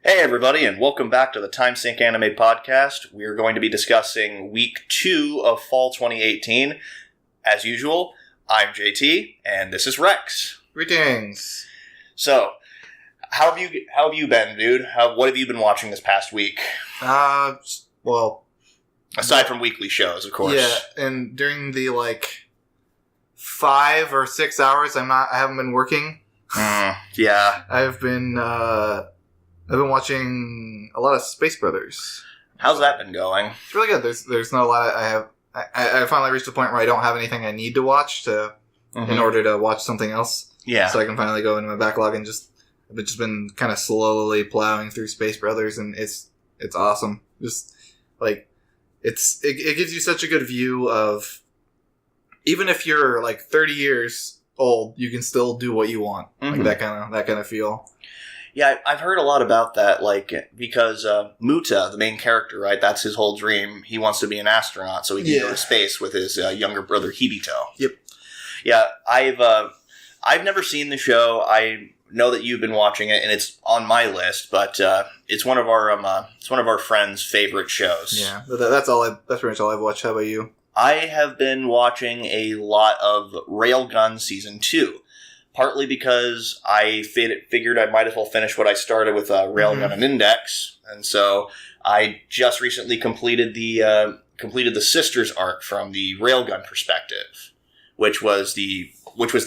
Hey everybody, and welcome back to the Timesink Anime Podcast. We are going to be discussing Week 2 of Fall 2018. As usual, I'm JT, and this is Rex. Greetings. So, how have you been, dude? What have you been watching this past week? Well... Aside from weekly shows, of course. Yeah, and during the, 5 or 6 hours I haven't been working. Yeah. I've been watching a lot of Space Brothers. How's that been going? It's really good. There's not a lot I finally reached the point where I don't have anything I need to watch in order to watch something else. Yeah. So I can finally go into my backlog and I've just been kind of slowly plowing through Space Brothers, and it's awesome. Just it gives you such a good view of, even if you're 30 years old, you can still do what you want. Mm-hmm. That kind of feel. Yeah, I've heard a lot about that, because Muta, the main character, right, that's his whole dream. He wants to be an astronaut so he can go to space with his younger brother, Hibito. Yep. Yeah, I've never seen the show. I know that you've been watching it, and it's on my list, but it's one of our friends' favorite shows. Yeah, that's pretty much all I've watched. How about you? I have been watching a lot of Railgun Season 2. Partly because I figured I might as well finish what I started with Railgun and Index, and so I just recently completed the Sisters arc from the Railgun perspective, which was the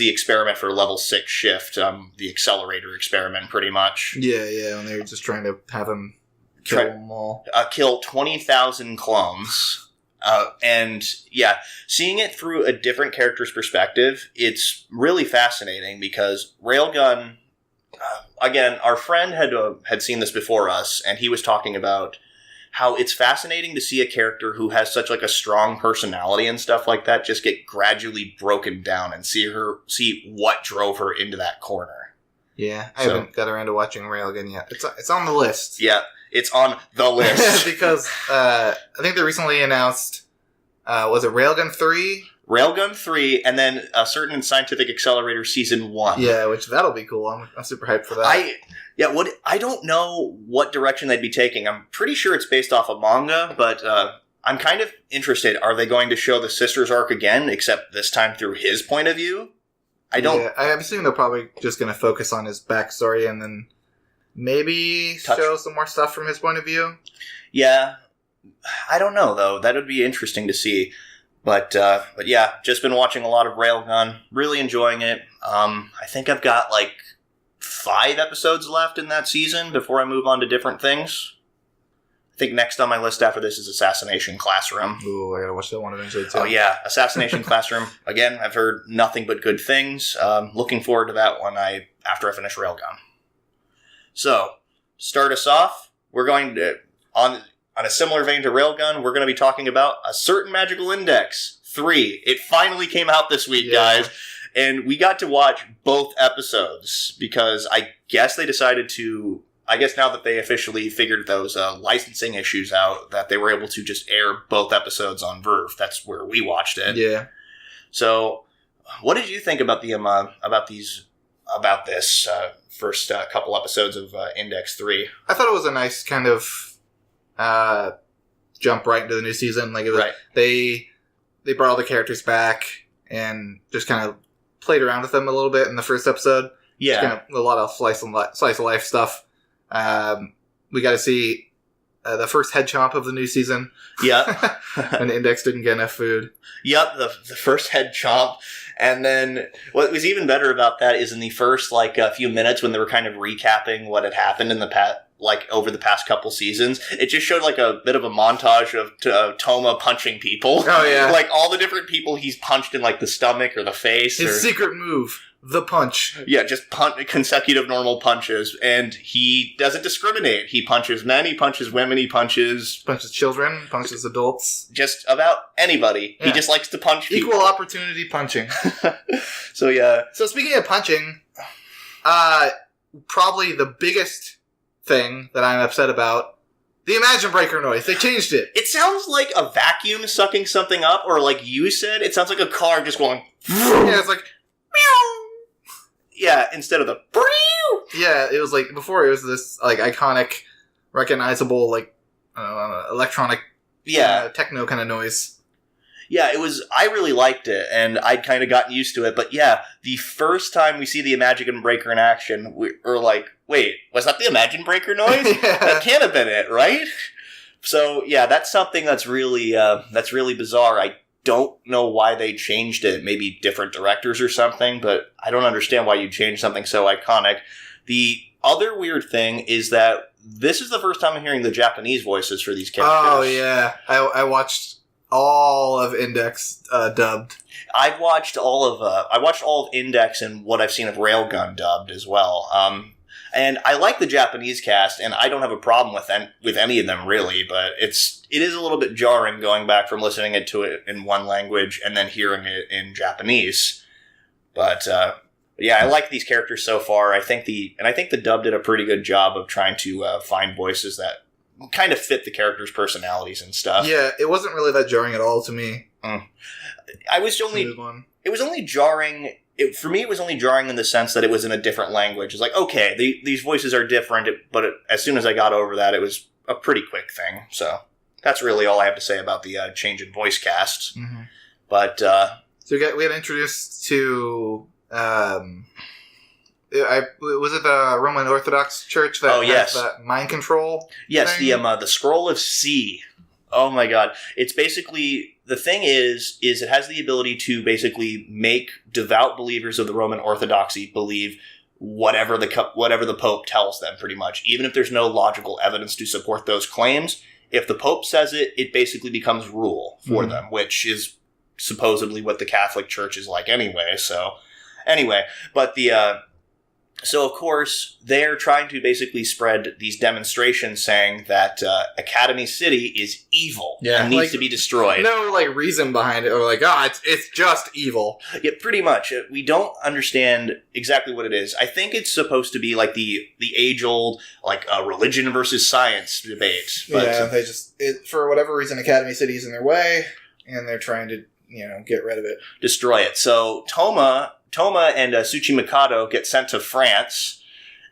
experiment for level 6 shift, the accelerator experiment, pretty much. Yeah, when they were just trying to have him kill them all. Kill 20,000 clones. And yeah, seeing it through a different character's perspective, it's really fascinating because Railgun, again, our friend had seen this before us, and he was talking about how it's fascinating to see a character who has such a strong personality and stuff like that just get gradually broken down and see what drove her into that corner. Yeah, I haven't got around to watching Railgun yet. It's on the list. Yeah. It's on the list. Because I think they recently announced, was it Railgun 3? Railgun 3, and then a certain Scientific Accelerator Season 1. Yeah, which that'll be cool. I'm super hyped for that. I don't know what direction they'd be taking. I'm pretty sure it's based off a manga, but I'm kind of interested. Are they going to show the Sisters arc again, except this time through his point of view? Yeah, I'm assuming they're probably just going to focus on his backstory and then maybe show some more stuff from his point of view. Yeah. I don't know, though. That would be interesting to see. But yeah, just been watching a lot of Railgun. Really enjoying it. I think I've got 5 episodes left in that season before I move on to different things. I think next on my list after this is Assassination Classroom. Ooh, I gotta watch that one eventually, too. Oh, yeah. Assassination Classroom. Again, I've heard nothing but good things. Looking forward to that one after I finish Railgun. So, start us off, we're going to, on a similar vein to Railgun, we're going to be talking about A Certain Magical Index 3. It finally came out this week, guys. And we got to watch both episodes because I guess they decided to, now that they officially figured those licensing issues out, that they were able to just air both episodes on Verve. That's where we watched it. Yeah. So, what did you think about about this first couple episodes of Index 3? I thought it was a nice kind of jump right into the new season. It was, they brought all the characters back and just kind of played around with them a little bit in the first episode. Yeah. Just kind of a lot of slice of life stuff. We got to see the first head chomp of the new season. Yeah. And Index didn't get enough food. Yep, the first head chomp. And then what was even better about that is in the first a few minutes when they were kind of recapping what had happened in the over the past couple seasons, it just showed a bit of a montage of Toma punching people. Oh yeah. All the different people he's punched in the stomach or the face. His secret move. The punch. Yeah, just consecutive normal punches. And he doesn't discriminate. He punches men, he punches women, he punches children, punches adults. Just about anybody. Yeah. He just likes to punch people. Equal opportunity punching. So, yeah. So, speaking of punching, probably the biggest thing that I'm upset about, the Imagine Breaker noise. They changed it. It sounds like a vacuum sucking something up, or like you said, it sounds like a car just going... Yeah, it's like... Meow. Yeah, instead of the... Yeah, it was before it was this, iconic recognizable, like, electronic, techno kind of noise. Yeah, I really liked it, and I'd kind of gotten used to it, but yeah, the first time we see the Imagine Breaker in action, we're like, wait, was that the Imagine Breaker noise? Yeah. That can't have been it, right? So, yeah, that's something that's really bizarre. I don't know why they changed it, maybe different directors or something, but I don't understand why you change something so iconic. The other weird thing is that this is the first time I'm hearing the Japanese voices for these characters. Oh, yeah. I watched all of Index dubbed. I watched all of Index and what I've seen of Railgun dubbed as well. And I like the Japanese cast, and I don't have a problem with any of them really, but it is a little bit jarring going back from listening to it in one language and then hearing it in Japanese. But yeah, I like these characters so far. I think the dub did a pretty good job of trying to find voices that kind of fit the characters' personalities and stuff. Yeah, it wasn't really that jarring at all to me. It was only jarring. For me, it was only jarring in the sense that it was in a different language. It's like, okay, these voices are different, but as soon as I got over that, it was a pretty quick thing. So that's really all I have to say about the change in voice cast. Mm-hmm. But so we got introduced to was it the Roman Orthodox Church that has that mind control? Yes, thing? the Scroll of C. Oh my god! It's basically. The thing is it has the ability to basically make devout believers of the Roman Orthodoxy believe whatever the Pope tells them, pretty much. Even if there's no logical evidence to support those claims, if the Pope says it, it basically becomes rule for them, which is supposedly what the Catholic Church is like anyway. So, but so of course, they're trying to basically spread these demonstrations saying that Academy City is evil and needs to be destroyed. No, reason behind it, or it's just evil. Yeah, pretty much. We don't understand exactly what it is. I think it's supposed to be like the age-old, religion versus science debate. But, yeah, they just, for whatever reason, Academy City is in their way, and they're trying to, get rid of it. Destroy it. So, Toma and Tsuchi Mikado get sent to France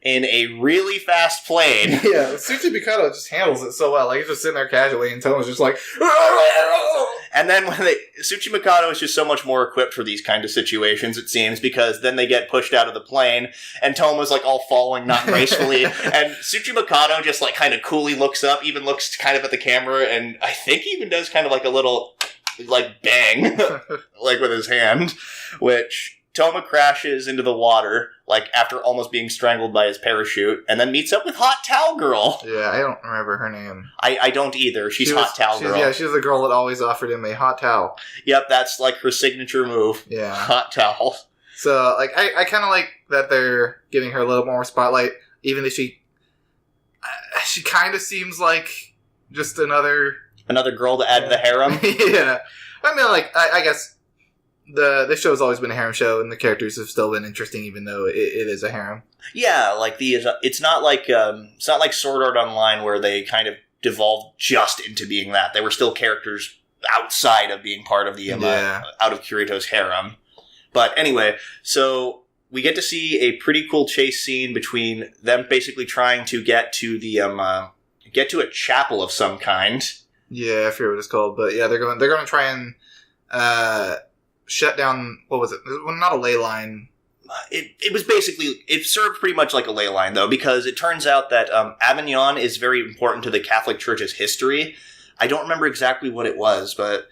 in a really fast plane. Yeah, Tsuchi Mikado just handles it so well. He's just sitting there casually, and Toma's just like... And then Tsuchi Mikado is just so much more equipped for these kind of situations, it seems, because then they get pushed out of the plane, and Toma's all falling, not gracefully, and Tsuchi Mikado just kind of coolly looks up, even looks kind of at the camera, and I think even does kind of a little, bang, with his hand, which... Toma crashes into the water, after almost being strangled by his parachute, and then meets up with Hot Towel Girl. Yeah, I don't remember her name. I don't either. She's Hot Towel Girl. Yeah, she's the girl that always offered him a hot towel. Yep, that's her signature move. Yeah. Hot towel. So, I kind of like that they're giving her a little more spotlight, even if she kind of seems like just another girl to add to the harem. Yeah. I mean, I guess... This show's always been a harem show, and the characters have still been interesting, even though it is a harem. Yeah, it's not like Sword Art Online, where they kind of devolved just into being that. They were still characters outside of being part of the out of Kirito's harem. But anyway, so we get to see a pretty cool chase scene between them, basically trying to get to get to a chapel of some kind. Yeah, I forget what it's called, but yeah, they're going to try and shut down, what was it? Well, not a ley line. It was basically, it served pretty much like a ley line, though, because it turns out that Avignon is very important to the Catholic Church's history. I don't remember exactly what it was, but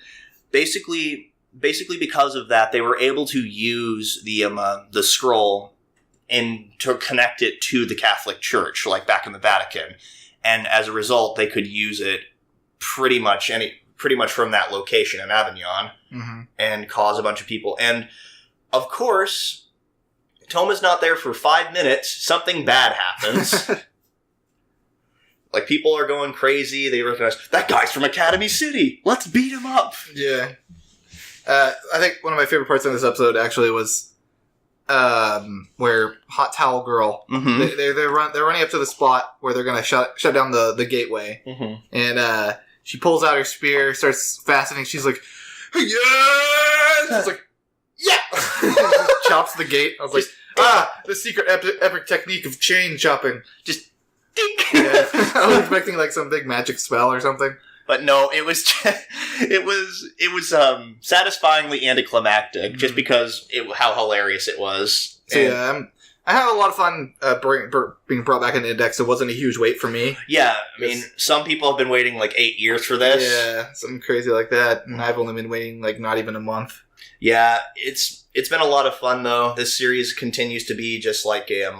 basically because of that, they were able to use the scroll and to connect it to the Catholic Church, back in the Vatican. And as a result, they could use it pretty much from that location in Avignon, and cause a bunch of people. And, of course, Toma's not there for 5 minutes. Something bad happens. People are going crazy. They recognize, that guy's from Academy City. Let's beat him up. Yeah. I think one of my favorite parts of this episode actually was where Hot Towel Girl, they're running up to the spot where they're going to shut down the gateway. And, she pulls out her spear, starts fastening. She's like, yeah! She's like, yeah! Chops the gate. I was like, the secret epic technique of chain chopping. Just dink. Yeah. I was expecting like some big magic spell or something. But no, it was satisfyingly anticlimactic just because how hilarious it was. So yeah, I had a lot of fun being brought back into Index. It wasn't a huge wait for me. Yeah, I mean, some people have been waiting like 8 years for this. Yeah, something crazy like that, and I've only been waiting like not even a month. Yeah, it's been a lot of fun though. This series continues to be just like a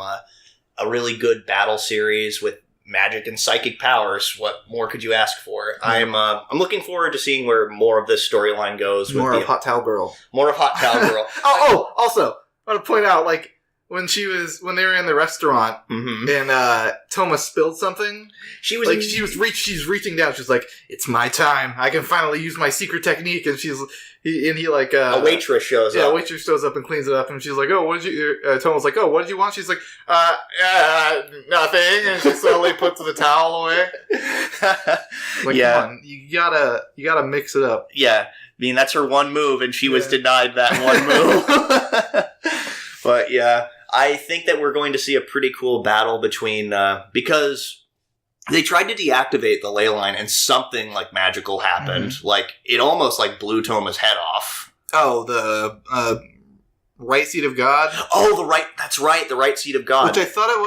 really good battle series with magic and psychic powers. What more could you ask for? I'm looking forward to seeing where more of this storyline goes. More of Hot Towel Girl. More of Hot Towel Girl. Also, I want to point out, like, when they were in the restaurant and Toma spilled something, she's reaching down. She's like, "It's my time. I can finally use my secret technique." And a waitress shows up. Yeah, a waitress shows up and cleans it up. And she's like, "Oh, what did you?" Toma's like, "Oh, what did you want?" She's like, nothing." And she slowly puts the towel away. Like, come on, you gotta mix it up. Yeah, I mean that's her one move, and she was denied that one move. But yeah, I think that we're going to see a pretty cool battle between, because they tried to deactivate the ley line and something like magical happened. Mm-hmm. Like, it almost like blew Toma's head off. Oh, the right seat of God? Oh, that's right, the right seat of God. Which I thought that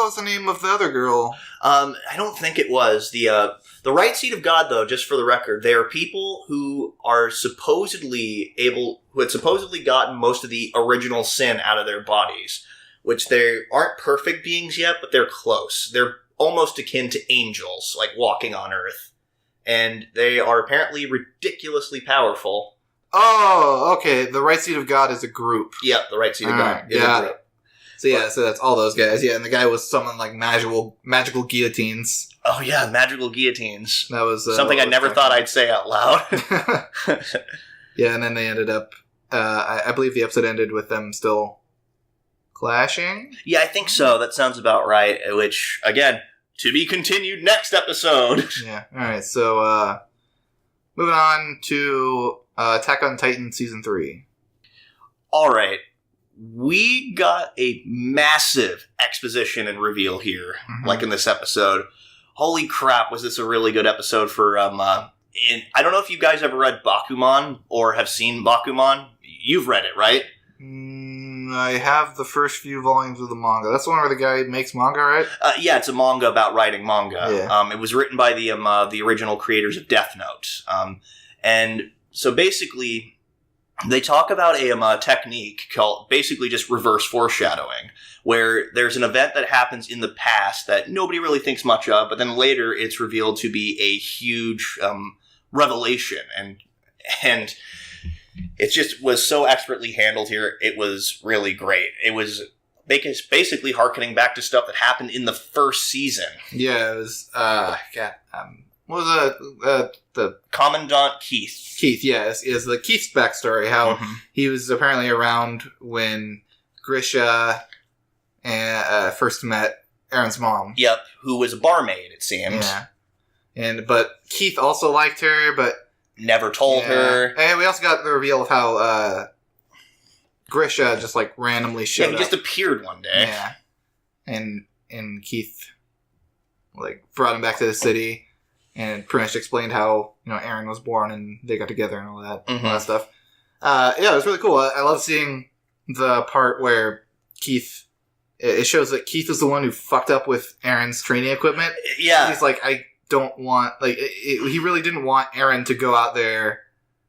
was the name of the other girl. I don't think it was. The right seat of God, though, just for the record, they are people who had supposedly gotten most of the original sin out of their bodies, which they aren't perfect beings yet, but they're close. They're almost akin to angels, like walking on Earth. And they are apparently ridiculously powerful. Oh, okay. The right seat of God is a group. Yep, the right seat of God is a group. So that's all those guys. Yeah, and the guy was summoning like magical guillotines. Oh yeah, magical guillotines. That was something I never thought I'd say out loud. Yeah, and then they ended up. I believe the episode ended with them still clashing. Yeah, I think so. That sounds about right. Which, again, to be continued next episode. Yeah. All right. So moving on to Attack on Titan season 3. All right. We got a massive exposition and reveal here, like in this episode. Holy crap, was this a really good episode for, I don't know if you guys ever read Bakuman or have seen Bakuman. You've read it, right? I have the first few volumes of the manga. That's the one where the guy makes manga, right? Yeah, it's a manga about writing manga. Yeah. It was written by the original creators of Death Note. And so basically, they talk about a technique called basically just reverse foreshadowing, where there's an event that happens in the past that nobody really thinks much of, but then later it's revealed to be a huge revelation, and it just was so expertly handled here. It was really great. It was basically hearkening back to stuff that happened in the first season. Yeah, it was. What was the Commandant Keith? Keith, yes, is the Keith's backstory. How he was apparently around when Grisha first met Aaron's mom. Yep, who was a barmaid, it seemed. Yeah, but Keith also liked her, but never told her. And we also got the reveal of how Grisha just like randomly showed up. Yeah, he just appeared one day. Yeah, and Keith like brought him back to the city. And pretty much explained how, Aaron was born and they got together and all that stuff. Yeah, it was really cool. I love seeing the part where Keith, it shows that Keith is the one who fucked up with Aaron's training equipment. Yeah. He's like, I don't want, he really didn't want Aaron to go out there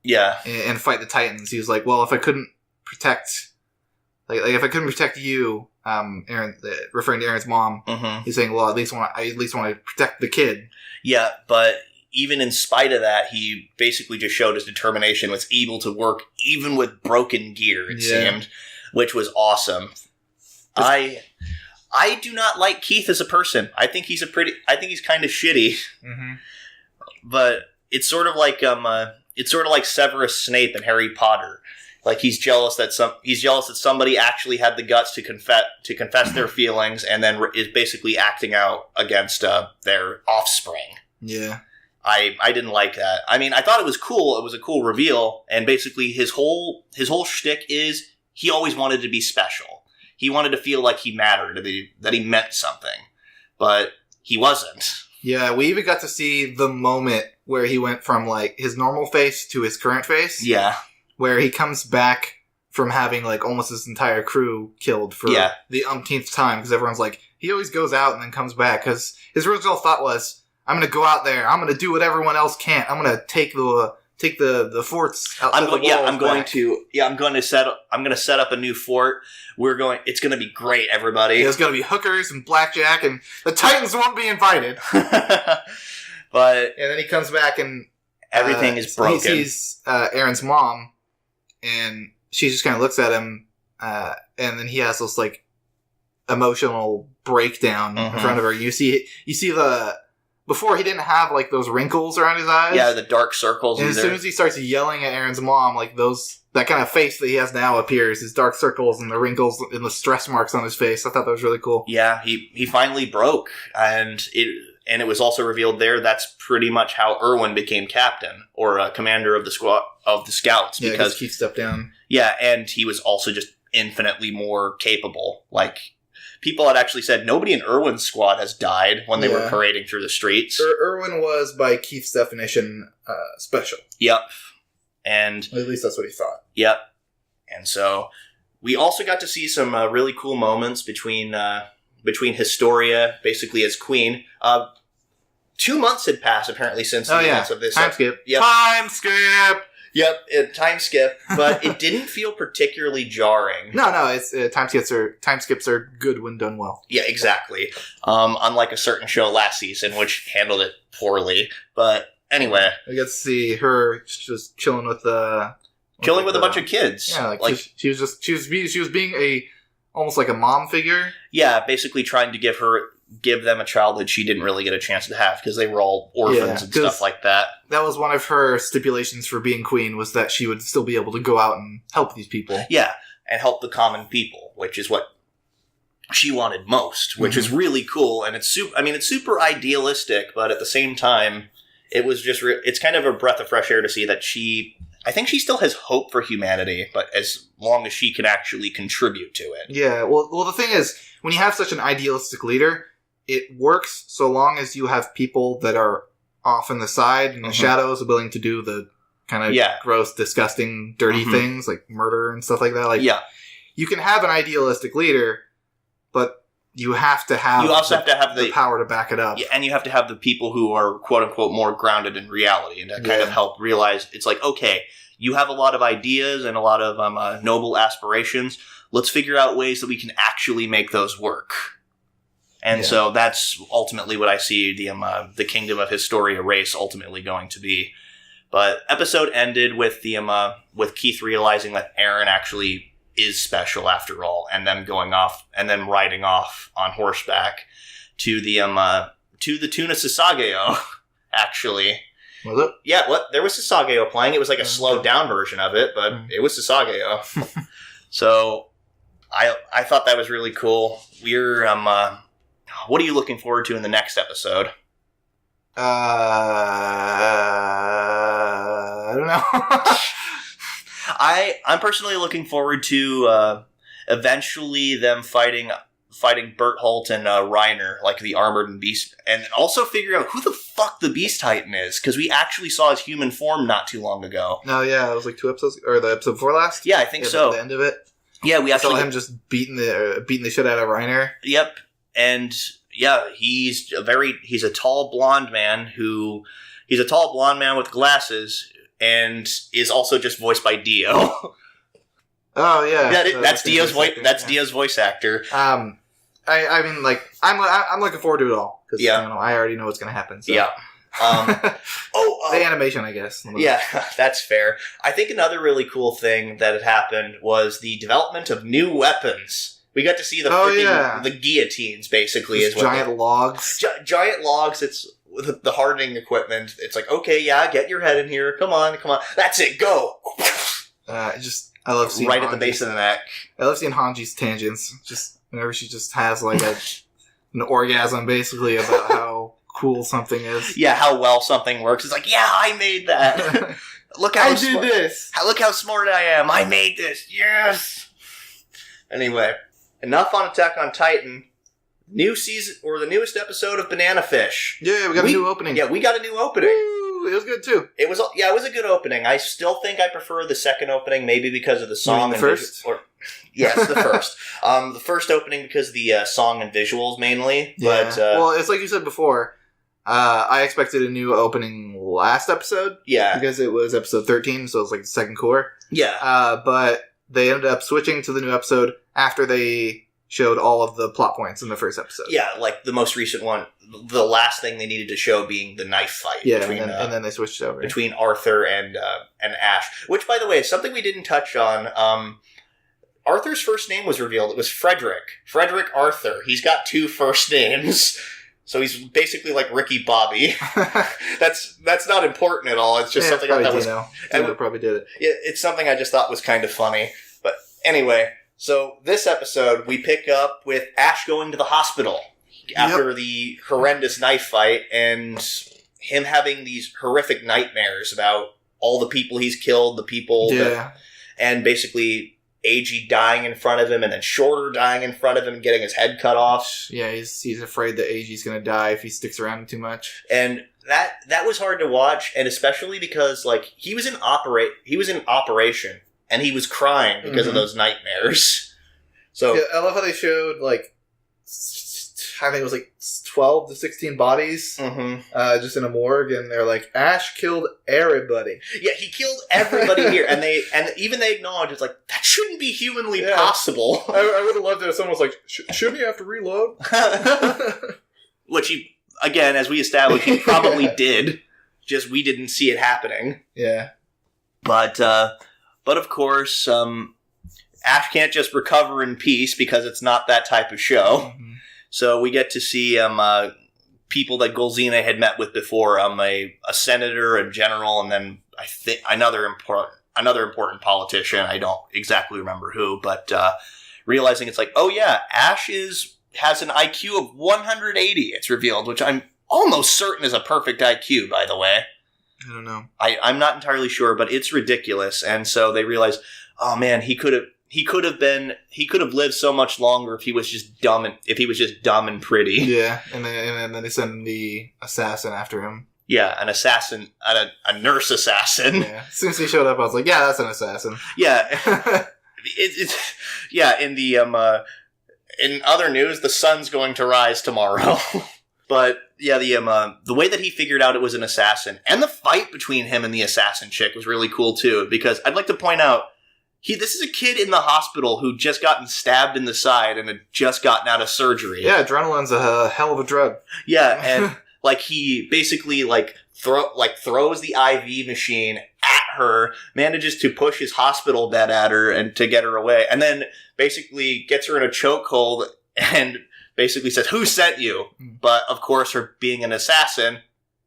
and fight the Titans. He was like, well, if I couldn't protect, if I couldn't protect you, Aaron, referring to Aaron's mom, he's saying, well, I at least want to protect the kid. Yeah, but even in spite of that, he basically just showed his determination, was able to work even with broken gear, it seemed, which was awesome. I do not like Keith as a person. I think he's kind of shitty. But it's sort of like Severus Snape and Harry Potter. Like he's jealous that somebody actually had the guts to confess their feelings, and then is basically acting out against their offspring. Yeah, I didn't like that. I mean, I thought it was cool. It was a cool reveal, and basically his whole shtick is he always wanted to be special. He wanted to feel like he mattered, that he meant something. but he wasn't. Yeah, we even got to see the moment where he went from, like, his normal face to his current face. Yeah. Where he comes back from having, like, almost his entire crew killed for the umpteenth time, because everyone's like, he always goes out and then comes back, because his original thought was, I'm going to go out there, I'm going to do what everyone else can't, I'm going to take the forts out I'm going to set up a new fort. It's going to be great, everybody. There's going to be hookers and blackjack, and the Titans won't be invited. But and then he comes back and everything is broken. He sees Aaron's mom, and she just kind of looks at him, and then he has this, like, emotional breakdown in front of her. You see before he didn't have, like, those wrinkles around his eyes. Yeah, the dark circles. And as soon as he starts yelling at Aaron's mom, like, that kind of face that he has now appears, his dark circles and the wrinkles and the stress marks on his face. I thought that was really cool. Yeah, he finally broke, and it was also revealed there that's pretty much how Erwin became captain, or commander of the scouts. Yeah, because Keith stepped down. Yeah, and he was also just infinitely more capable. Like, people had actually said nobody in Erwin's squad has died when they were parading through the streets. Erwin was, by Keith's definition, special. Yep. And at least that's what he thought. Yep. And so we also got to see some really cool moments between Historia, basically as queen. 2 months had passed, apparently, since the events of this. Time skip. Yep. Time skip! Yep, time skip, but it didn't feel particularly jarring. No, it's time skips are good when done well. Yeah, exactly. Unlike a certain show last season, which handled it poorly. But anyway, we got to see her just chilling with a bunch of kids. Yeah, like she was being almost like a mom figure. Yeah, basically trying to give them a childhood she didn't really get a chance to have because they were all orphans and stuff like that. That was one of her stipulations for being queen, was that she would still be able to go out and help these people. Yeah, and help the common people, which is what she wanted most, which is really cool. And it's super idealistic, but at the same time, it was just it's kind of a breath of fresh air to see that I think she still has hope for humanity, but as long as she can actually contribute to it. Yeah, well, the thing is, when you have such an idealistic leader, it works so long as you have people that are off in the side, in the shadows, willing to do the kind of gross, disgusting, dirty things, like murder and stuff like that. Like, you can have an idealistic leader, but you have to have the power to back it up. Yeah, and you have to have the people who are, quote-unquote, more grounded in reality, and to kind of help realize, it's like, okay, you have a lot of ideas and a lot of noble aspirations. Let's figure out ways that we can actually make those work. And so that's ultimately what I see the Kingdom of Historia race ultimately going to be. But episode ended with with Keith realizing that Aaron actually is special after all, and them going off and then riding off on horseback to the tune of Sasageo. Actually, was it? Yeah, there was Sasageo playing. It was like a slowed down version of it, but it was Sasageo. So I thought that was really cool. We're what are you looking forward to in the next episode? I don't know. I'm personally looking forward to eventually them fighting Bertholdt and Reiner, like the Armored and Beast, and also figuring out who the fuck the Beast Titan is, because we actually saw his human form not too long ago. No, yeah, it was like 2 episodes, or the episode before last. Yeah, I think so. At the end of it. Yeah, we actually saw him just beating the shit out of Reiner. Yep, and yeah, he's a tall blonde man with glasses, and is also just voiced by Dio. Oh yeah, that's Dio's voice. That's Dio's voice actor. I mean, like, I'm looking forward to it all because I already know what's going to happen. So. Yeah. The animation, I guess. Yeah, that's fair. I think another really cool thing that had happened was the development of new weapons. We got to see the guillotines, basically. Those giant logs. Giant logs. It's the hardening equipment. It's like, okay, yeah, get your head in here. Come on. That's it. Go. I love seeing right at the base of the neck. I love seeing Hanji's tangents. Just whenever she just has like an orgasm, basically, about how cool something is. Yeah, how well something works. It's like, yeah, I made that. Look how I did this. Look how smart I am. I made this. Yes. Anyway, enough on Attack on Titan. new season, or the newest episode of Banana Fish. Yeah, we got a new opening. Yeah, we got a new opening. Woo, it was good too. It was a good opening. I still think I prefer the second opening, maybe because of the song. The first? Yes, the first. The first opening because of the song and visuals mainly. Yeah. But, well, it's like you said before. I expected a new opening last episode. Yeah. Because it was episode 13, so it was like the second core. Yeah. But they ended up switching to the new episode after they showed all of the plot points in the first episode. Yeah, like the most recent one. The last thing they needed to show being the knife fight. Yeah, and then they switched over. Between Arthur and Ash. Which, by the way, is something we didn't touch on. Arthur's first name was revealed. It was Frederick. Frederick Arthur. He's got 2 first names. So he's basically like Ricky Bobby. That's not important at all. It's just something I thought was... Dino probably did it. Yeah, it's something I just thought was kind of funny. But anyway, so this episode, we pick up with Ash going to the hospital after the horrendous knife fight and him having these horrific nightmares about all the people he's killed, the people and basically... AG dying in front of him, and then Shorter dying in front of him and getting his head cut off. Yeah, he's afraid that AG's going to die if he sticks around too much. And that was hard to watch, and especially because like he was in operation, and he was crying because of those nightmares. So yeah, I love how they showed like I think it was like 12 to 16 bodies just in a morgue, and they're like, Ash killed everybody. Yeah, he killed everybody here, and even they acknowledge it's like, that shouldn't be humanly possible. I would have loved it if someone was like, shouldn't he have to reload? Which he, again, as we established, he probably did, just we didn't see it happening. Yeah. But of course, Ash can't just recover in peace because it's not that type of show. Mm-hmm. So we get to see people that Golzina had met with before, a senator, a general, and then I think another important politician. I don't exactly remember who, but realizing it's like, oh yeah, Ash has an IQ of 180. It's revealed, which I'm almost certain is a perfect IQ, by the way. I don't know. I'm not entirely sure, but it's ridiculous. And so they realize, oh man, he could have lived so much longer if he was just dumb and pretty. Yeah, and then they send the assassin after him. Yeah, an assassin, a nurse assassin. Yeah. As soon as he showed up, I was like, yeah, that's an assassin. Yeah. In other news, the sun's going to rise tomorrow. But yeah, the way that he figured out it was an assassin, and the fight between him and the assassin chick was really cool too, because I'd like to point out, this is a kid in the hospital who just gotten stabbed in the side and had just gotten out of surgery. Yeah, adrenaline's a hell of a drug. Yeah, and like he basically throws the IV machine at her, manages to push his hospital bed at her and to get her away, and then basically gets her in a chokehold and basically says, "Who sent you?" But of course, her being an assassin,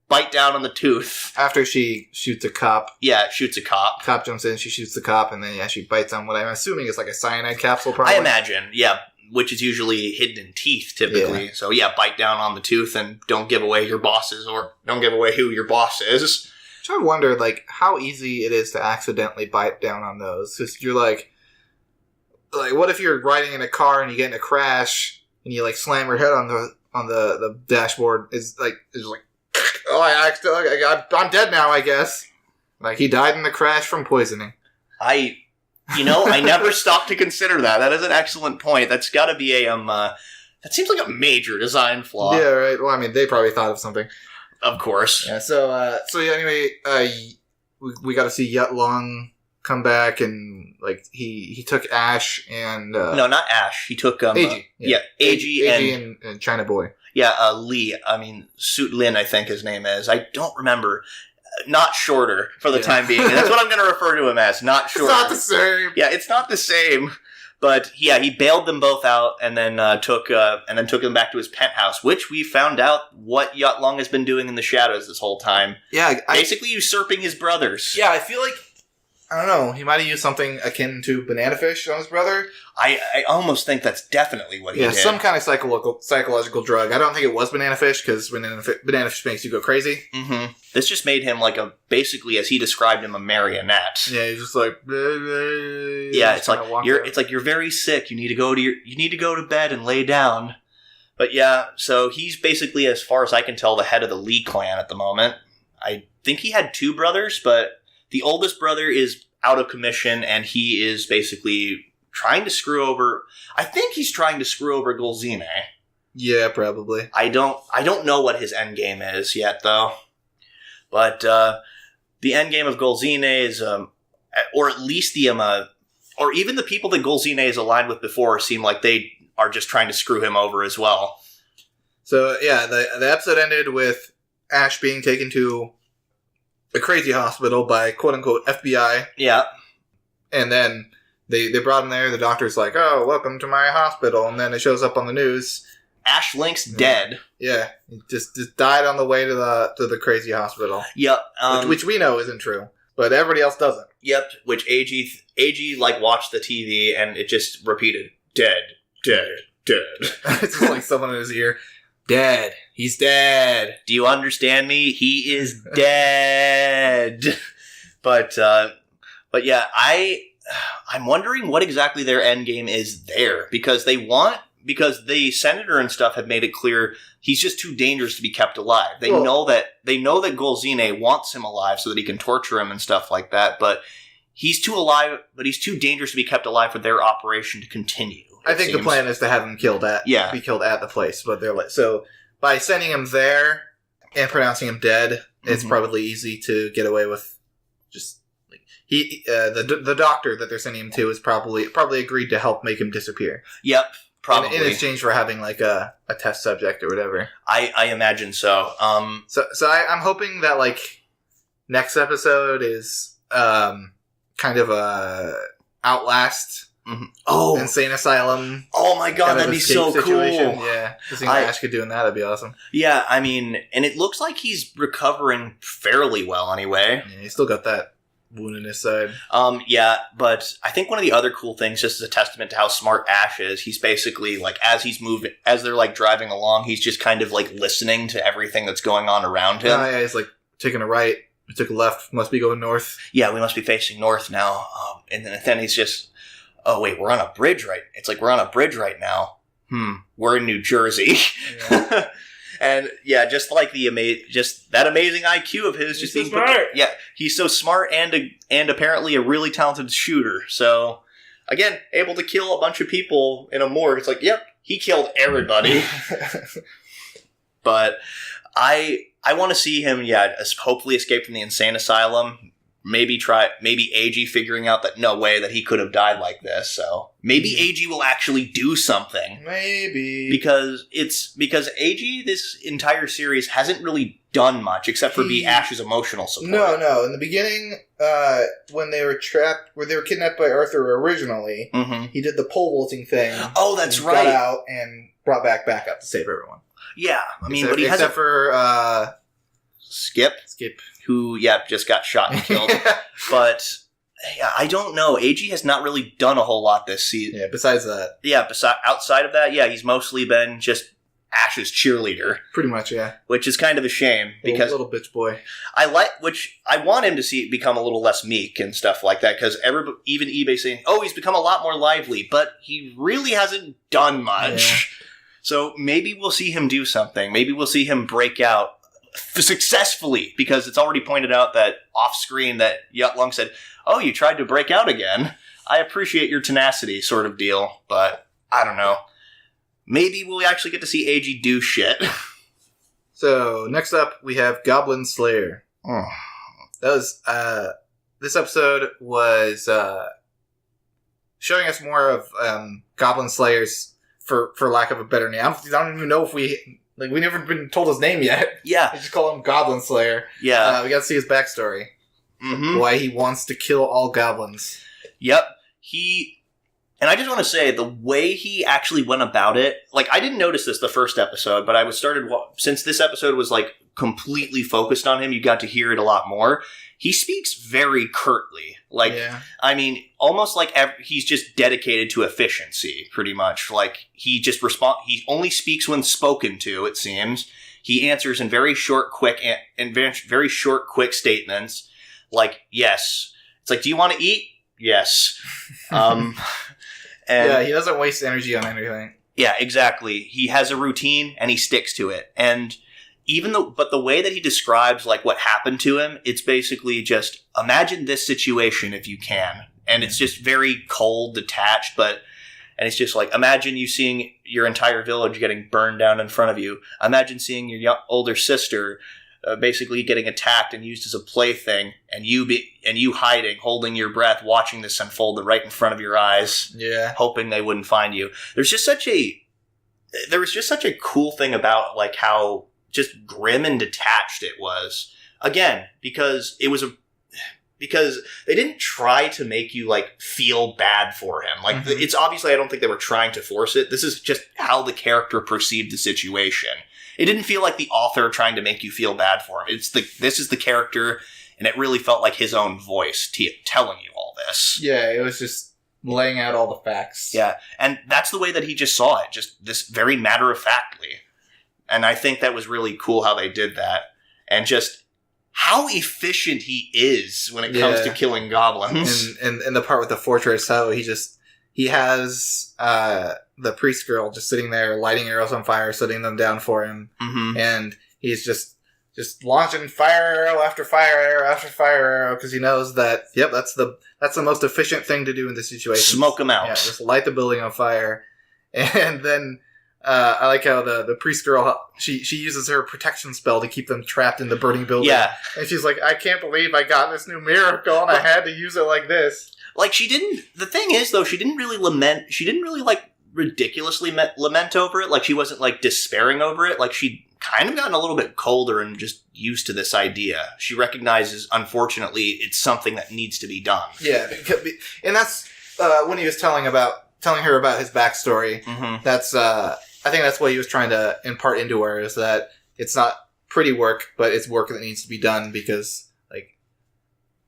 bite down on the tooth. After she shoots a cop. Yeah, shoots a cop. Cop jumps in, she shoots the cop, and then she bites on what I'm assuming is like a cyanide capsule probably. I imagine, yeah, which is usually hidden in teeth typically. Yeah. So yeah, bite down on the tooth and don't give away your bosses or don't give away who your boss is. So I wondered like how easy it is to accidentally bite down on those. Because you're like what if you're riding in a car and you get in a crash and you like slam your head on the dashboard? It's like oh, I'm dead now, I guess. Like, he died in the crash from poisoning. I never stopped to consider that. That is an excellent point. That's gotta be that seems like a major design flaw. Yeah, right. Well, I mean, they probably thought of something. Of course. Yeah, so yeah, anyway, we got to see Yut Long come back, and, like, he took Ash and... no, not Ash. He took, AG. AG and China Boy. Yeah, Lee. I mean, Suit Lin, I think his name is. I don't remember. Not Shorter, for the time being. That's what I'm going to refer to him as. Not Shorter. It's not the same. Yeah, it's not the same. But, yeah, he bailed them both out and then took them back to his penthouse, which we found out what Yut Long has been doing in the shadows this whole time. Yeah. Basically usurping his brothers. Yeah, I feel like... I don't know. He might have used something akin to banana fish on his brother. I almost think that's definitely what he did. Yeah, some kind of psychological drug. I don't think it was banana fish, because banana fish makes you go crazy. Mm-hmm. This just made him like basically, as he described him, a marionette. Yeah, he's just like... Yeah, it's like you're very sick. You need to go to bed and lay down. But yeah, so he's basically, as far as I can tell, the head of the Lee clan at the moment. I think he had 2 brothers, but the oldest brother is out of commission, and he is basically trying to screw over... I think he's trying to screw over Golzine. Yeah, probably. I don't know what his end game is yet, though. But the end game of Golzine is... or at least or even the people that Golzine is aligned with before seem like they are just trying to screw him over as well. So, yeah, the episode ended with Ash being taken to a crazy hospital by quote-unquote FBI. Yeah. And then they brought him there. The doctor's like, oh, welcome to my hospital. And then it shows up on the news. Ash Link's dead. Yeah. He just died on the way to the crazy hospital. Yep. Which we know isn't true. But everybody else doesn't. Yep. Which AG like watched the TV and it just repeated, dead, dead, dead. It's just like someone in his ear. Dead. He's dead. Do you understand me? He is dead. But yeah, I'm wondering what exactly their end game is there, because the senator and stuff have made it clear he's just too dangerous to be kept alive. They know that Golzine wants him alive so that he can torture him and stuff like that, but he's too dangerous to be kept alive for their operation to continue. I think the plan is to have him be killed at the place, but they're like, so by sending him there and pronouncing him dead, it's probably easy to get away with just like the doctor that they're sending him to is probably agreed to help make him disappear. Yep, probably in exchange for having like a test subject or whatever. I imagine so. So I'm hoping that like next episode is kind of a Outlast. Mm-hmm. Oh, Insane Asylum. Oh my god, that'd be so situation. Cool. Yeah, to see Ash could doing that'd be awesome. Yeah, I mean, and it looks like he's recovering fairly well anyway. Yeah, he's still got that wound in his side. Yeah, but I think one of the other cool things, just as a testament to how smart Ash is, he's basically like as they're like driving along, he's just kind of like listening to everything that's going on around him. Oh yeah, he's like taking a right, we took a left, must be going north. Yeah, we must be facing north now. And then he's just. Oh wait, we're on a bridge right now. We're in New Jersey. Yeah. And yeah, just like just that amazing IQ of his, just being so smart. Yeah, he's so smart and apparently a really talented shooter. So again, able to kill a bunch of people in a morgue. It's like, yep, he killed everybody. But I want to see him, hopefully escape from the insane asylum. Maybe AG figuring out that no way that he could have died like this. So maybe AG will actually do something. Maybe. Because AG, this entire series, hasn't really done much except for be Ash's emotional support. No. In the beginning, when they were kidnapped by Arthur originally, he did the pole vaulting thing. Oh, that's right. Got out and brought back up to save everyone. Yeah, I mean, except for Skip. Who, just got shot and killed. But, I don't know. AG has not really done a whole lot this season. Yeah, besides that. Yeah, outside of that, he's mostly been just Ash's cheerleader. Pretty much, yeah. Which is kind of a shame. Because little bitch boy. I want him to become a little less meek and stuff like that, because even eBay saying, oh, he's become a lot more lively, but he really hasn't done much. Yeah. So maybe we'll see him do something. Maybe we'll see him break out successfully, because it's already pointed out that off screen that Yutlung said, oh, you tried to break out again. I appreciate your tenacity, sort of deal, but I don't know. Maybe we'll actually get to see AG do shit. So, next up, we have Goblin Slayer. Oh. That was, this episode was, showing us more of, Goblin Slayers, for lack of a better name. I don't even know if we never been told his name yet. Yeah. We just call him Goblin Slayer. Yeah. We got to see his backstory. Mm-hmm. Why he wants to kill all goblins. Yep. And I just want to say, the way he actually went about it, I didn't notice this the first episode, but since this episode was, completely focused on him, you got to hear it a lot more. He speaks very curtly. I mean, almost like he's just dedicated to efficiency, pretty much. He he only speaks when spoken to, it seems. He answers in very short, quick statements. Yes. It's do you want to eat? Yes. And yeah, he doesn't waste energy on anything. Yeah, exactly. He has a routine and he sticks to it. And but the way that he describes like what happened to him, it's basically just imagine this situation if you can. And it's just very cold, detached, and it's just like, imagine you seeing your entire village getting burned down in front of you. Imagine seeing your older sister basically getting attacked and used as a plaything, and you hiding, holding your breath, watching this unfold right in front of your eyes, hoping they wouldn't find you. There was just such a cool thing about like how just grim and detached it was. Again, because they didn't try to make you like feel bad for him. Like it's obviously, I don't think they were trying to force it. This is just how the character perceived the situation. It didn't feel like the author trying to make you feel bad for him. This is the character, and it really felt like his own voice telling you all this. Yeah, it was just laying out all the facts. Yeah, and that's the way that he just saw it, just this very matter-of-factly. And I think that was really cool how they did that. And just how efficient he is when it comes to killing goblins. And the part with the fortress, how he has the priest girl just sitting there lighting arrows on fire, setting them down for him. And he's just launching fire arrow after fire arrow after fire arrow because he knows that, that's the most efficient thing to do in this situation. Smoke them out. Yeah, just light the building on fire. And then I like how the priest girl, she uses her protection spell to keep them trapped in the burning building. Yeah. And she's like, I can't believe I got this new miracle and I had to use it like this. Like, the thing is, though, she didn't really lament, she didn't really, like, ridiculously lament over it. Like, she wasn't, like, despairing over it. Like, she'd kind of gotten a little bit colder and just used to this idea. She recognizes, unfortunately, it's something that needs to be done. Yeah, and that's when he was telling her about his backstory. That's, I think that's what he was trying to impart into her, is that it's not pretty work, but it's work that needs to be done because, like,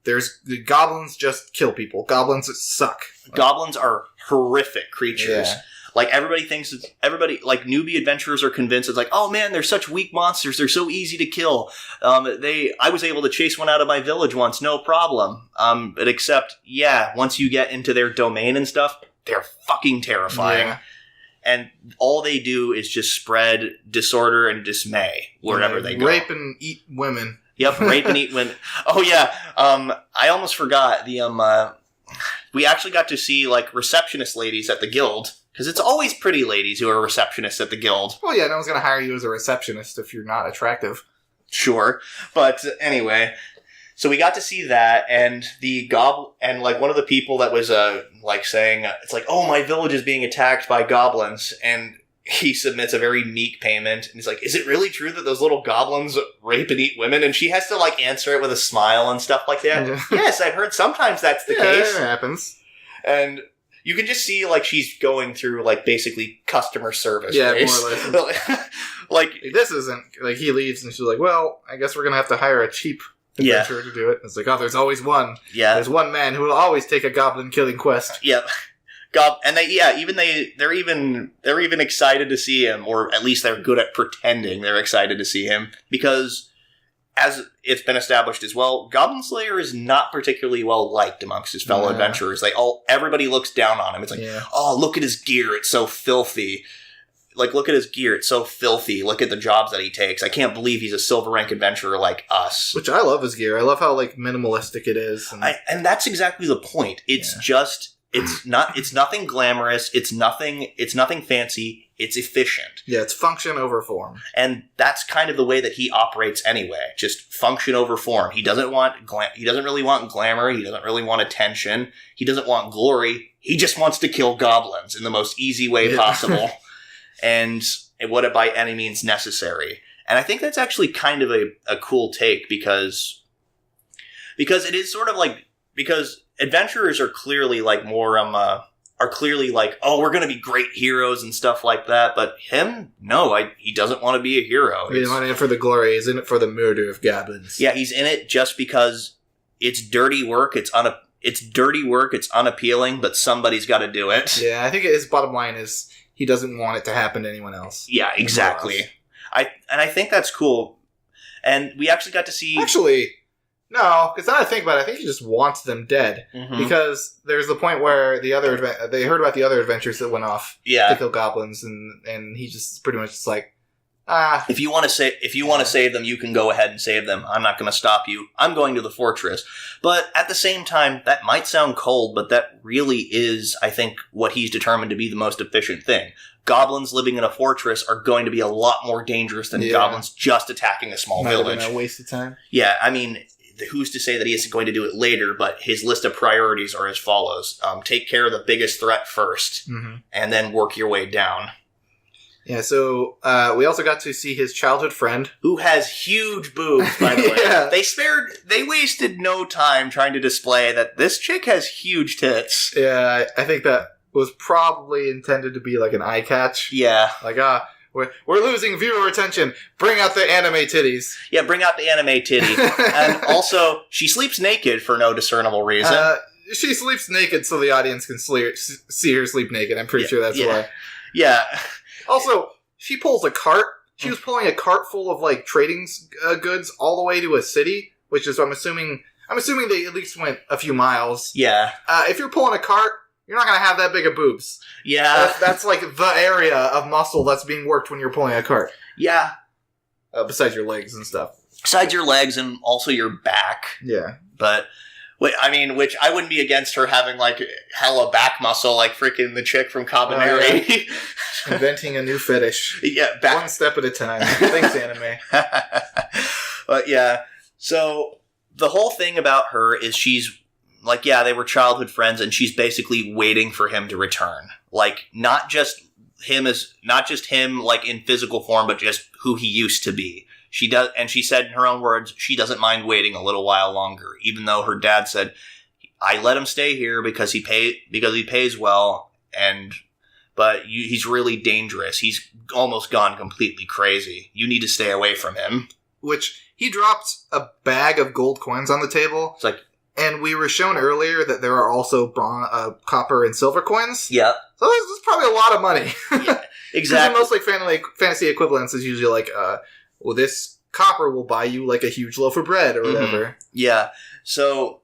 the goblins just kill people. Goblins suck. Goblins are horrific creatures. Yeah. Like, like, newbie adventurers are convinced it's like, oh man, they're such weak monsters, they're so easy to kill. I was able to chase one out of my village once, no problem. But except, once you get into their domain and stuff, they're fucking terrifying. Yeah. And all they do is just spread disorder and dismay wherever they go. Rape and eat women. Yep, rape and eat women. Oh yeah, I almost forgot we actually got to see like receptionist ladies at the guild, because it's always pretty ladies who are receptionists at the guild. Well, yeah, no one's gonna hire you as a receptionist if you're not attractive. Sure, but anyway. So we got to see that, and and like one of the people that was like saying, it's like, oh, my village is being attacked by goblins, and he submits a very meek payment, and he's like, is it really true that those little goblins rape and eat women? And she has to like answer it with a smile and stuff like that. Yeah. Yes, I've heard sometimes that's the case. It happens. And you can just see like she's going through like basically customer service. Yeah, more or less. Like this isn't like he leaves, and she's like, well, I guess we're gonna have to hire a cheap adventurer to do it. It's like, oh, there's always one. Yeah. There's one man who will always take a goblin killing quest. Yep. And they're even excited to see him, or at least they're good at pretending they're excited to see him, because as it's been established as well, Goblin Slayer is not particularly well liked amongst his fellow adventurers. Everybody looks down on him. It's like, oh, look at his gear, it's so filthy. Like, look at his gear. It's so filthy. Look at the jobs that he takes. I can't believe he's a silver rank adventurer like us. Which I love his gear. I love how, like, minimalistic it is. And that's exactly the point. It's just, it's nothing glamorous. It's nothing fancy. It's efficient. Yeah, it's function over form. And that's kind of the way that he operates anyway. Just function over form. He doesn't really want glamour. He doesn't really want attention. He doesn't want glory. He just wants to kill goblins in the most easy way possible. And what by any means necessary. And I think that's actually kind of a cool take, because it is sort of like, because adventurers are clearly like more, oh, we're going to be great heroes and stuff like that. But him, no, he doesn't want to be a hero. He's not in it for the glory. He's in it for the murder of goblins. Yeah, he's in it just because it's dirty work. It's dirty work. It's unappealing, but somebody's got to do it. Yeah, I think his bottom line is, he doesn't want it to happen to anyone else. Yeah, exactly. I think that's cool. And we actually got to see... Actually, No, because now I think about it, I think he just wants them dead. Mm-hmm. Because there's the point where they heard about the other adventures that went off to kill goblins, and he just pretty much just like, if you want to save them, you can go ahead and save them. I'm not going to stop you. I'm going to the fortress. But at the same time, that might sound cold, but that really is, I think, what he's determined to be the most efficient thing. Goblins living in a fortress are going to be a lot more dangerous than goblins just attacking a small village. Might have been a waste of time. Yeah, I mean, who's to say that he isn't going to do it later, but his list of priorities are as follows. Take care of the biggest threat first, and then work your way down. Yeah, so we also got to see his childhood friend. Who has huge boobs, by the way. They wasted no time trying to display that this chick has huge tits. Yeah, I think that was probably intended to be like an eye catch. Yeah. Like, we're losing viewer attention. Bring out the anime titties. Yeah, bring out the anime titty. And also, she sleeps naked for no discernible reason. She sleeps naked so the audience can see her sleep naked. I'm pretty sure that's why. Yeah. Also, she pulls a cart. She was pulling a cart full of like trading goods all the way to a city, which is I'm assuming they at least went a few miles. Yeah. If you're pulling a cart, you're not gonna have that big of boobs. Yeah. That's like the area of muscle that's being worked when you're pulling a cart. Yeah. Besides your legs and stuff. Besides your legs and also your back. Yeah. But. Which I wouldn't be against her having, like, hella back muscle, like freaking the chick from Kabaneri. Yeah. Inventing a new fetish. Yeah, one step at a time. Thanks, anime. But yeah, so the whole thing about her is she's, like, they were childhood friends, and she's basically waiting for him to return. Like, not just him, like, in physical form, but just who he used to be. She does, and she said in her own words, she doesn't mind waiting a little while longer, even though her dad said, "I let him stay here because he pays well, but he's really dangerous. He's almost gone completely crazy. You need to stay away from him." Which he dropped a bag of gold coins on the table. It's like, and we were shown earlier that there are also copper and silver coins. Yeah, so this is probably a lot of money. Yeah, exactly. Most like fantasy equivalents is usually like, well, this copper will buy you like a huge loaf of bread or whatever. Mm-hmm. Yeah. So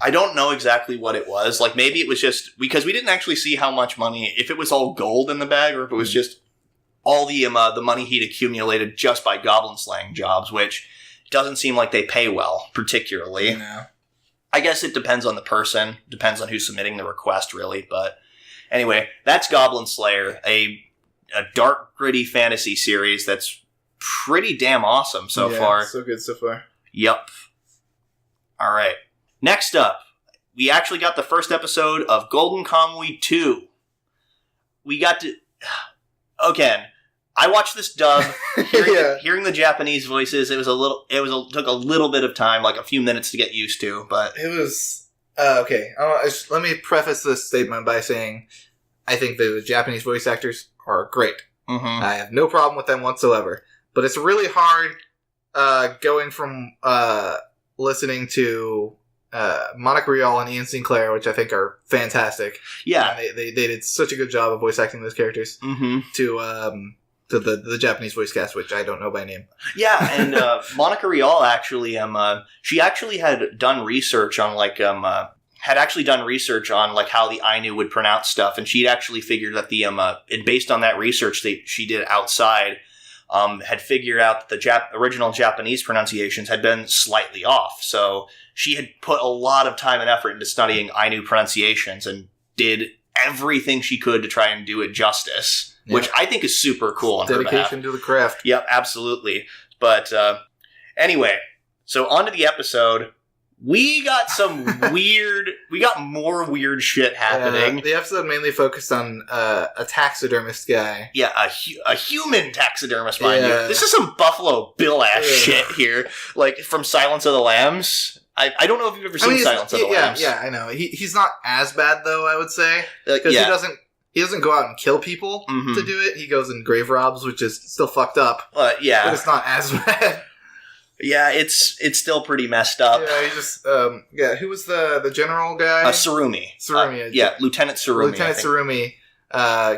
I don't know exactly what it was. Like, maybe it was just because we didn't actually see how much money, if it was all gold in the bag or if it was just all the money he'd accumulated just by goblin slaying jobs, which doesn't seem like they pay well, particularly. No. I guess it depends on the person. Depends on who's submitting the request, really. But anyway, that's Goblin Slayer, a dark, gritty fantasy series that's pretty damn awesome so far. So good so far. Yup. All right. Next up, we actually got the first episode of Golden Kamuy 2. We got to... Again, I watched this dub. Hearing the Japanese voices, took a little bit of time, like a few minutes to get used to, but... It was... okay. Let me preface this statement by saying I think the Japanese voice actors are great. Mm-hmm. I have no problem with them whatsoever. But it's really hard going from listening to Monica Rial and Ian Sinclair, which I think are fantastic. Yeah. They did such a good job of voice acting those characters, to the Japanese voice cast, which I don't know by name. Yeah, and Monica Rial actually, she actually had done research on, like, how the Ainu would pronounce stuff, and she'd actually figured that and based on that research that she did outside, had figured out that the original Japanese pronunciations had been slightly off. So she had put a lot of time and effort into studying Ainu pronunciations and did everything she could to try and do it justice, which I think is super cool. Dedication to the craft. Yep, absolutely. But anyway, so on to the episode. We got more weird shit happening. The episode mainly focused on a taxidermist guy. Yeah, a human taxidermist, mind you. This is some Buffalo Bill-ass shit here. Like, from Silence of the Lambs. I don't know if you've ever seen Silence of the Lambs. Yeah, I know. He's not as bad, though, I would say. Because he doesn't go out and kill people to do it. He goes and grave robs, which is still fucked up. But it's not as bad. Yeah, it's still pretty messed up. Yeah, he just who was the general guy? Surumi. Lieutenant Surumi. Lieutenant Surumi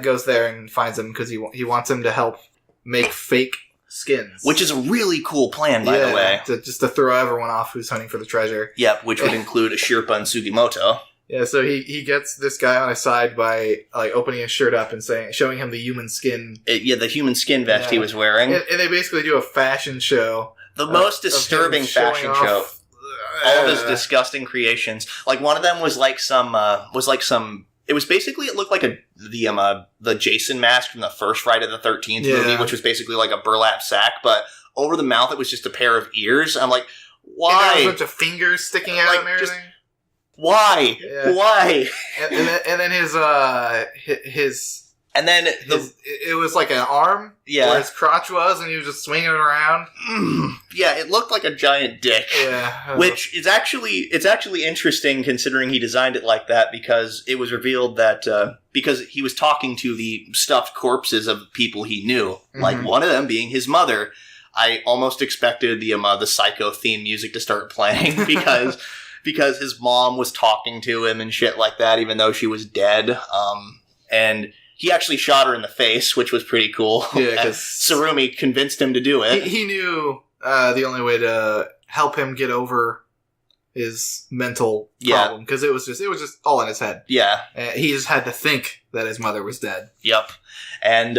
goes there and finds him because he wants him to help make fake skins. Which is a really cool plan, by the way. Just to throw everyone off who's hunting for the treasure. Yep, which would include a Sherpa and Sugimoto. Yeah, so he gets this guy on his side by like opening his shirt up and showing him the human skin. The human skin vest he was wearing. And they basically do a fashion show. The most disturbing fashion show. All of his disgusting creations. Like one of them was like some. It was basically, it looked like the Jason mask from the first Friday the 13th movie, which was basically like a burlap sack, but over the mouth it was just a pair of ears. I'm like, why? And there was a bunch of fingers sticking out and everything. Why? Yeah. Why? And then his and then it was like an arm where his crotch was, and he was just swinging it around. Yeah, it looked like a giant dick. Yeah, which is actually interesting considering he designed it like that, because it was revealed that because he was talking to the stuffed corpses of people he knew, like one of them being his mother. I almost expected the Psycho theme music to start playing because his mom was talking to him and shit like that, even though she was dead. And he actually shot her in the face, which was pretty cool. Yeah, because Tsurumi convinced him to do it. He knew the only way to help him get over his mental problem, because it was just all in his head. Yeah, he just had to think that his mother was dead. Yep, and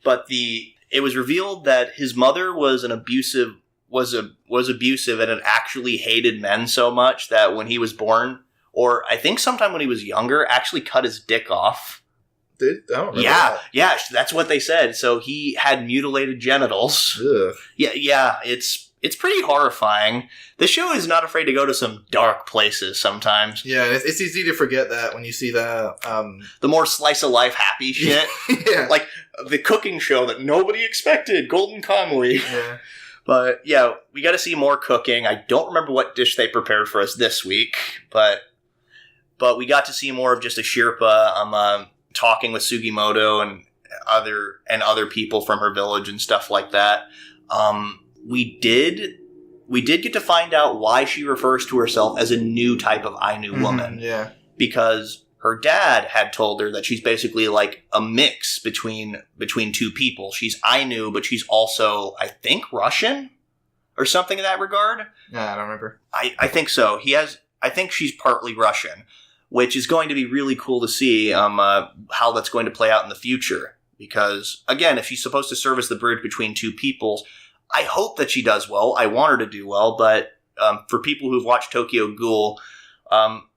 but it was revealed that his mother was abusive and had actually hated men so much that when he was born, or I think sometime when he was younger, actually cut his dick off. I don't remember that. Yeah, that's what they said. So he had mutilated genitals. Ugh. Yeah, it's pretty horrifying. This show is not afraid to go to some dark places sometimes. Yeah, it's easy to forget that when you see the more slice of life happy shit. Yeah. Like the cooking show that nobody expected, Golden Kamuy. Yeah. But yeah, we got to see more cooking. I don't remember what dish they prepared for us this week, but we got to see more of just a Sherpa talking with Sugimoto and other people from her village and stuff like that. We did get to find out why she refers to herself as a new type of Ainu woman. Yeah, because her dad had told her that she's basically like a mix between two people. She's Ainu, but she's also, I think, Russian or something in that regard. Yeah, I don't remember. I think so. I think she's partly Russian, which is going to be really cool to see how that's going to play out in the future. Because, again, if she's supposed to serve as the bridge between two peoples, I hope that she does well. I want her to do well, but for people who've watched Tokyo Ghoul,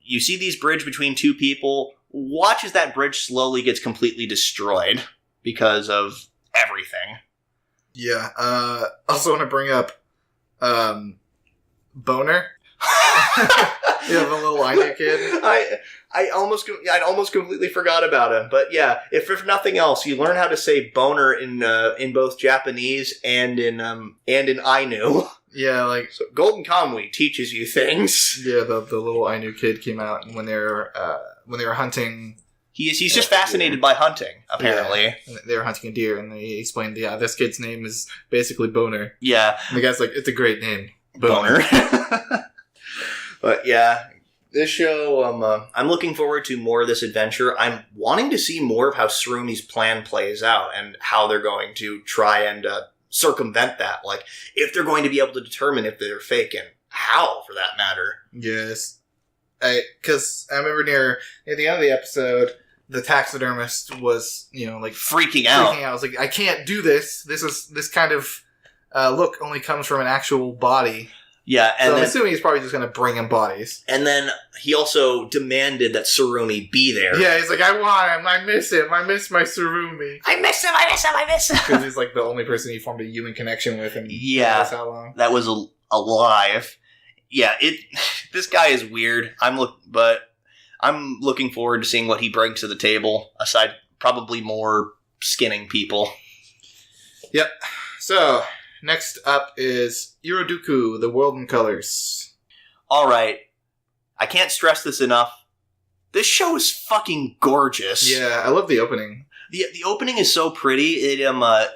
you see these bridge between two people, watch as that bridge slowly gets completely destroyed because of everything. Yeah. Also want to bring up Boner. You have a little Ainu kid. I'd almost completely forgot about him. But yeah, if nothing else, you learn how to say boner in both Japanese and in Ainu. Yeah, like so Golden Kamuy teaches you things. Yeah, the little Ainu kid came out when they were hunting. He's just fascinated by hunting, apparently. Yeah, they were hunting a deer, and they explained, this kid's name is basically Boner. Yeah. And the guy's like, it's a great name. Boner. But yeah, this show, I'm looking forward to more of this adventure. I'm wanting to see more of how Tsurumi's plan plays out and how they're going to try and circumvent that. Like, if they're going to be able to determine if they're fake, and how, for that matter. Yes. Because I remember near the end of the episode, the taxidermist was, freaking out. I was like, I can't do this. This kind of look only comes from an actual body. Yeah, and so I'm assuming he's probably just going to bring him bodies. And then he also demanded that Tsurumi be there. Yeah, he's like, I want him. I miss him. I miss my Tsurumi. I miss him. Because he's like the only person he formed a human connection with. And yeah, how long. That was alive. Yeah, this guy is weird. I'm looking forward to seeing what he brings to the table. Aside, probably more skinning people. Yep. So next up is IRODUKU, The World in Colors. Alright. I can't stress this enough. This show is fucking gorgeous. Yeah, I love the opening. The opening is so pretty. I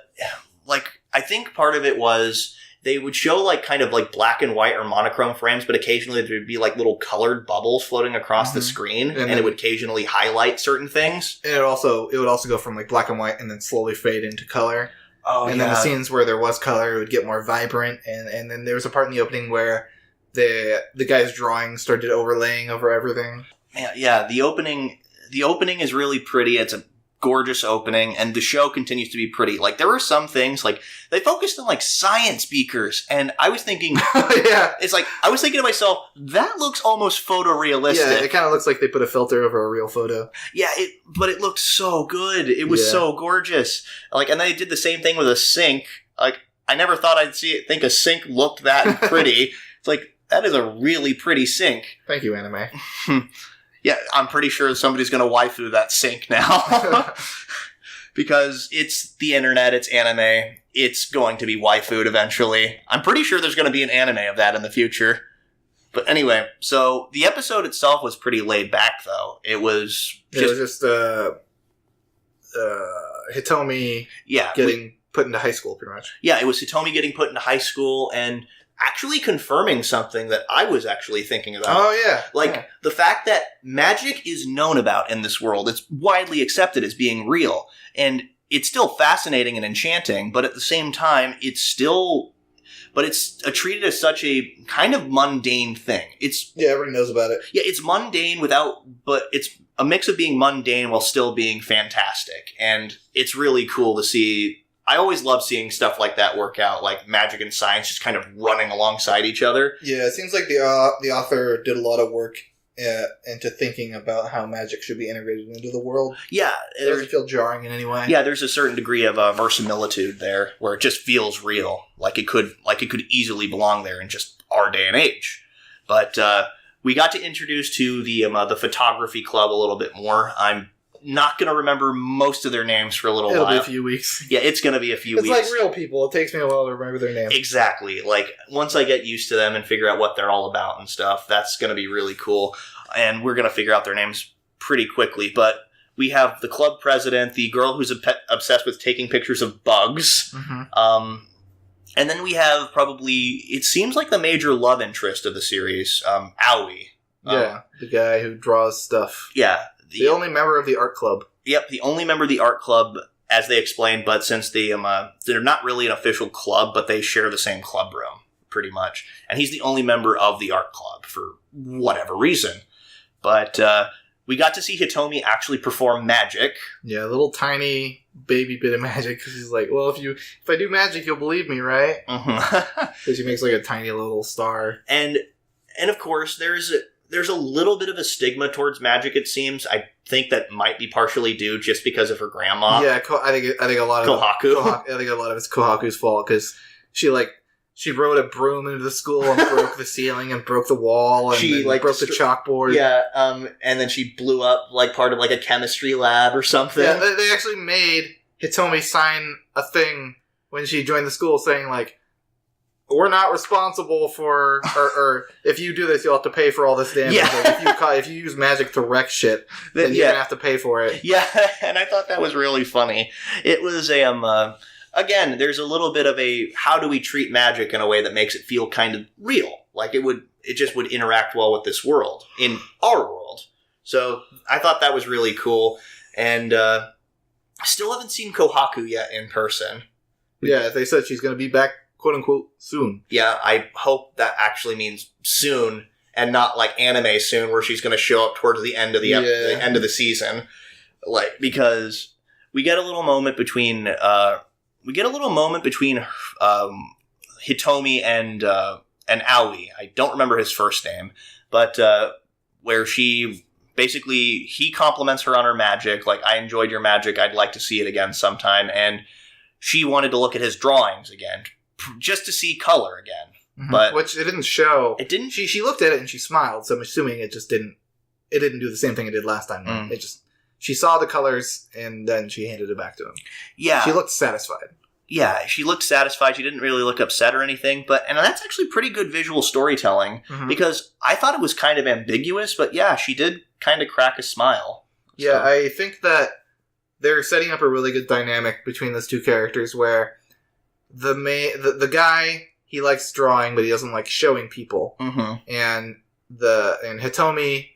think part of it was they would show kind of black and white or monochrome frames, but occasionally there would be little colored bubbles floating across the screen, and it would occasionally highlight certain things. And it would also go from black and white and then slowly fade into color. And then the scenes where there was color would get more vibrant. And then there was a part in the opening where the guy's drawing started overlaying over everything. Yeah, the opening is really pretty. It's a gorgeous opening, and the show continues to be pretty. Like, there were some things, like, they focused on, like, science beakers, and I was thinking, it's like, I was thinking to myself, that looks almost photorealistic. Yeah, it kind of looks like they put a filter over a real photo. Yeah, but it looked so good. It was so gorgeous. Like, and they did the same thing with a sink. Like, I never thought I'd think a sink looked that pretty. It's like, that is a really pretty sink. Thank you, anime. Yeah, I'm pretty sure somebody's going to waifu that sink now. Because it's the internet, it's anime, it's going to be waifued eventually. I'm pretty sure there's going to be an anime of that in the future. But anyway, so the episode itself was pretty laid back, though. It was just Hitomi getting put into high school, pretty much. Yeah, it was Hitomi getting put into high school and actually confirming something that I was actually thinking about. Oh, yeah. Like, the fact that magic is known about in this world. It's widely accepted as being real. And it's still fascinating and enchanting, but at the same time, it's treated as such a kind of mundane thing. Everybody knows about it. Yeah, it's mundane but it's a mix of being mundane while still being fantastic. And it's really cool to see. I always love seeing stuff like that work out, like magic and science just kind of running alongside each other. Yeah, it seems like the author did a lot of work into thinking about how magic should be integrated into the world. Yeah. It doesn't feel jarring in any way. Yeah, there's a certain degree of verisimilitude there, where it just feels real, like it could easily belong there in just our day and age. But we got to introduce to the photography club a little bit more. I'm not going to remember most of their names for a little while. It'll be a few weeks. Yeah, it's going to be a few weeks. It's like real people. It takes me a while to remember their names. Exactly. Like, once I get used to them and figure out what they're all about and stuff, that's going to be really cool. And we're going to figure out their names pretty quickly. But we have the club president, the girl who's obsessed with taking pictures of bugs. Mm-hmm. And then we have probably, it seems like the major love interest of the series, Aoi. The guy who draws stuff. Yeah. The only member of the art club. Yep, the only member of the art club, as they explained, but since they're not really an official club, but they share the same club room, pretty much. And he's the only member of the art club, for whatever reason. But we got to see Hitomi actually perform magic. Yeah, a little tiny baby bit of magic, because he's like, well, if I do magic, you'll believe me, right? Because he makes like a tiny little star. And of course, there's a little bit of a stigma towards magic, it seems. I think that might be partially due just because of her grandma. Yeah, I think a lot of Kohaku. I think a lot of it's Kohaku's fault, because she rode a broom into the school and broke the ceiling and broke the wall and broke the chalkboard. Yeah, and then she blew up like part of like a chemistry lab or something. Yeah, they actually made Hitomi sign a thing when she joined the school saying like, we're not responsible for, or if you do this, you'll have to pay for all this damage. Yeah. Like if you use magic to wreck shit, then you're gonna have to pay for it. Yeah, and I thought that was really funny. It was again, there's a little bit of a how do we treat magic in a way that makes it feel kind of real, like it just would interact well with this world, in our world. So I thought that was really cool, and I still haven't seen Kohaku yet in person. Yeah, they said she's gonna be back, quote unquote, soon. Yeah, I hope that actually means soon and not like anime soon, where she's going to show up towards the end of the end of the season. Like, because we get a little moment between Hitomi and Aoi. I don't remember his first name, but where he compliments her on her magic. Like, I enjoyed your magic. I'd like to see it again sometime. And she wanted to look at his drawings again, just to see color again. Mm-hmm. But which it didn't show. It didn't. She looked at it and she smiled, so I'm assuming it just didn't. It didn't do the same thing it did last time. Mm. She saw the colors and then she handed it back to him. Yeah, she looked satisfied. Yeah, she looked satisfied. She didn't really look upset or anything. And that's actually pretty good visual storytelling, because I thought it was kind of ambiguous, but yeah, she did kind of crack a smile. Yeah, so. I think that they're setting up a really good dynamic between those two characters, where the guy, he likes drawing, but he doesn't like showing people. Mm-hmm. And Hitomi,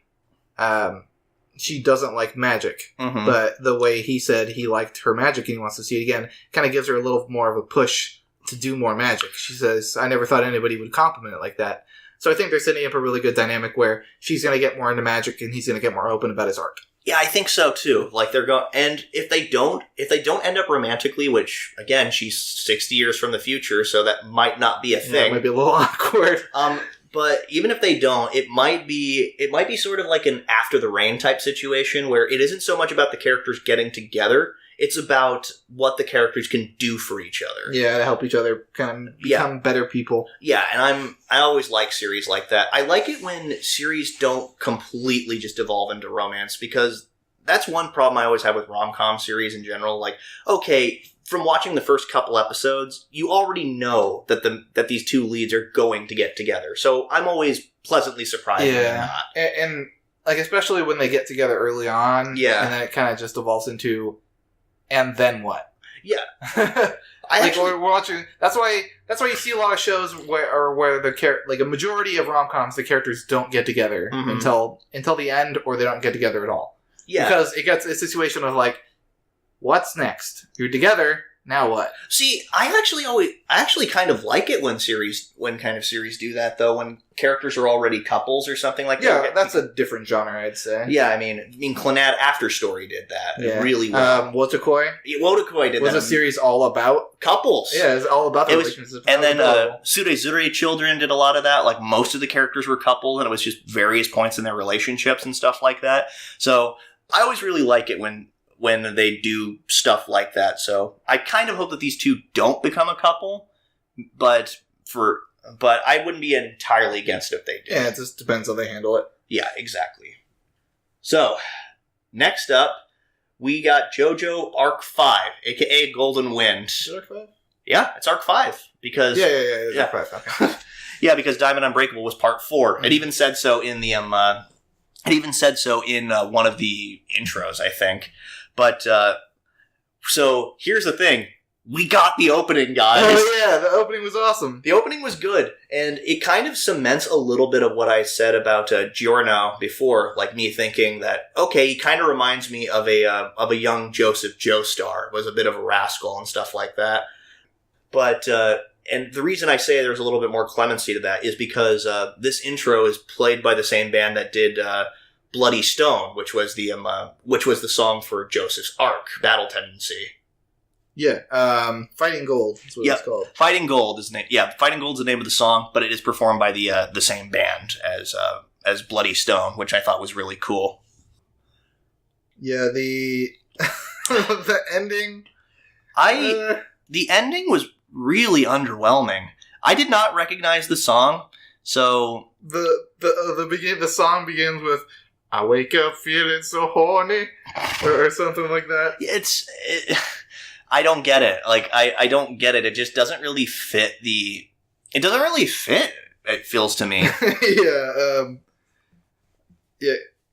she doesn't like magic, but the way he said he liked her magic and he wants to see it again kind of gives her a little more of a push to do more magic. She says, I never thought anybody would compliment it like that. So I think they're setting up a really good dynamic where she's going to get more into magic and he's going to get more open about his art. Yeah, I think so too. Like they're going, and if they don't end up romantically, which again, she's 60 years from the future, so that might not be a thing. It might be a little awkward. But even if they don't, it might be sort of like an After the Rain type situation where it isn't so much about the characters getting together. It's about what the characters can do for each other. Yeah, to help each other kind of become better people. Yeah, and I always like series like that. I like it when series don't completely just evolve into romance, because that's one problem I always have with rom-com series in general. Like, okay, from watching the first couple episodes, you already know that these two leads are going to get together. So I'm always pleasantly surprised when they're not. And like, especially when they get together early on. Yeah. And then it kind of just evolves into... And then what? Yeah, we're watching. That's why you see a lot of shows where a majority of rom-coms, the characters don't get together until the end, or they don't get together at all. Yeah, because it gets a situation of like, what's next? You're together. Now what? See, I actually kind of like it when kind of series do that, though, when characters are already couples or something like that. Yeah, that's a different genre, I'd say. Yeah, I mean, Clannad After Story did that really well. Wotakoi? Wotakoi did that. Was a series all about couples. Yeah, it was all about the relationships. And then Surezure Children did a lot of that. Like, most of the characters were couples, and it was just various points in their relationships and stuff like that. So, I always really like it when they do stuff like that. So I kind of hope that these two don't become a couple, but I wouldn't be entirely against it if they do. Yeah, it just depends how they handle it. Yeah, exactly. So, next up, we got JoJo Arc 5, aka Golden Wind. Is it Arc 5? Yeah, it's Arc 5. Because... Yeah, it's Arc 5. Okay. Yeah, because Diamond Unbreakable was Part 4. Mm-hmm. It even said so in the one of the intros, I think. But, so, here's the thing. We got the opening, guys. Oh, yeah, the opening was awesome. The opening was good, and it kind of cements a little bit of what I said about Giorno before, like me thinking that, okay, he kind of reminds me of a young Joseph Joestar, was a bit of a rascal and stuff like that. But, and the reason I say there's a little bit more clemency to that is because this intro is played by the same band that did Bloody Stone, which was the song for Joseph's arc, Battle Tendency. Yeah, Fighting Gold is what it's called. Fighting Gold is the name. Yeah, Fighting Gold is the name of the song, but it is performed by the same band as Bloody Stone, which I thought was really cool. Yeah, the the ending. The ending was really underwhelming. I did not recognize the song, so the song begins with "I wake up feeling so horny" or something like that. I don't get it. Like, I don't get it. It just doesn't really fit it doesn't really fit, it feels to me. Yeah,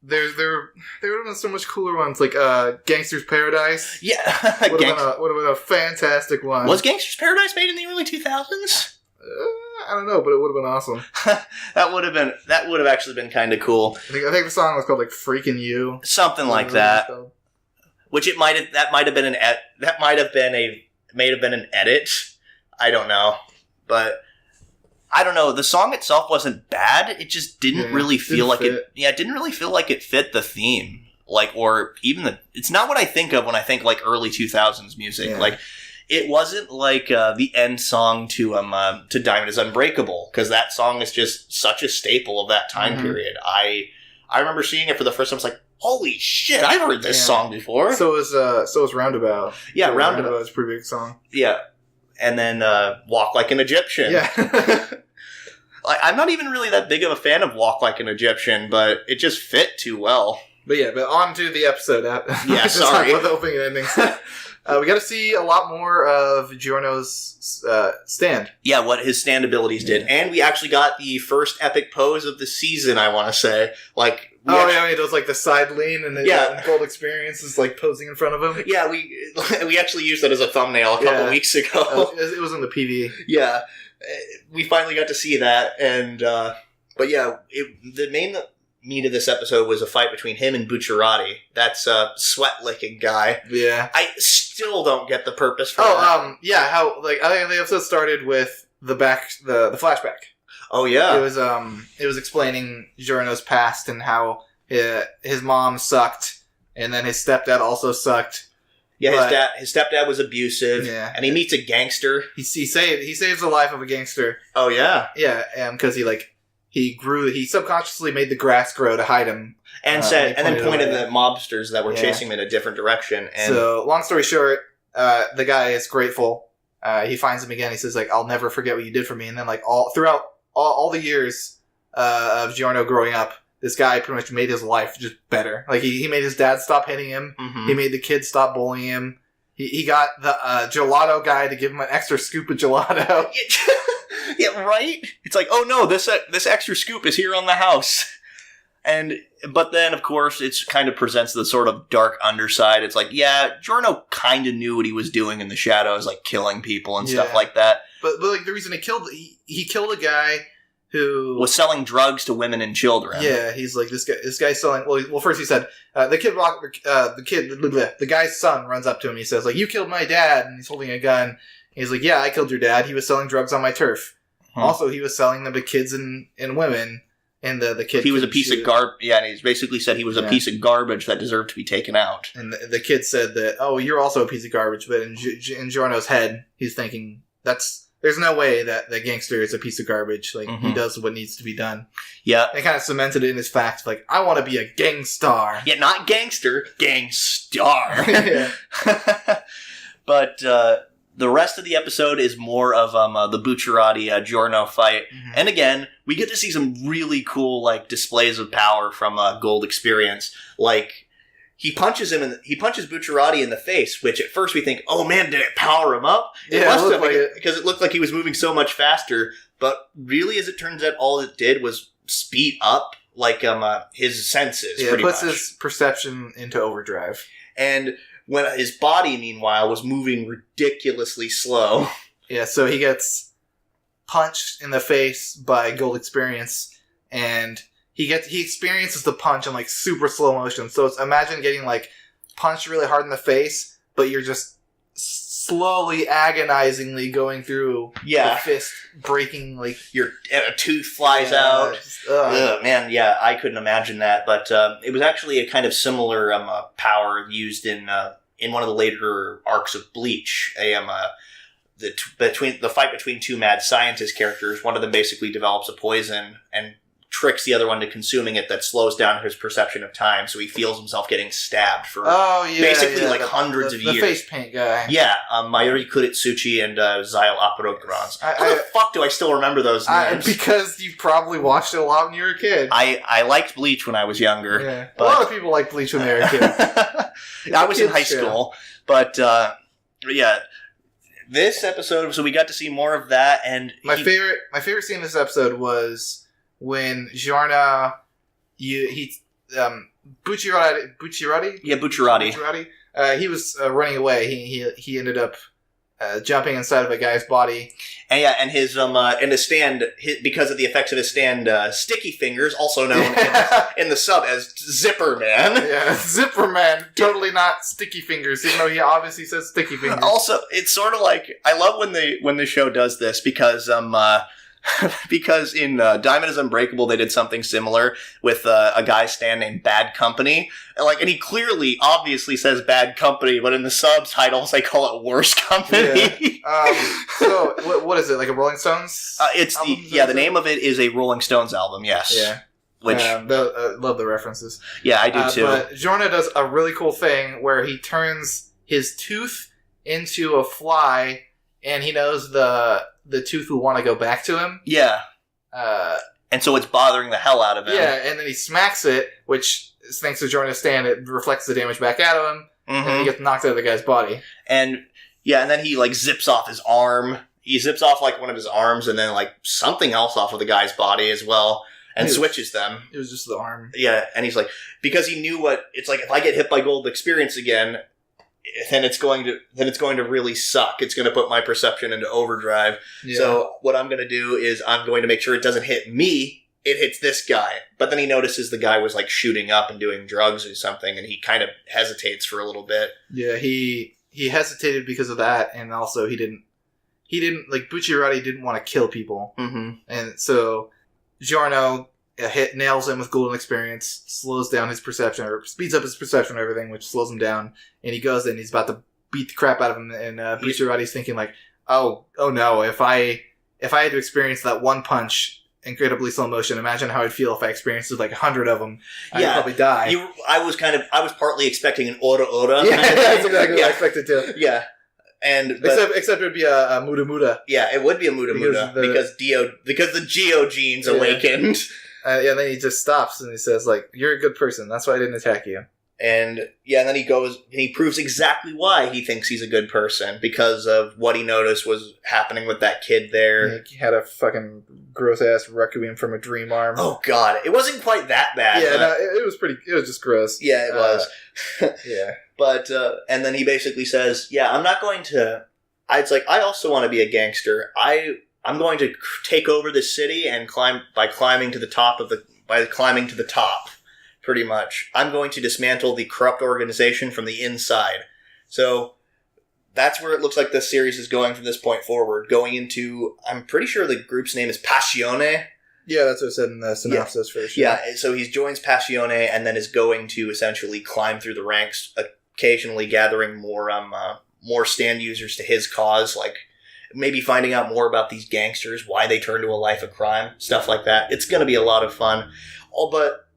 there would have been so much cooler ones, like Gangster's Paradise. Yeah. would have been a fantastic one. Was Gangster's Paradise made in the early 2000s? I don't know, but it would have been awesome. That would have actually been kind of cool. I think the song was called like "Freaking You," something like that. Which may have been an edit. I don't know, but I don't know. The song itself wasn't bad. It just didn't really feel like it. Yeah, it didn't really feel like it fit the theme. Like, or even it's not what I think of when I think like early 2000s music. Yeah. Like, it wasn't like the end song to Diamond is Unbreakable, because that song is just such a staple of that time period. I remember seeing it for the first time. I was like, holy shit, I've heard this song before. So was Roundabout. Yeah, Roundabout was a pretty big song. Yeah. And then Walk Like an Egyptian. Yeah. I'm not even really that big of a fan of Walk Like an Egyptian, but it just fit too well. But on to the episode. Yeah, sorry. With the opening and endings. We got to see a lot more of Giorno's stand. Yeah, what his stand abilities did. And we actually got the first epic pose of the season, I want to say. Like, he does like the side lean, and the Gold Experience is like posing in front of him. Yeah, we actually used that as a thumbnail a couple weeks ago. It was in the PV. Yeah, we finally got to see that, and but yeah, the meat of this episode was a fight between him and Bucciarati. That's a sweat-licking guy. Yeah. I still don't get the purpose for that. Yeah, how, like, I think the episode started with the flashback. Oh, yeah. It was explaining Giorno's past and how his mom sucked, and then his stepdad also sucked. Yeah, his stepdad was abusive, yeah, and he meets a gangster. He saves the life of a gangster. Oh, yeah. Yeah, because he subconsciously made the grass grow to hide him. And then pointed at mobsters that were chasing him in a different direction. And so, long story short, the guy is grateful. He finds him again. He says, like, I'll never forget what you did for me. And then, like, throughout all the years of Giorno growing up, this guy pretty much made his life just better. Like, he made his dad stop hitting him. Mm-hmm. He made the kids stop bullying him. He got the gelato guy to give him an extra scoop of gelato. Yeah, right? It's like, oh no, this extra scoop is here on the house. But then, of course, it kind of presents the sort of dark underside. It's like, yeah, Giorno kind of knew what he was doing in the shadows, like killing people and stuff like that. But like, the reason he killed a guy who was selling drugs to women and children. Yeah, he's like, this guy's selling. Well, first he said the guy's son runs up to him. He says, like, you killed my dad, and he's holding a gun. He's like, yeah, I killed your dad. He was selling drugs on my turf. Hmm. Also, he was selling them to kids and women. And the kid, he was a piece of garbage. Yeah, and he basically said he was a piece of garbage that deserved to be taken out. And the kid said that, oh, you're also a piece of garbage. But in Giorno's head, he's thinking there's no way that the gangster is a piece of garbage. Like, he does what needs to be done. Yeah. And kind of cemented it in his fact, like, I want to be a gangstar. Yeah, not gangster, gangstar. Yeah. But the rest of the episode is more of the Bucciarati Giorno fight. Mm-hmm. And again, we get to see some really cool, like, displays of power from Gold Experience. Like, he punches Bucciarati in the face, which at first we think, oh man, did it power him up? It must have, because it looked like he was moving so much faster. But really, as it turns out, all it did was speed up, like, his senses. Yeah, it puts his perception into overdrive. And when his body, meanwhile, was moving ridiculously slow. Yeah, so he gets punched in the face by Gold Experience, and he experiences the punch in, like, super slow motion. So imagine getting, like, punched really hard in the face, but you're just slowly, agonizingly going through the fist, breaking, like, a tooth flies out. Man, yeah, I couldn't imagine that. But it was actually a kind of similar power used in one of the later arcs of Bleach. The fight between two mad scientist characters. One of them basically develops a poison and tricks the other one to consuming it that slows down his perception of time, so he feels himself getting stabbed for basically hundreds of years. The face paint guy. Yeah, Mayuri Kuritsuchi and Zyle Aparograns. How the fuck do I still remember those names? Because you probably watched it a lot when you were a kid. I liked Bleach when I was younger. Yeah. But a lot of people liked Bleach when they were kids. I was in high school. But, yeah. This episode, so we got to see more of that, and my favorite scene in this episode was when Giorno, Bucciarati? Yeah, Bucciarati. He was running away. He ended up jumping inside of a guy's body. And yeah, and his because of the effects of his stand, sticky fingers, also known in the sub as Zipper Man. Yeah, Zipper Man, totally not sticky fingers, even though he obviously says sticky fingers. Also, it's sort of like, I love when the show does this, because because in Diamond is Unbreakable, they did something similar with a guy stand named Bad Company. And he clearly, obviously says Bad Company, but in the subtitles, they call it Worse Company. Yeah. So, what is it, like a Rolling Stones the name of it is a Rolling Stones album, yes. Yeah. Which love the references. Yeah, I do too. But Giorno does a really cool thing where he turns his tooth into a fly, and he knows the tooth will want to go back to him. Yeah. And so it's bothering the hell out of him. Yeah, and then he smacks it, which, thanks to Giorno's stand, it reflects the damage back at him, and he gets knocked out of the guy's body. And then he, like, zips off his arm. He zips off, like, one of his arms, and then, like, something else off of the guy's body as well, and switches them. It was just the arm. Yeah, and he's like, because he knew it's like, if I get hit by Gold Experience again, then it's going to really suck. It's going to put my perception into overdrive. Yeah. So what I'm going to do is I'm going to make sure it doesn't hit me it hits this guy. But then he notices the guy was like shooting up and doing drugs or something, and he kind of hesitates for a little bit. Yeah, he hesitated because of that, and also he didn't like Bucciarati didn't want to kill people, and so Giorno nails him with golden experience, slows down his perception or speeds up his perception of everything, which slows him down, and he goes in, he's about to beat the crap out of him, and Bucciarati's thinking like, oh no, if I had to experience that one punch incredibly slow motion, imagine how I'd feel if I experienced like 100 of them. I'd probably die. I was partly expecting an ora. Yeah, that's exactly what I expected too. Yeah. Except it would be a Muda Muda. Yeah, it would be a Muda Muda because the Geo genes awakened. And then he just stops and he says, like, you're a good person. That's why I didn't attack you. And then he goes and he proves exactly why he thinks he's a good person, because of what he noticed was happening with that kid there. Yeah, he had a fucking gross ass Requiem from a Dream arm. Oh god, it wasn't quite that bad. Yeah, no, it was just gross. Yeah, it was. Yeah. But, and then he basically says, yeah, I'm not going to, it's like, I also want to be a gangster. I'm going to take over this city and climbing to the top, pretty much. I'm going to dismantle the corrupt organization from the inside. So, that's where it looks like the series is going from this point forward. Going into, I'm pretty sure the group's name is Passione. Yeah, that's what it said in the synopsis for sure. Yeah, so he joins Passione and then is going to essentially climb through the ranks, occasionally gathering more stand users to his cause, like maybe finding out more about these gangsters, why they turn to a life of crime, stuff like that. It's going to be a lot of fun. Oh, but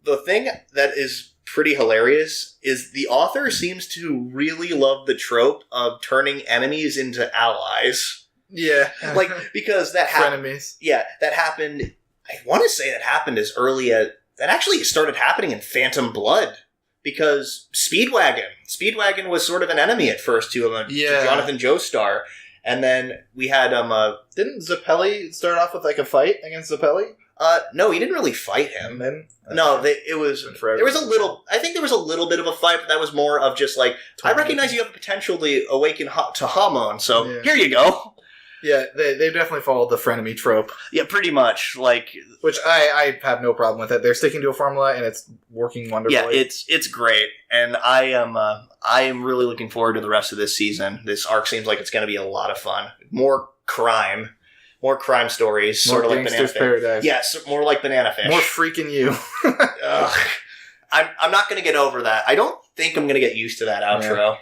the thing that is pretty hilarious is the author seems to really love the trope of turning enemies into allies. Yeah. Like, because that happened. Frenemies. Yeah, that happened. I want to say that happened as early as. That actually started happening in Phantom Blood. Because Speedwagon was sort of an enemy at first to Jonathan Joestar. And then we had didn't Zappelli start off with like a fight against Zappelli? No, he didn't really fight him. No, there was a little. I think there was a little bit of a fight, but that was more of just like, I recognize you have the potential to awaken to Hamon, so here you go. Yeah, they definitely followed the frenemy trope. Yeah, pretty much. Like, which I have no problem with it. They're sticking to a formula and it's working wonderfully. Yeah, it's great, and I am really looking forward to the rest of this season. This arc seems like it's going to be a lot of fun. More crime stories, more sort of like Banana Fish. Paradise. Yes, more like Banana Fish. More freaking you. I'm not going to get over that. I don't think I'm going to get used to that outro. Yeah.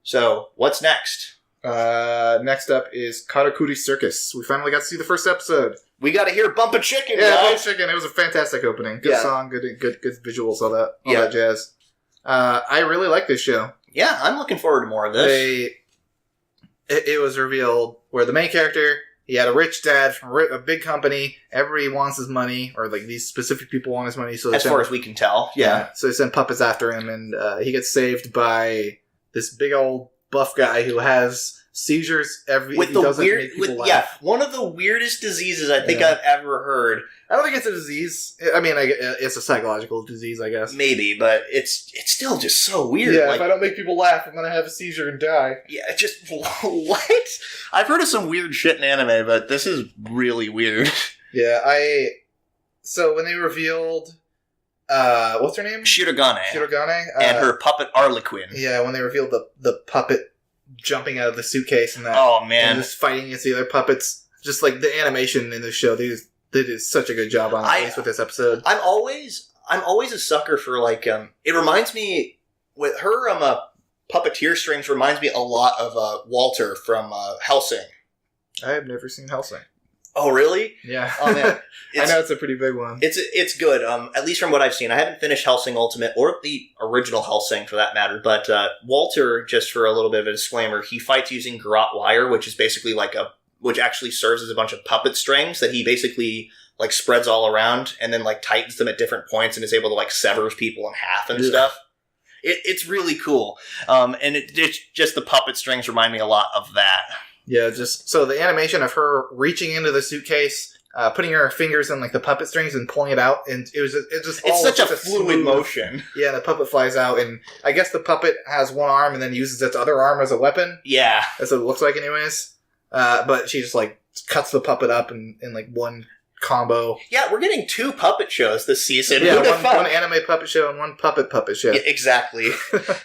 So, what's next? Next up is Karakuri Circus. We finally got to see the first episode. We got to hear Bump a Chicken, Yeah, guys. Bump a Chicken. It was a fantastic opening. Good song, good visuals, all that jazz. I really like this show. Yeah, I'm looking forward to more of this. It was revealed where the main character, he had a rich dad from a big company. Everybody wants his money, or like these specific people want his money. So as far as we can tell, yeah. So they send puppets after him, and he gets saved by this big old buff guy who has seizures one of the weirdest diseases I think I've ever heard. I don't think it's a disease. I mean, it's a psychological disease, I guess. Maybe, but it's still just so weird. Yeah, like, if I don't make people laugh, I'm going to have a seizure and die. Yeah, just, what? I've heard of some weird shit in anime, but this is really weird. Yeah, so when they revealed, what's her name? Shirogane. And her puppet Arlequin. Yeah, when they revealed the puppet jumping out of the suitcase and that. Oh, man. And just fighting against the other puppets. Just like the animation in the show, they did such a good job on at least with this episode. I'm always a sucker for like, it reminds me, with her, puppeteer strings reminds me a lot of Walter from Hellsing. I have never seen Hellsing. Oh, really? Yeah. Oh, man. I know it's a pretty big one. It's good. At least from what I've seen. I haven't finished Hellsing Ultimate or the original Hellsing for that matter. But Walter, just for a little bit of a disclaimer, he fights using garrote wire, which is basically which actually serves as a bunch of puppet strings that he basically like spreads all around and then like tightens them at different points and is able to like sever people in half and stuff. It's really cool. And it's just the puppet strings remind me a lot of that. Yeah, just so the animation of her reaching into the suitcase, putting her fingers in like the puppet strings and pulling it out, and it's such a fluid motion. Yeah, the puppet flies out, and I guess the puppet has one arm and then uses its other arm as a weapon. Yeah, that's what it looks like, anyways. But she just like cuts the puppet up in like one combo. Yeah, we're getting 2 puppet shows this season. Yeah, one anime puppet show and one puppet show. Yeah, exactly.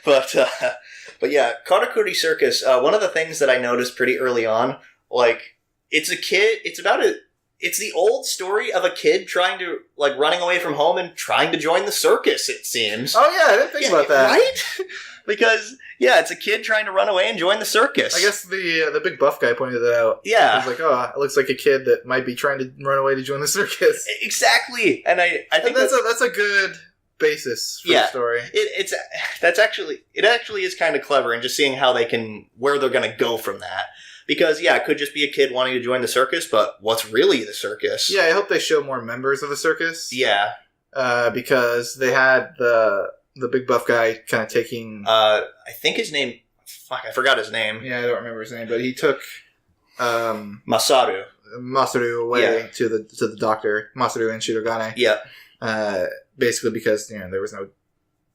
But yeah, Karakuri Circus, one of the things that I noticed pretty early on, like, it's a kid, it's the old story of a kid trying to, like, running away from home and trying to join the circus, it seems. Oh yeah, I didn't think about that. Right? Because, yeah, it's a kid trying to run away and join the circus. I guess the big buff guy pointed it out. Yeah. He was like, oh, it looks like a kid that might be trying to run away to join the circus. Exactly. And I think that's a good basis for the story. It actually is kind of clever in just seeing where they're going to go from that. Because, yeah, it could just be a kid wanting to join the circus, but what's really the circus? Yeah, I hope they show more members of the circus. Yeah. Because they had the big buff guy kind of taking... I think his name... Fuck, I forgot his name. Yeah, I don't remember his name, but he took... Masaru away to the doctor. Masaru and Shirogane. Yeah. Basically because, there was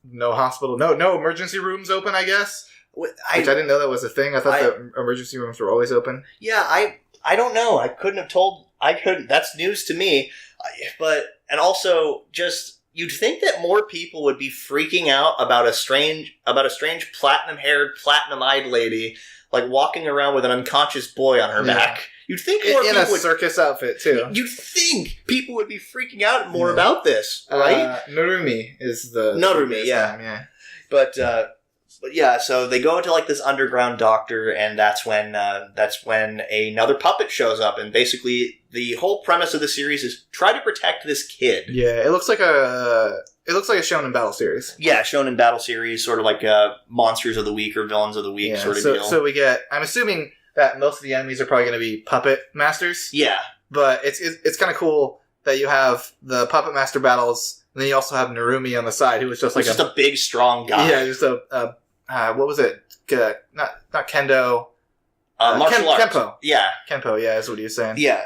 no hospital, no emergency rooms open, I guess. Which I didn't know that was a thing. I thought that emergency rooms were always open. Yeah, I don't know. That's news to me. And also, just, you'd think that more people would be freaking out about a strange platinum-haired, platinum-eyed lady, like, walking around with an unconscious boy on her back. You'd think more people in a circus outfit, too. You'd think people would be freaking out more about this, right? Narumi is the... Narumi, yeah. But yeah, so they go into, like, this underground doctor, and that's when another puppet shows up, and basically the whole premise of the series is try to protect this kid. Yeah, it looks like a Shonen Battle series. Yeah, Shonen Battle series, sort of like Monsters of the Week or Villains of the Week sort of deal. So we get, I'm assuming that most of the enemies are probably going to be puppet masters. Yeah. But it's kind of cool that you have the puppet master battles, and then you also have Narumi on the side, who was just like a big, strong guy. Yeah, just what was it? Not kendo. Martial arts. Kenpo. Yeah. Kenpo, yeah, is what he was saying. Yeah.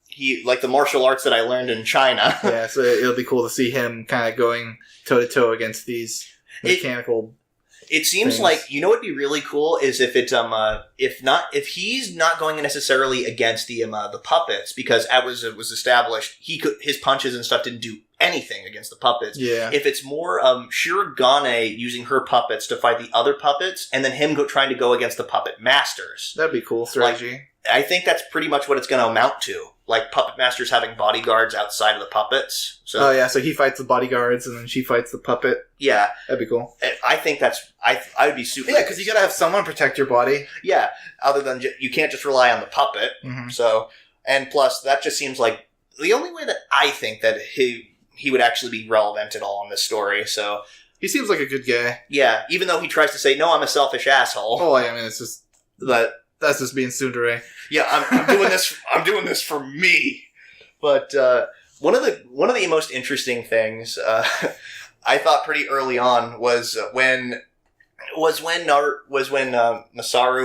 He, like the martial arts that I learned in China. Yeah, so it'll be cool to see him kind of going toe-to-toe against these mechanical It seems things. like, what'd be really cool is if he's not going necessarily against the puppets, because as it was established, his punches and stuff didn't do anything against the puppets. Yeah. If it's more Shirogane using her puppets to fight the other puppets, and then him trying to go against the puppet masters. That'd be cool strategy. I think that's pretty much what it's going to amount to. Like, puppet masters having bodyguards outside of the puppets. So, so he fights the bodyguards, and then she fights the puppet. Yeah. That'd be cool. I think I would be super... Yeah, because you gotta have someone protect your body. Yeah, other than... you can't just rely on the puppet. Mm-hmm. So, and plus, that just seems like the only way that I think that he would actually be relevant at all in this story, so... He seems like a good guy. Yeah, even though he tries to say, no, I'm a selfish asshole. Oh, I mean, it's just... That's just being tsundere. Yeah, I'm doing this. I'm doing this for me. But one of the most interesting things I thought pretty early on was when Masaru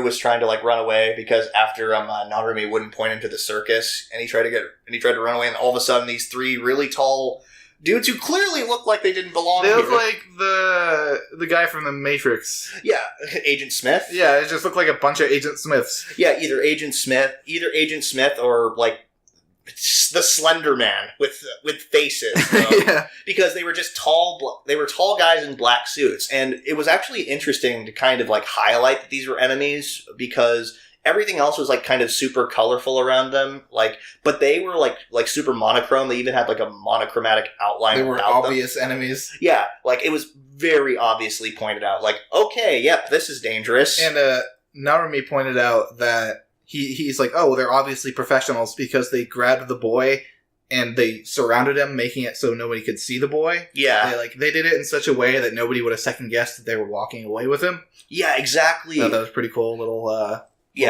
was trying to like run away because after Narumi wouldn't point him to the circus, and he tried to run away, and all of a sudden these 3 really tall dudes who clearly look like they didn't belong here. They look like the guy from the Matrix. Yeah, Agent Smith. Yeah, it just looked like a bunch of Agent Smiths. Yeah, either Agent Smith or like the Slender Man with faces. Yeah, because they were just tall guys in black suits, and it was actually interesting to kind of like highlight that these were enemies because everything else was like kind of super colorful around them, but they were like super monochrome. They even had like a monochromatic outline. They were obvious enemies. Yeah, like it was very obviously pointed out. Like, okay, yep, this is dangerous. And Narumi pointed out that he's like, oh, they're obviously professionals because they grabbed the boy and they surrounded him, making it so nobody could see the boy. Yeah, they did it in such a way that nobody would have second guessed that they were walking away with him. Yeah, exactly. So that was pretty cool. Little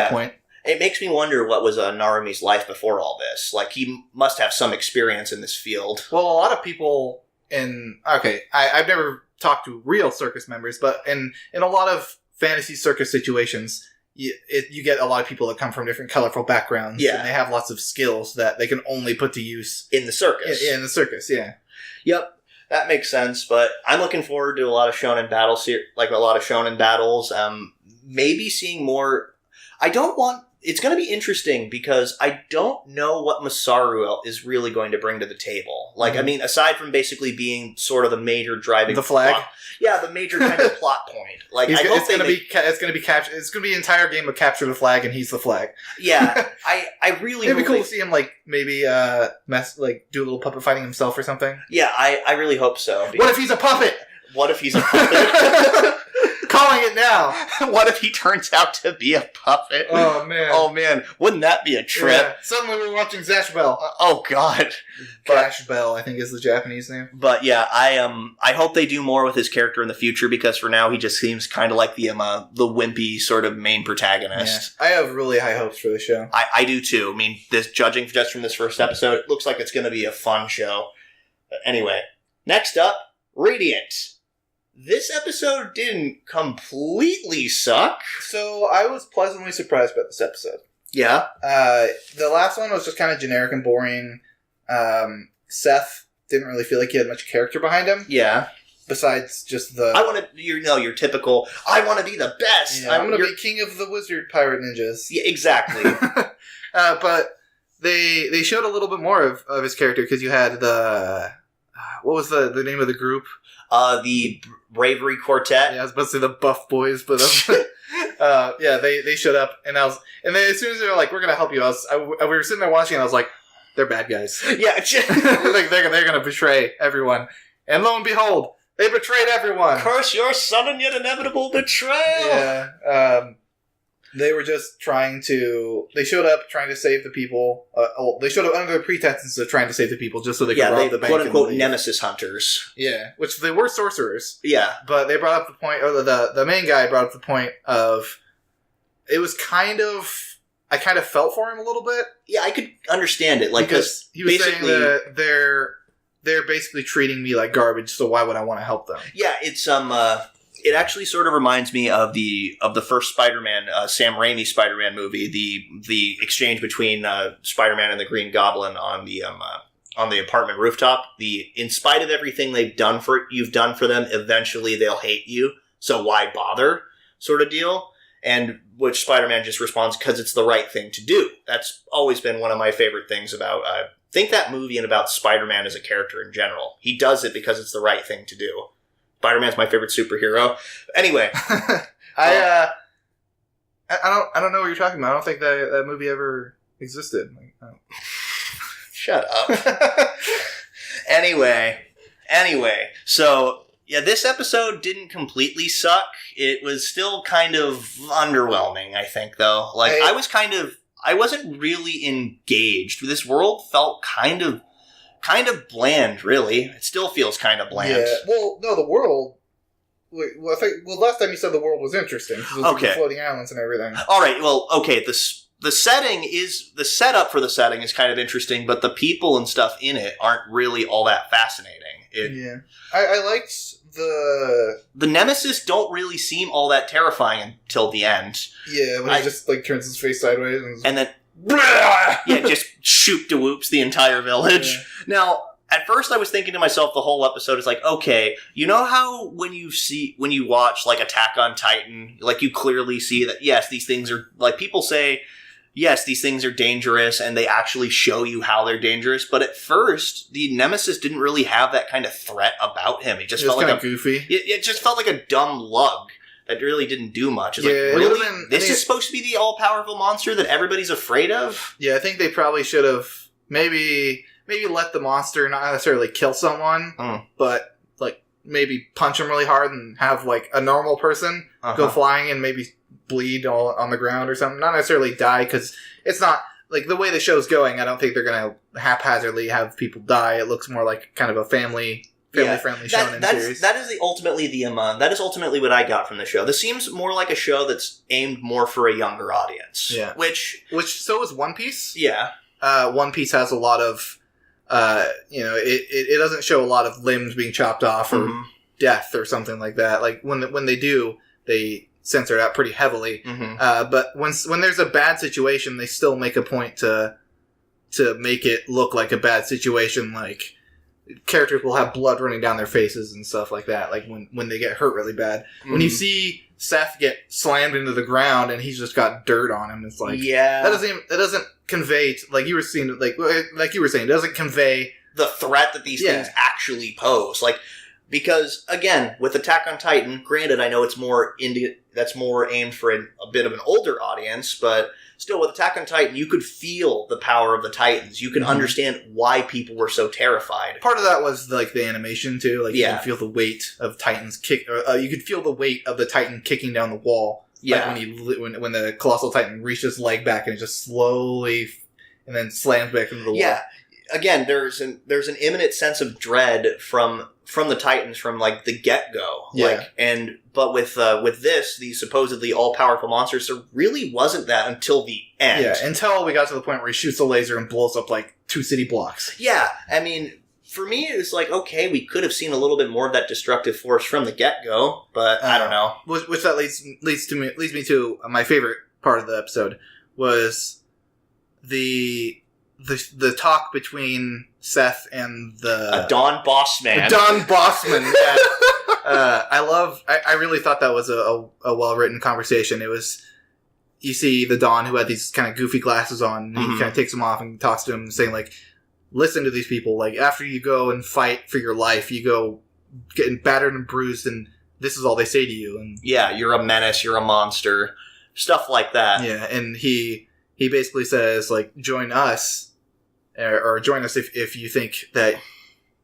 point. It makes me wonder what was Narumi's life before all this. Like, he must have some experience in this field. Well, a lot of people I've never talked to real circus members, but in a lot of fantasy circus situations, you get a lot of people that come from different colorful backgrounds. Yeah. And they have lots of skills that they can only put to use in the circus. In the circus, yeah. Yep. That makes sense, but I'm looking forward to a lot of shonen battles here, like a lot of shonen battles. Maybe seeing more... I don't want it's going to be interesting because I don't know what Masaru is really going to bring to the table. Like, I mean, aside from basically being sort of the major driving... The flag? Plot, yeah, the major kind of plot point. Like, it's going to be an entire game of capture the flag, and he's the flag. Yeah, I really... It'd be cool to see him, like, maybe do a little puppet fighting himself or something. Yeah, I really hope so. What if he's a puppet? What if he's a puppet? Calling it now. What if he turns out to be a puppet? Oh, man. Oh, man. Wouldn't that be a trip? Yeah. Suddenly we're watching Zash Bell. Oh, God. Zash Bell, I think is the Japanese name. But, yeah, I hope they do more with his character in the future, because for now he just seems kind of like the wimpy sort of main protagonist. Yeah. I have really high hopes for the show. I do, too. I mean, judging just from this first episode, it looks like it's going to be a fun show. But anyway, next up, Radiant. This episode didn't completely suck. So I was pleasantly surprised by this episode. Yeah. The last one was just kind of generic and boring. Seth didn't really feel like he had much character behind him. Yeah. Besides just the... your typical, I want to be the best. Yeah, I'm going to be king of the wizard pirate ninjas. Yeah, exactly. But they showed a little bit more of his character, because you had the... what was the name of the group? The Bravery Quartet. Yeah, I was about to say the Buff Boys, but yeah, they showed up, and then as soon as they were like, "We're gonna help you," we were sitting there watching, and I was like, "They're bad guys." Yeah, like they're gonna betray everyone, and lo and behold, they betrayed everyone. Curse your sudden yet inevitable betrayal. Yeah. They were just they showed up trying to save the people. They showed up under the pretenses of trying to save the people just so they could rob the bank. Quote-unquote nemesis hunters. Yeah, which they were sorcerers. Yeah. But they brought up the point, or the main guy brought up the point of, it was I kind of felt for him a little bit. Yeah, I could understand it. Like, because he was saying that they're basically treating me like garbage, so why would I want to help them? Yeah, it's it actually sort of reminds me of the first Spider-Man, Sam Raimi Spider-Man movie, the exchange between Spider-Man and the Green Goblin on the apartment rooftop. In spite of everything you've done for them, eventually they'll hate you, so why bother, sort of deal. And which Spider-Man just responds, because it's the right thing to do. That's always been one of my favorite things about think that movie and about Spider-Man as a character in general. He does it because it's the right thing to do. Spider-Man's my favorite superhero. Anyway, I don't know what you're talking about. I don't think that movie ever existed. Shut up. Anyway, so yeah, this episode didn't completely suck. It was still kind of underwhelming, I think, though. Like, I wasn't really engaged. This world felt kind of bland, really. It still feels kind of bland. Yeah. Well, no, the world... Well, last time you said the world was interesting, because it was the floating islands and everything. All right, well, okay, the setup for the setting is kind of interesting, but the people and stuff in it aren't really all that fascinating. Yeah. I liked the Nemesis don't really seem all that terrifying until the end. Yeah, when he just, like, turns his face sideways and then... yeah, just shoot to whoops the entire village. Yeah. Now, at first I was thinking to myself the whole episode is like, okay, you know how when you watch, like, Attack on Titan, like, you clearly see that, yes, these things are, like, people say, yes, these things are dangerous, and they actually show you how they're dangerous, but at first, the Nemesis didn't really have that kind of threat about him. He just felt like goofy. It just felt like a dumb lug that really didn't do much. It's like, really? This is supposed to be the all-powerful monster that everybody's afraid of? Yeah, I think they probably should have maybe let the monster not necessarily kill someone, but, like, maybe punch him really hard and have, like, a normal person go flying and maybe bleed all on the ground or something. Not necessarily die, because it's not... Like, the way the show's going, I don't think they're going to haphazardly have people die. It looks more like kind of a family-friendly shonen series. That is ultimately what I got from the show. This seems more like a show that's aimed more for a younger audience. Yeah. Which so is One Piece. Yeah. One Piece has a lot of, it doesn't show a lot of limbs being chopped off or death or something like that. Like, when they do, they censor it out pretty heavily. But when there's a bad situation, they still make a point to make it look like a bad situation, like characters will have blood running down their faces and stuff like that, like when they get hurt really bad. When you see Seth get slammed into the ground and he's just got dirt on him, it's like, that doesn't convey, like you were saying, it doesn't convey the threat that these things actually pose. Like, because, again, with Attack on Titan, granted, I know it's more that's more aimed for a bit of an older audience, but still, with Attack on Titan, you could feel the power of the Titans. You can understand why people were so terrified. Part of that was, like, the animation, too. Like, you can feel the weight of Titan's kick, or you could feel the weight of the Titan kicking down the wall. Yeah. Like when the Colossal Titan reaches his leg back and it just slowly, and then slams back into the wall. Yeah. Again, there's an imminent sense of dread from the Titans from like the get-go. Yeah. But with this, these supposedly all-powerful monsters, there really wasn't that until the end. Yeah, until we got to the point where he shoots a laser and blows up like 2 city blocks. Yeah, I mean, for me, it was like, okay, we could have seen a little bit more of that destructive force from the get-go, but I don't know. Which that leads me to my favorite part of the episode was the talk between Seth and the Don Bossman. Don Bossman. Yeah. I really thought that was a well-written conversation. It was, you see the Don who had these kind of goofy glasses on, and he kind of takes them off and talks to him, saying like, listen to these people, like, after you go and fight for your life, you go getting battered and bruised, and this is all they say to you. And yeah, you're a menace, you're a monster, stuff like that. Yeah, and he basically says, like, join us, or join us if you think that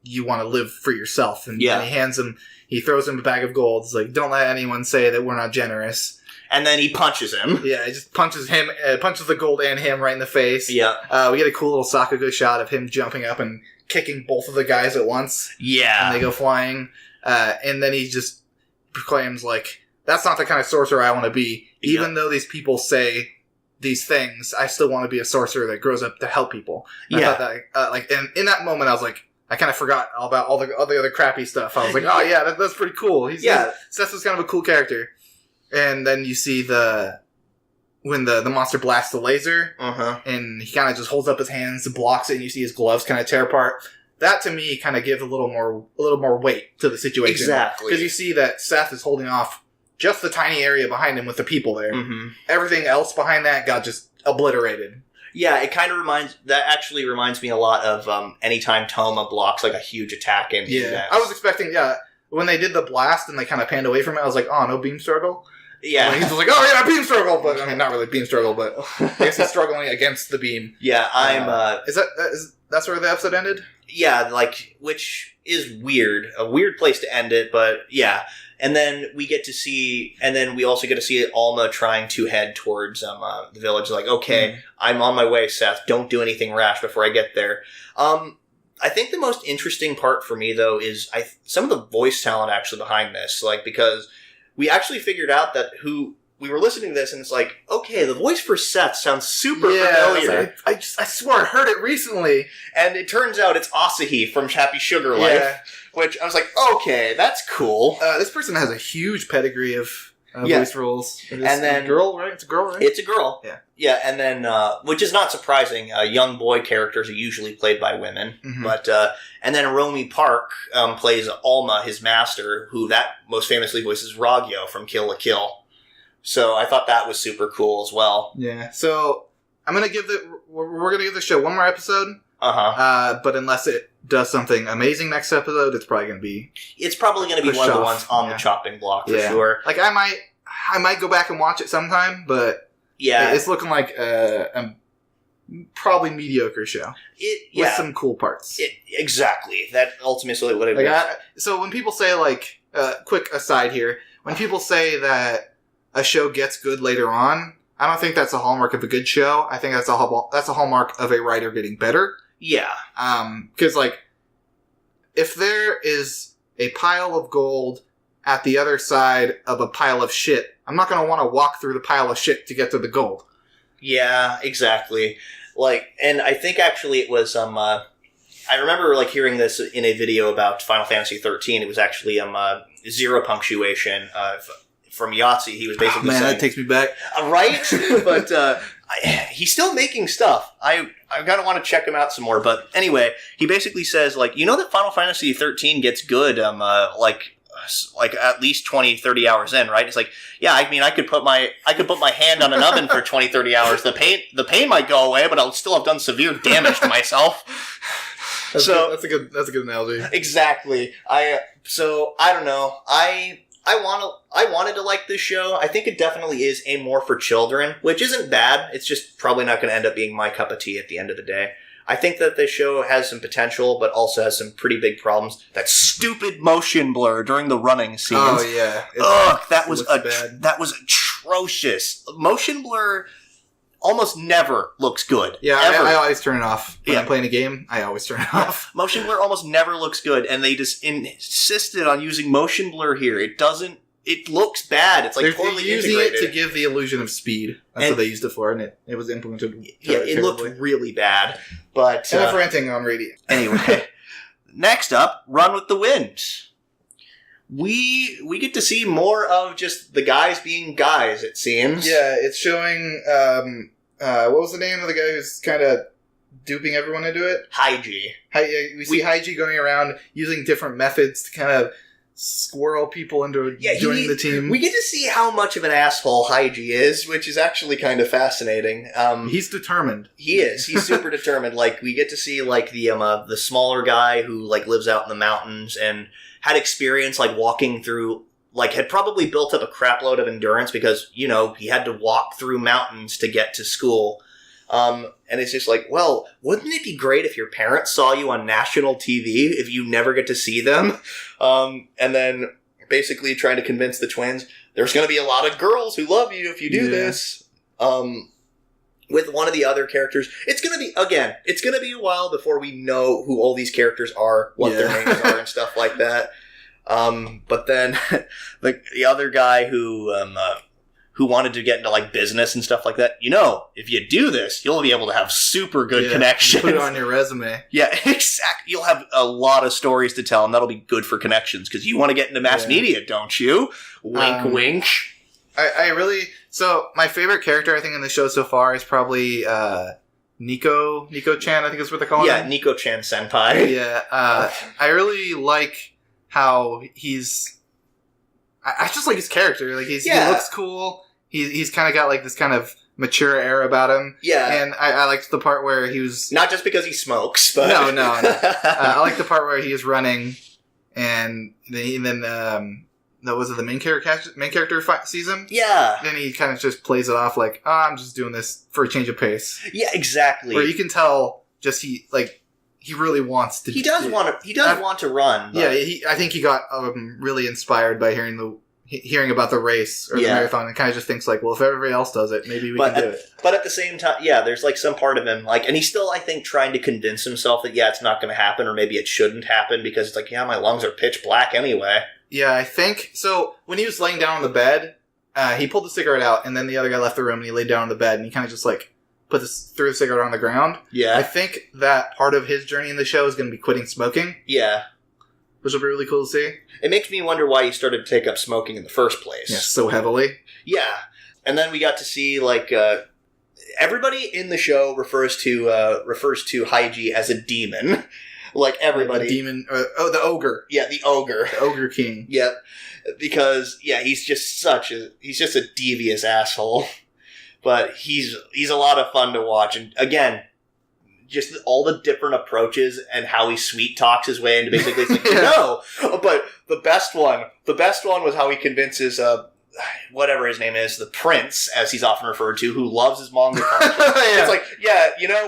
you want to live for yourself. And, and he throws him a bag of gold. It's like, don't let anyone say that we're not generous. And then he punches him. Yeah, he just punches the gold and him right in the face. Yeah. We get a cool little Saga shot of him jumping up and kicking both of the guys at once. Yeah. And they go flying. And then he just proclaims, like, that's not the kind of sorcerer I want to be. Even though these people say these things, I still want to be a sorcerer that grows up to help people. And I thought that, and in that moment, I was like, I kind of forgot all about all the other crappy stuff. I was like, oh yeah, that's pretty cool. Seth was kind of a cool character. And then you see when the monster blasts the laser, and he kind of just holds up his hands and blocks it, and you see his gloves kind of tear apart. That to me kind of gives a little more weight to the situation. Exactly. Because you see that Seth is holding off just the tiny area behind him with the people there. Everything else behind that got just obliterated. Yeah, it kind of reminds me a lot of anytime Toma blocks like a huge attack in. Yeah, I was expecting, when they did the blast and they kind of panned away from it, I was like, oh, no beam struggle? Yeah. And he's just like, oh yeah, beam struggle! But, I mean, not really beam struggle, but I guess he's struggling against the beam. Yeah, that's where the episode ended? Yeah, like, which is weird. A weird place to end it, but yeah. And then we also get to see Alma trying to head towards the village. Like, okay, I'm on my way, Seth. Don't do anything rash before I get there. I think the most interesting part for me, though, is some of the voice talent actually behind this. Like, because we actually figured out that we were listening to this, and it's like, okay, the voice for Seth sounds super familiar. I swear I heard it recently. And it turns out it's Asahi from Happy Sugar Life, which I was like, okay, that's cool. This person has a huge pedigree of voice roles. And then, girl, right? It's a girl, right? It's a girl. Yeah. Yeah, and then, which is not surprising, young boy characters are usually played by women. But, and then Romy Park plays Alma, his master, who that most famously voices Ragyo from Kill la Kill. So I thought that was super cool as well. Yeah. So we're gonna give the show one more episode. But unless it does something amazing next episode, it's probably gonna be one of the ones on the chopping block for sure. Like I might go back and watch it sometime, but it's looking like a probably mediocre show with some cool parts. Exactly. That ultimately what it is. So when people say, like, quick aside here, when people say that a show gets good later on, I don't think that's a hallmark of a good show. I think that's a hallmark of a writer getting better. Yeah. Because, like, if there is a pile of gold at the other side of a pile of shit, I'm not going to want to walk through the pile of shit to get to the gold. Yeah, exactly. Like, and I think actually it was, I remember, like, hearing this in a video about Final Fantasy 13. It was actually, Zero Punctuation, from Yahtzee. He was basically saying, that takes me back. Right? But he's still making stuff. I kind of want to check him out some more. But anyway, he basically says, like, you know that Final Fantasy 13 gets good, like at least 20, 30 hours in, right? It's like, yeah, I mean, I could put my hand on an oven for 20, 30 hours. The pain might go away, but I'll still have done severe damage to myself. That's a good analogy. Exactly. I don't know. I wanted to like this show. I think it definitely is aimed more for children, which isn't bad. It's just probably not going to end up being my cup of tea at the end of the day. I think that this show has some potential, but also has some pretty big problems. That stupid motion blur during the running scenes. Oh yeah. That was atrocious. Motion blur almost never looks good. Yeah, I always turn it off. When I'm playing a game, I always turn it off. Motion blur almost never looks good, and they just insisted on using motion blur here. It looks bad. It's like they're poorly using integrated. It to give the illusion of speed. That's what they used it for, and it was implemented. It looked really bad. But enough ranting on radio. Anyway, next up, Run with the Wind. We get to see more of just the guys being guys, it seems. Yeah, it's showing, what was the name of the guy who's kind of duping everyone into it? Haiji. We see Haiji going around using different methods to kind of squirrel people into joining the team. We get to see how much of an asshole Haiji is, which is actually kind of fascinating. He's determined. He is. He's super determined. Like, we get to see, like, the smaller guy who, like, lives out in the mountains and had experience, like, walking through, like, had probably built up a crap load of endurance because, you know, he had to walk through mountains to get to school. And it's just like, well, wouldn't it be great if your parents saw you on national TV if you never get to see them? And then basically trying to convince the twins, there's going to be a lot of girls who love you if you do this. With one of the other characters, it's going to be a while before we know who all these characters are, what their names are and stuff like that. But then the other guy who wanted to get into, like, business and stuff like that. You know, if you do this, you'll be able to have super good connections. Put it on your resume. Yeah, exactly. You'll have a lot of stories to tell, and that'll be good for connections, because you want to get into mass media, don't you? Wink, wink. So, my favorite character, I think, in the show so far is probably Nico-chan, I think is what they call him. Yeah, Nico-chan senpai. Yeah, I really like how he's... I just like his character. Like, he looks cool. He's kind of got, like, this kind of mature air about him. Yeah. And I liked the part where he was... Not just because he smokes, but... No. I like the part where he is running, and then was it the main character sees him? Yeah. Then he kind of just plays it off like, I'm just doing this for a change of pace. Yeah, exactly. Where you can tell just he really wants to... He does want to run. But... Yeah, I think he got really inspired by hearing about the race or the marathon, and kind of just thinks like, well, if everybody else does it, maybe we can do it. But at the same time, there's like some part of him, like, and he's still, I think, trying to convince himself that, it's not going to happen, or maybe it shouldn't happen, because it's like, my lungs are pitch black anyway. Yeah, I think, so when he was laying down on the bed, he pulled the cigarette out, and then the other guy left the room, and he laid down on the bed, and he kind of just like, threw the cigarette on the ground. Yeah. I think that part of his journey in the show is going to be quitting smoking. Yeah. Which will be really cool to see. It makes me wonder why he started to take up smoking in the first place. Yeah, so heavily. Yeah. And then we got to see, like, everybody in the show refers to Haiji as a demon. Like, everybody. The demon. The ogre. Yeah, the ogre. The ogre king. Yep. Because, he's just a devious asshole. But he's a lot of fun to watch. And again, just all the different approaches and how he sweet talks his way into basically like, no. But the best one was how he convinces whatever his name is, the prince, as he's often referred to, who loves his manga culture. It's like,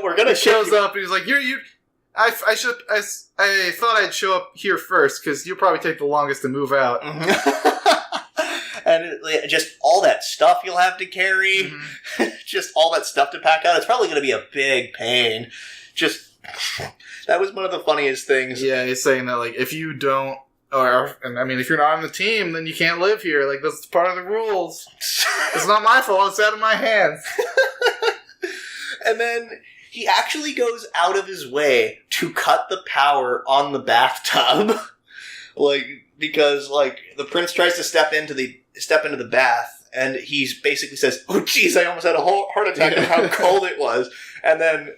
we're gonna. He shows up and he's like, I thought I'd show up here first because you'll probably take the longest to move out. And just all that stuff you'll have to carry, just all that stuff to pack out. It's probably going to be a big pain. Just, that was one of the funniest things. Yeah, he's saying that, like, if you don't, if you're not on the team, then you can't live here. Like, that's part of the rules. It's not my fault. It's out of my hands. And then he actually goes out of his way to cut the power on the bathtub. Like, because, like, the prince tries to step into the bath, and he basically says, "Oh, geez, I almost had a whole heart attack at how cold it was." And then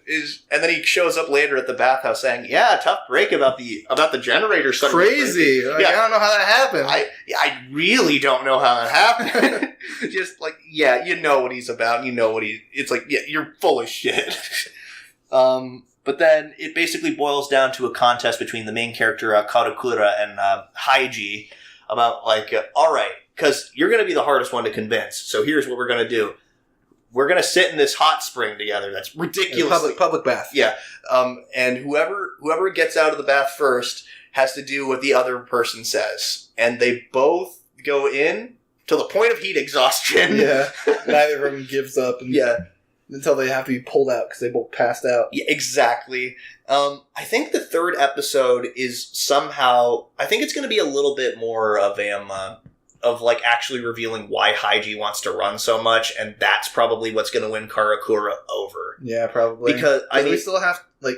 he shows up later at the bathhouse saying, "Yeah, tough break about the generator starting." Crazy. Like, I don't know how that happened. I really don't know how that happened. Just like, yeah, you know what he's about. You know what it's like, yeah, you're full of shit. But then it basically boils down to a contest between the main character, Karakuri, and Haiji about, like, all right, because you're going to be the hardest one to convince. So here's what we're going to do. We're going to sit in this hot spring together. That's ridiculous. Public bath. Yeah. And whoever gets out of the bath first has to do what the other person says. And they both go in to the point of heat exhaustion. Yeah. Neither of them gives up. Until they have to be pulled out because they both passed out. Yeah, exactly. I think the third episode is somehow... I think it's going to be a little bit more of like actually revealing why Haiji wants to run so much, and that's probably what's going to win Karakuri over. Yeah, probably. Because we still have I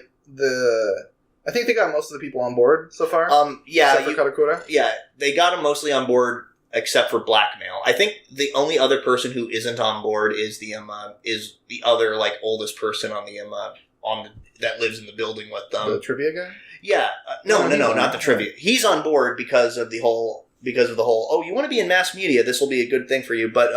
think they got most of the people on board so far. Yeah, except for Karakuri. Yeah, they got them mostly on board except for blackmail. I think the only other person who isn't on board is the other like oldest person on that lives in the building with them. The trivia guy. Yeah, no, not the trivia. He's on board because of the whole. Oh, you want to be in mass media? This will be a good thing for you. But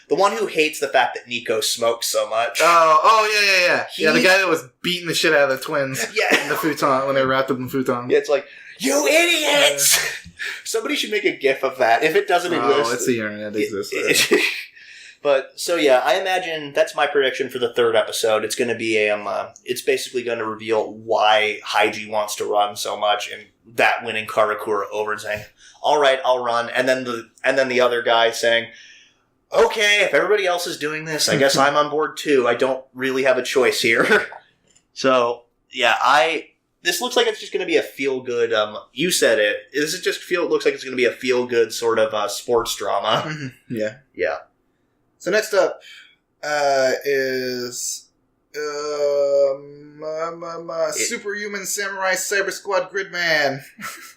the one who hates the fact that Nico smokes so much. Yeah. The guy that was beating the shit out of the twins. Yeah. In the futon when they were wrapped up in the futon. Yeah, it's like, you idiots! Somebody should make a GIF of that. If it doesn't exist. It's the internet exists. But, so yeah, I imagine that's my prediction for the third episode. It's going to be it's basically going to reveal why Haiji wants to run so much, and that winning Karakuri over and saying, all right, I'll run. And then the other guy saying, okay, if everybody else is doing this, I guess I'm on board too. I don't really have a choice here. So, yeah, this looks like it's just going to be a feel-good, you said it. It looks like it's going to be a feel-good sort of sports drama. Mm-hmm. Yeah. Yeah. So next up is Superhuman Samurai Cyber Squad Gridman.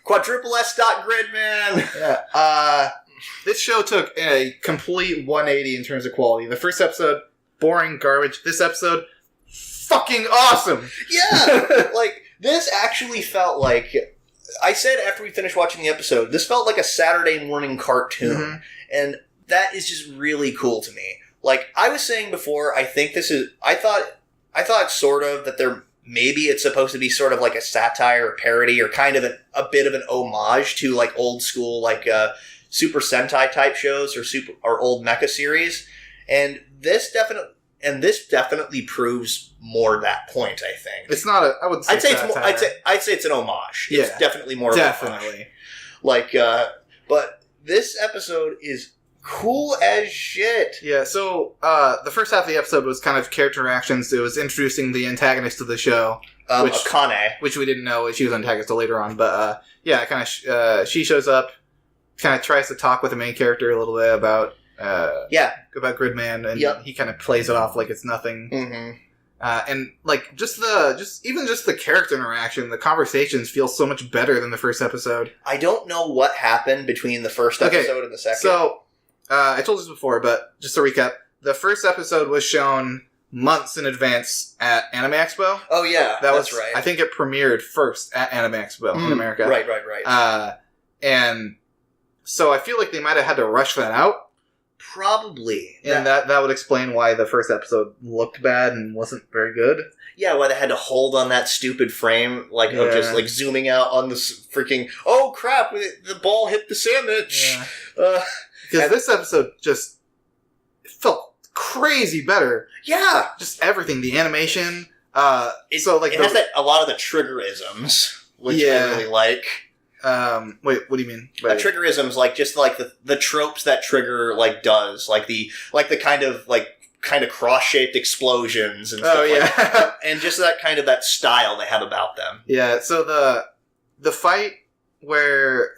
Quadruple S.Gridman. Yeah. This show took a complete 180 in terms of quality. The first episode, boring garbage. This episode, fucking awesome. Yeah. Like, this actually felt like... I said after we finished watching the episode, this felt like a Saturday morning cartoon. Mm-hmm. And that is just really cool to me. Like, I was saying before, I thought sort of that maybe it's supposed to be sort of like a satire or parody or kind of a bit of an homage to like old school, like Super Sentai type shows or old mecha series. And this definitely proves more that point, I think. It's not I'd say it's an homage. Yeah, it's definitely more definitely. Of an homage. Like, but this episode is cool as shit. Yeah, so the first half of the episode was kind of character interactions. It was introducing the antagonist of the show. Akane. Which we didn't know she was antagonist until later on. But she shows up, kind of tries to talk with the main character a little bit about Gridman, and he kind of plays it off like it's nothing. Mm-hmm. And like just the character interaction, the conversations feel so much better than the first episode. I don't know what happened between the first episode and the second. So I told you this before, but just to recap, the first episode was shown months in advance at Anime Expo. Oh yeah, that's right. I think it premiered first at Anime Expo in America. Right. And so I feel like they might have had to rush that out. Probably. And that would explain why the first episode looked bad and wasn't very good. Yeah, why they had to hold on that stupid frame, of just, like, zooming out on this freaking, oh crap, the ball hit the sandwich! Yeah. Because this episode just felt crazy better. Yeah! Just everything. The animation. It has a lot of the triggerisms, which I really like. Wait, what do you mean? Triggerisms, like, just like the tropes that Trigger, like, does. Like the kind of cross-shaped explosions and stuff like that. And just that style they have about them. Yeah, so the fight where,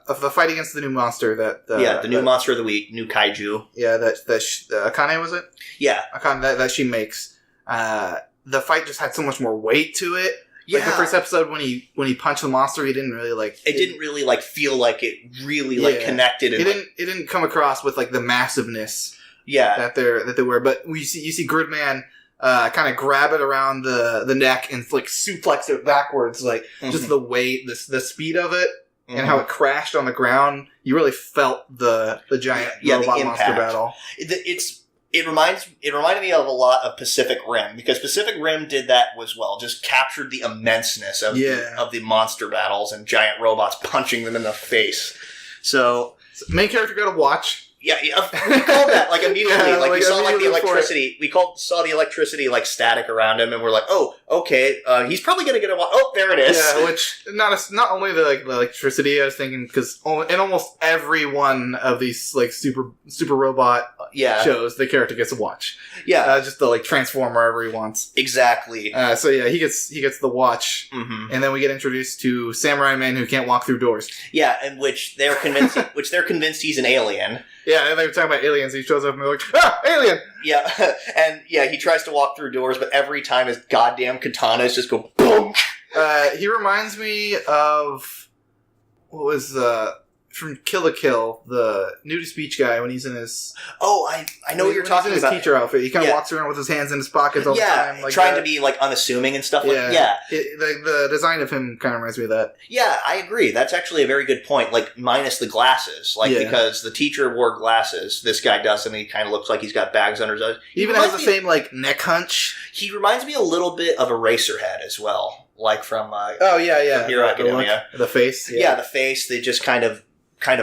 of the fight against the new monster the new monster of the week, new kaiju. Yeah, that Akane, was it? Yeah. Akane, that she makes. The fight just had so much more weight to it. Yeah. Like the first episode when he punched the monster, he didn't really like... It didn't really like feel like it really like connected. And it didn't come across with like the massiveness that they were. But you see Gridman kind of grab it around the neck and like suplex it backwards. Like just the weight, the speed of it. And how it crashed on the ground, you really felt the giant robot monster battle. It reminded me of a lot of Pacific Rim, because Pacific Rim did that as well. Just captured the immenseness of the monster battles and giant robots punching them in the face. So main character got to watch. Yeah, we called that like immediately. Like we saw like the electricity. Saw the electricity like static around him, and we're like, oh, okay, he's probably gonna get a. Oh, there it is. Yeah, which not only the electricity. I was thinking because in almost every one of these like super robot shows, the character gets a watch. Yeah, just to like transform wherever he wants. Exactly. So yeah, he gets the watch, and then we get introduced to Samurai Man who can't walk through doors. Yeah, and which they're convinced he's an alien. Yeah, and they were talking about aliens. He shows up and they're like, alien! Yeah, and he tries to walk through doors, but every time his goddamn katanas just go boom! He reminds me of, what was from Kill la Kill, the nudie-speech guy when he's in his... Oh, I know what you're talking about. He's in his teacher outfit. He kind of walks around with his hands in his pockets all the time. Like trying to be like unassuming and stuff. The design of him kind of reminds me of that. Yeah, I agree. That's actually a very good point. Like, minus the glasses. Like, because the teacher wore glasses. This guy doesn't. He kind of looks like he's got bags under his eyes. He even has the same, like, neck hunch. He reminds me a little bit of Eraserhead as well. Like from... from Hero Academia. The face. Yeah, the face. They just kind of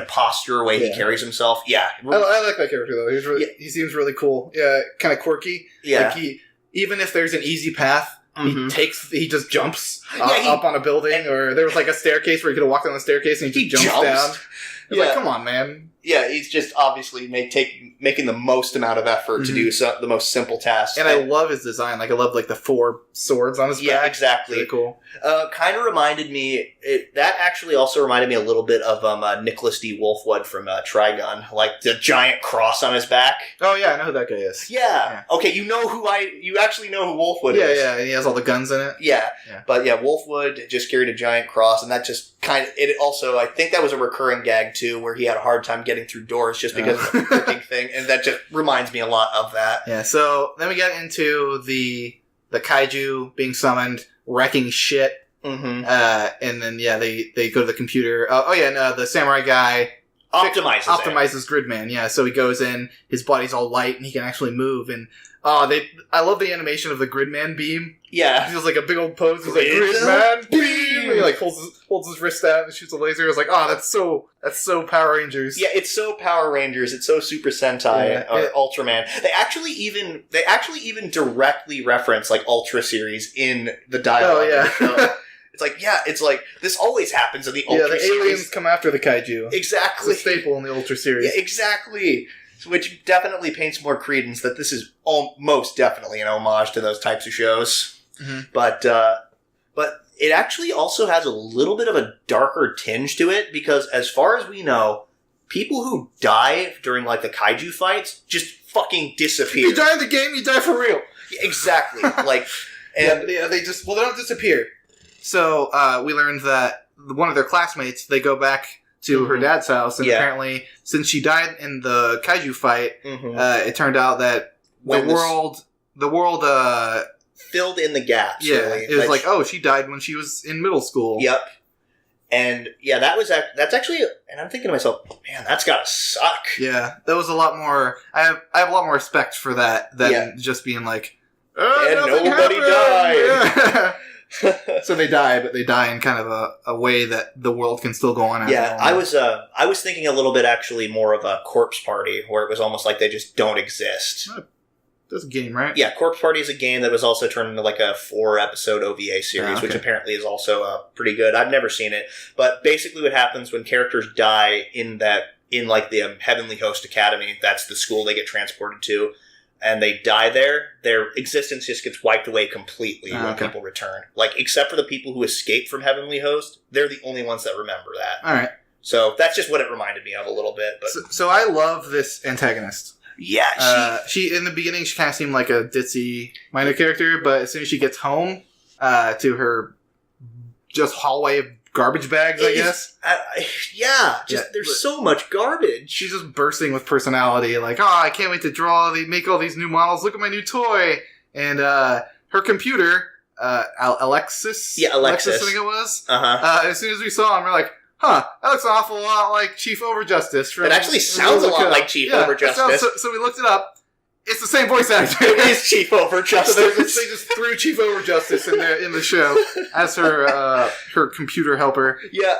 posture, way he carries himself. Yeah. I like that character, though. He seems really cool. Yeah, kind of quirky. Yeah. Like even if there's an easy path, he just jumps up on a building, or there was like a staircase where he could have walked down the staircase and he just jumps down. Like, come on, man. Yeah, he's just obviously making the most amount of effort to do the most simple tasks. And I love his design. Like, I love, like, the 4 swords on his back. Yeah, exactly. Really cool. Kind of reminded me... that actually also reminded me a little bit of Nicholas D. Wolfwood from Trigun. Like, the giant cross on his back. Oh, yeah, I know who that guy is. Yeah. Okay, you actually know who Wolfwood is. Yeah, and he has all the guns in it. Yeah. But, Wolfwood just carried a giant cross, and that just kind of... It also, I think that was a recurring gag, too, where he had a hard time getting through doors just because of the freaking thing, and that just reminds me a lot of that. Yeah, so then we get into the kaiju being summoned, wrecking shit, and then they go to the computer. The samurai guy optimizes Gridman. Yeah, so he goes in, his body's all light, and he can actually move. And I love the animation of the Gridman beam. Yeah, he does like a big old pose. He's like, Gridman beam. He like holds his wrist out and shoots a laser. I was like, that's so Power Rangers. Yeah, it's so Power Rangers. It's so Super Sentai or Ultraman. They actually even directly reference like Ultra series in the dialogue. Oh yeah. Of the show. It's like this always happens in the Ultra series. Yeah, the aliens come after the kaiju. Exactly. It's a staple in the Ultra series. Yeah, exactly. Which definitely paints more credence that this is most definitely an homage to those types of shows. But it actually also has a little bit of a darker tinge to it, because as far as we know, people who die during like the kaiju fights just fucking disappear. If you die in the game, you die for real. Yeah, exactly. They don't disappear. So we learned that one of their classmates, they go back to her dad's house, and apparently, since she died in the kaiju fight, it turned out that the world filled in the gaps. Yeah, really. It was like, she died when she was in middle school. Yep. And that's actually, and I'm thinking to myself, man, that's gotta suck. Yeah, that was a lot more. I have a lot more respect for that than just being like, and nobody died. Yeah. So they die, but they die in kind of a way that the world can still go on. Yeah, I was thinking a little bit actually more of a Corpse Party, where it was almost like they just don't exist. That's a game, right? Yeah, Corpse Party is a game that was also turned into like a 4-episode OVA series, which apparently is also pretty good. I've never seen it, but basically what happens when characters die in like the Heavenly Host Academy, that's the school they get transported to, and they die there, their existence just gets wiped away completely when people return. Like, except for the people who escape from Heavenly Host, they're the only ones that remember that. All right. So that's just what it reminded me of a little bit. But So I love this antagonist. Yeah, she in the beginning she kind of seemed like a ditzy minor character, but as soon as she gets home to her just hallway of garbage bags, I guess. There's so much garbage. She's just bursting with personality. Like, I can't wait to make all these new models. Look at my new toy. And her computer, Alexis. Yeah, Alexis, I think it was. As soon as we saw him, we're like, that looks an awful lot like Chief Overjustice. It actually sounds a lot like Chief Overjustice. So we looked it up. It's the same voice actor. It is Chief Overjustice. So they just threw Chief Overjustice in the show as her computer helper. Yeah,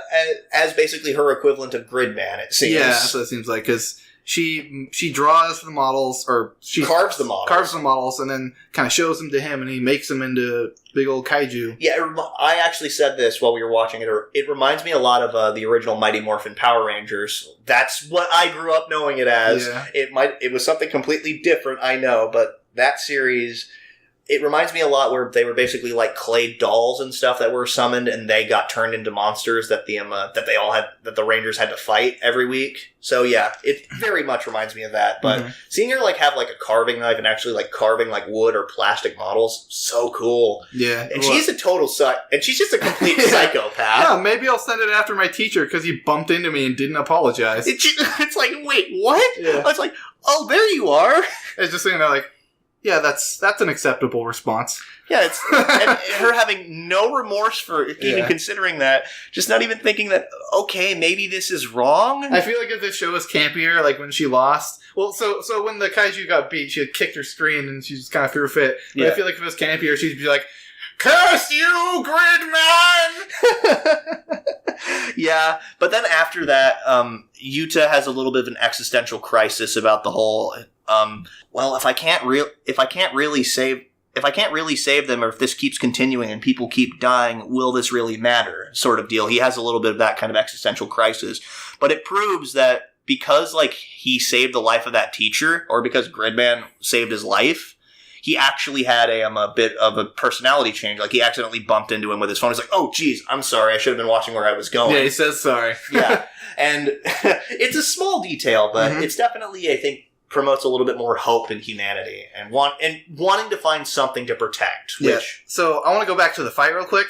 as basically her equivalent of Gridman, it seems. Yeah, that's what it seems like, because she draws the models, or she carves the models, and then kind of shows them to him, and he makes them into big old kaiju. Yeah, I actually said this while we were watching it. It reminds me a lot of the original Mighty Morphin Power Rangers. That's what I grew up knowing it as. Yeah. It was something completely different, I know, but that series, it reminds me a lot where they were basically like clay dolls and stuff that were summoned, and they got turned into monsters that the Rangers had to fight every week. So yeah, it very much reminds me of that. But seeing her like have like a carving knife and actually like carving like wood or plastic models, so cool. Yeah, and she's a total and she's just a complete psychopath. Yeah, maybe I'll send it after my teacher because he bumped into me and didn't apologize. It's like, wait, what? Yeah. I was like, oh, there you are. It's just saying that like. Yeah, that's an acceptable response. Yeah, it's and her having no remorse for even considering that, just not even thinking that, okay, maybe this is wrong. I feel like if this show was campier, like when she lost, well, so when the kaiju got beat, she had kicked her screen and she just kind of threw a fit. But I feel like if it was campier, she'd be like, "Curse you, Gridman!" Yeah, but then after that, Yuta has a little bit of an existential crisis about the whole. Well, if I can't really save them, or if this keeps continuing and people keep dying, will this really matter? Sort of deal. He has a little bit of that kind of existential crisis, but it proves that because like he saved the life of that teacher, or because Gridman saved his life, he actually had a bit of a personality change. Like he accidentally bumped into him with his phone. He's like, "Oh, geez, I'm sorry. I should have been watching where I was going." Yeah, he says sorry. Yeah, and it's a small detail, but it's definitely, I think, promotes a little bit more hope in humanity and wanting to find something to protect. Which So I want to go back to the fight real quick.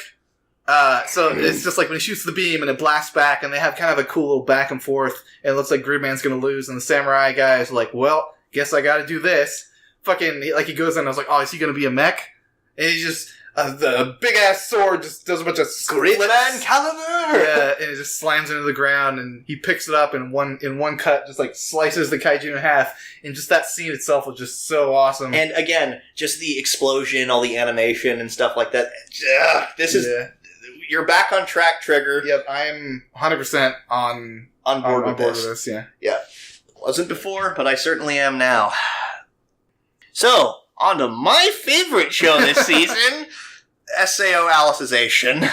So it's just like when he shoots the beam and it blasts back, and they have kind of a cool little back and forth, and it looks like Gridman's going to lose, and the samurai guy is like, "Well, guess I got to do this." Fucking, like, he goes in and I was like, "Oh, is he going to be a mech?" And he just, the big-ass sword just does a bunch of Gridman caliber! Yeah, and it just slams into the ground, and he picks it up in one cut, just, like, slices the kaiju in half, and just that scene itself was just so awesome. And, again, just the explosion, all the animation and stuff like that. You're back on track, Trigger. Yep, I'm 100% on board with this, yeah. Yeah. Wasn't before, but I certainly am now. So, on to my favorite show this season, SAO Alicization.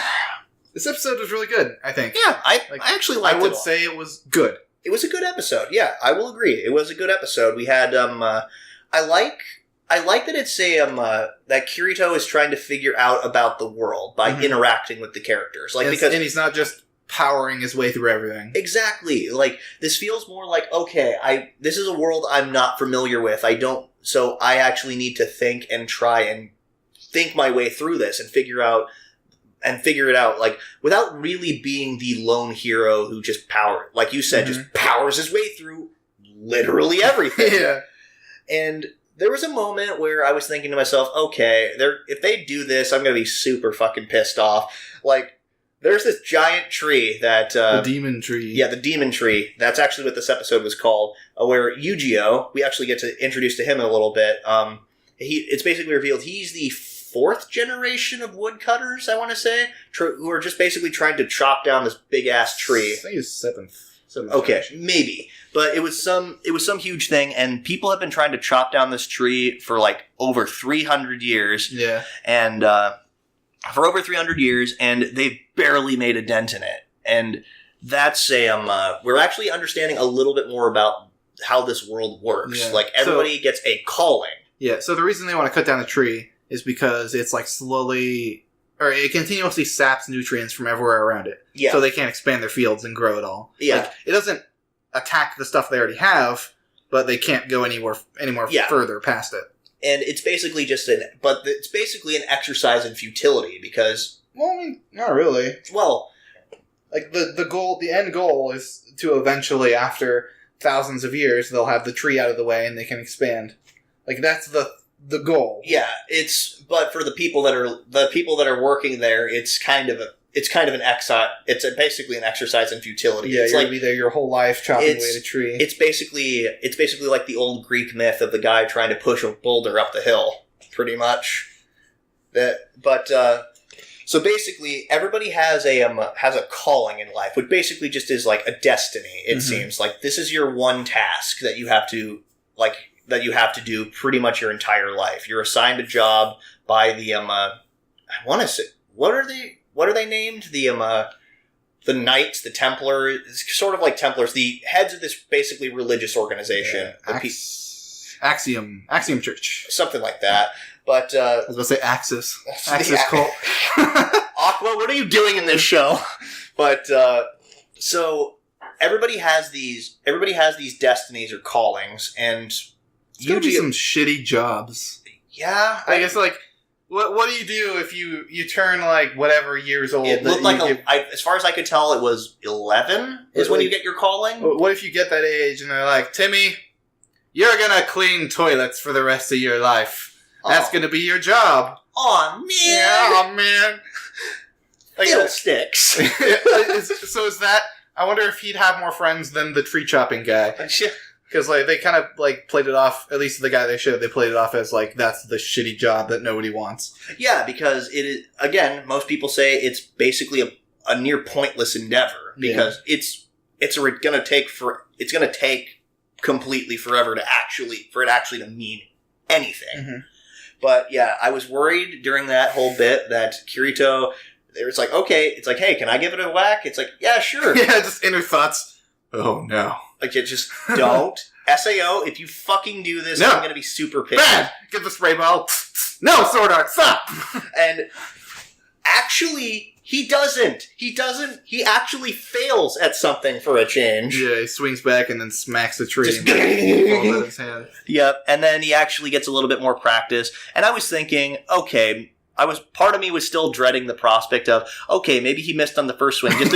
This episode was really good, I think. Yeah, I actually liked it. I would say it was good. It was a good episode, yeah, I will agree. It was a good episode. We had, I like that it's that Kirito is trying to figure out about the world by interacting with the characters. Like, and he's not just powering his way through everything. Exactly. Like, this feels more like, okay, this is a world I'm not familiar with. So I actually need to think and try and think my way through this and figure it out, like, without really being the lone hero who just like you said, just powers his way through literally everything. Yeah. And there was a moment where I was thinking to myself, okay, if they do this, I'm going to be super fucking pissed off. Like, there's this giant tree that... the demon tree. Yeah, the demon tree. That's actually what this episode was called. Where Yu-Gi-Oh! We actually get to introduce to him a little bit. It's basically revealed he's the 4th generation of woodcutters, I want to say, who are just basically trying to chop down this big-ass tree. I think it's 7th. Okay, maybe. But it was some huge thing, and people have been trying to chop down this tree for, like, over 300 years. Yeah. And, for over 300 years, and they've barely made a dent in it. And that's we're actually understanding a little bit more about how this world works. Yeah. Like, everybody gets a calling. Yeah, so the reason they want to cut down the tree is because it's, like, it continuously saps nutrients from everywhere around it. Yeah. So they can't expand their fields and grow it all. Yeah. Like, it doesn't attack the stuff they already have, but they can't go any more further past it. And it's basically an exercise in futility, because Well, I mean, not really. Well, like the end goal is to eventually, after thousands of years, they'll have the tree out of the way and they can expand. Like that's the goal. Yeah, but for the people that are working there, it's kind of an exercise. It's basically an exercise in futility. Yeah, it's you're be there your whole life chopping away the tree. It's basically like the old Greek myth of the guy trying to push a boulder up the hill, pretty much. So basically, everybody has a calling in life, which basically just is like a destiny. It seems like this is your one task that you have to do pretty much your entire life. You're assigned a job by the I want to say what are they named? The Knights, the Templars, sort of like Templars, the heads of this basically religious organization. Axiom Church. Something like that. But I was going to say Axis cult. Aqua, what are you doing in this show? But so everybody has these destinies or callings, and it's gonna be some shitty jobs. Yeah, I guess like what do you do if you turn like whatever years old? It looked like as far as I could tell, it was 11 is when you get your calling. What if you get that age and they're like, Timmy, you're gonna clean toilets for the rest of your life. That's going to be your job. Aw, man. Yeah, man. Like, Fiddlesticks. So is that... I wonder if he'd have more friends than the tree chopping guy. Because like they kind of like played it off, at least the guy they showed, they played it off as like, that's the shitty job that nobody wants. Yeah, because it is... Again, most people say it's basically a near pointless endeavor. Because it's going to take completely forever for it actually to mean anything. Mm-hmm. But yeah, I was worried during that whole bit that Kirito, it's like, okay, it's like, hey, can I give it a whack? It's like, yeah, sure. Yeah, just inner thoughts. Oh, no. Like, just don't. SAO, if you fucking do this, I'm going to be super pissed. Bad! Get the spray ball. No, Sword Art, stop! And actually... He doesn't. He actually fails at something for a change. Yeah, he swings back and then smacks the tree and falls out his hand. Yep, and then he actually gets a little bit more practice. And I was thinking, okay, part of me was still dreading the prospect of, okay, maybe he missed on the first swing just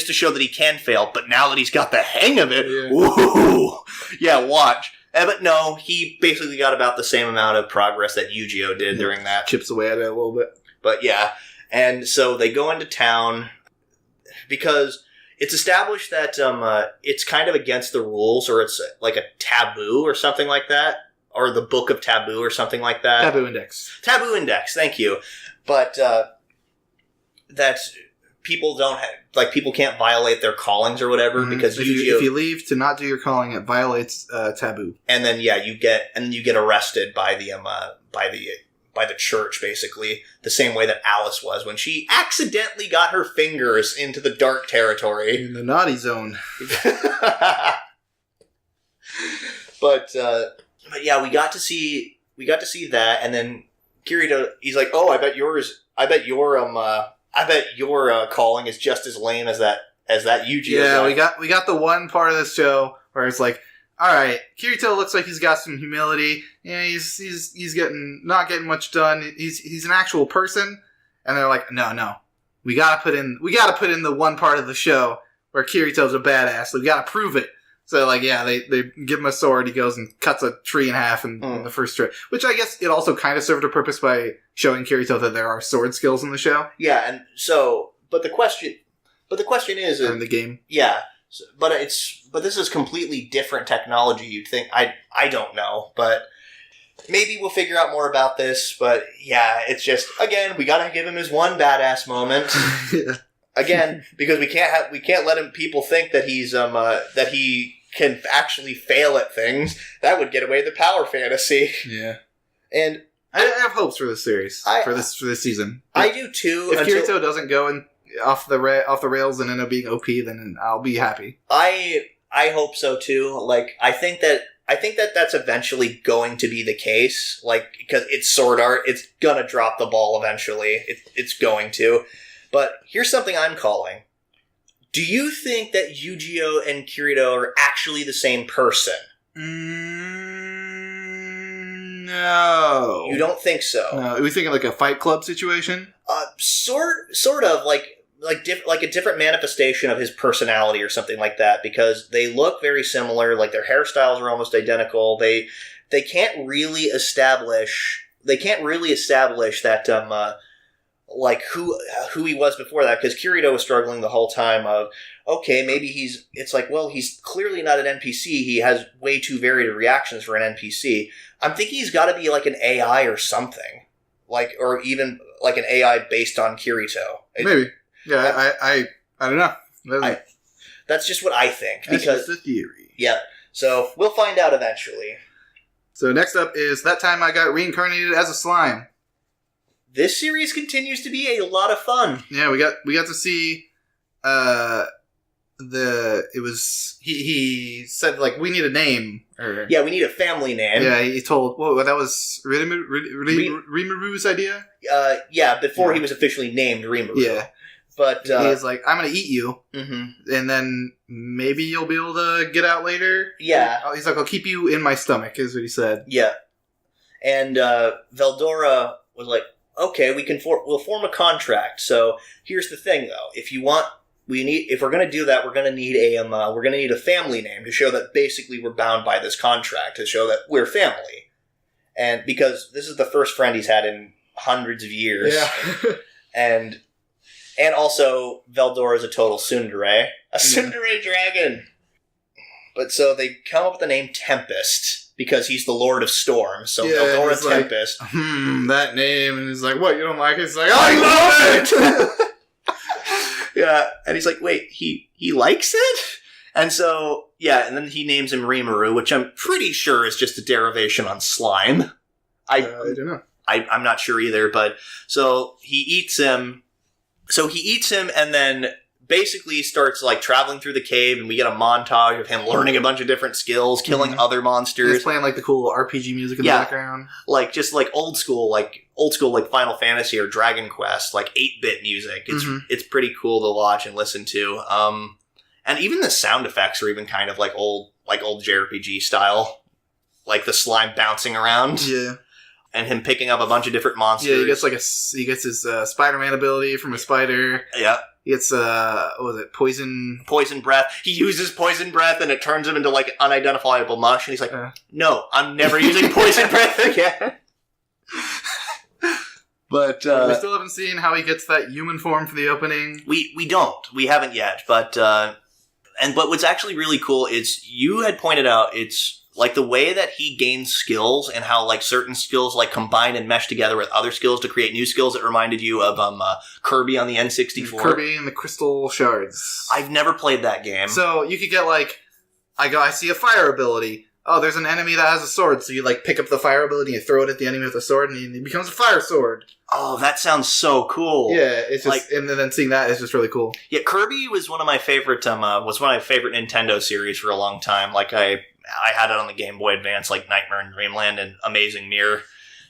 to show that he can fail. But now that he's got the hang of it, ooh, yeah, watch. But no, he basically got about the same amount of progress that Yu-Gi-Oh did during that. Chips away at it a little bit. But yeah. And so they go into town because it's established that it's kind of against the rules, or it's like a taboo or something like that, or the Book of Taboo or something like that. Taboo Index. Taboo Index, thank you. But that people don't people can't violate their callings or whatever because if you leave to not do your calling, it violates taboo. And then you get arrested by the church, basically, the same way that Alice was when she accidentally got her fingers into the dark territory. In the naughty zone. But yeah, we got to see that, and then Kirito, he's like, oh, I bet your calling is just as lame as that Yu-Gi-Oh. Yeah, we got the one part of this show where it's like, all right, Kirito looks like he's got some humility. Yeah, he's not getting much done. He's an actual person, and they're like, no, we gotta put in the one part of the show where Kirito's a badass. We gotta prove it. So like, yeah, they give him a sword. He goes and cuts a tree in half in the first trip, which I guess it also kind of served a purpose by showing Kirito that there are sword skills in the show. Yeah, and so, but the question is in the game. Yeah. But this is completely different technology. You'd think I don't know, but maybe we'll figure out more about this. But yeah, it's just again we gotta give him his one badass moment. Yeah. Again, because we can't let people think that he's that he can actually fail at things. That would get away the power fantasy. Yeah, and I have hopes for this series for this season. I do too. If Kirito doesn't go off the rails and end up being OP, then I'll be happy. I hope so too. Like I think that that's eventually going to be the case. Like because it's Sword Art, it's gonna drop the ball eventually. It's going to. But here's something I'm calling. Do you think that Yu-Gi-Oh and Kirito are actually the same person? No. You don't think so? No. Are we thinking like a Fight Club situation? sort of like a different manifestation of his personality or something like that, because they look very similar. Like their hairstyles are almost identical. They can't really establish that like who he was before that, because Kirito was struggling the whole time of, okay, maybe he's clearly not an NPC. He has way too varied reactions for an NPC. I'm thinking he's got to be like an AI or something, or even like an AI based on Kirito. Maybe. Yeah, I don't know. That's just what I think. That's just a theory. Yeah. So we'll find out eventually. So next up is That Time I Got Reincarnated as a Slime. This series continues to be a lot of fun. Yeah, we got to see he said, like, we need a name. Yeah, we need a family name. Yeah, he told, that was Rimuru's idea? Yeah, before he was officially named Rimuru. Yeah. But he's like, I'm going to eat you, and then maybe you'll be able to get out later. Yeah. He's like, I'll keep you in my stomach, is what he said. Yeah. And Veldora was like, okay, we'll form a contract. So here's the thing, though. If we're going to do that, we're going to need a family name to show that basically we're bound by this contract, to show that we're family. And because this is the first friend he's had in hundreds of years. Yeah. And also, Veldora is a total tsundere. A tsundere dragon! But so they come up with the name Tempest, because he's the Lord of Storms. So Veldora Tempest. Like, that name. And he's like, what, you don't like it? He's like, I love it! Yeah. And he's like, wait, he likes it? And so, yeah, and then he names him Rimuru, which I'm pretty sure is just a derivation on slime. I don't know. I'm not sure either, but so he eats him. And then basically starts like traveling through the cave, and we get a montage of him learning a bunch of different skills, killing other monsters. He's playing like the cool RPG music in the background. Like just like old school like Final Fantasy or Dragon Quest, like 8-bit music. It's pretty cool to watch and listen to. And even the sound effects are even kind of like old JRPG style. Like the slime bouncing around. Yeah. And him picking up a bunch of different monsters. Yeah, he gets his Spider-Man ability from a spider. Yeah. He gets, poison... Poison breath. He uses poison breath and it turns him into, like, unidentifiable mush. And he's like, no, I'm never using poison breath again. But, we still haven't seen how he gets that human form for the opening. We don't. We haven't yet. But what's actually really cool is you had pointed out it's... like, the way that he gains skills and how, like, certain skills, like, combine and mesh together with other skills to create new skills, it reminded you of Kirby on the N64. Kirby and the Crystal Shards. I've never played that game. So, you could get, like, I see a fire ability. Oh, there's an enemy that has a sword. So you, like, pick up the fire ability and throw it at the enemy with a sword, and it becomes a fire sword. Oh, that sounds so cool. Yeah, it's just, like, and then seeing that is just really cool. Yeah, Kirby was one of my favorite, Nintendo series for a long time. Like, I had it on the Game Boy Advance, like Nightmare in Dreamland and Amazing Mirror.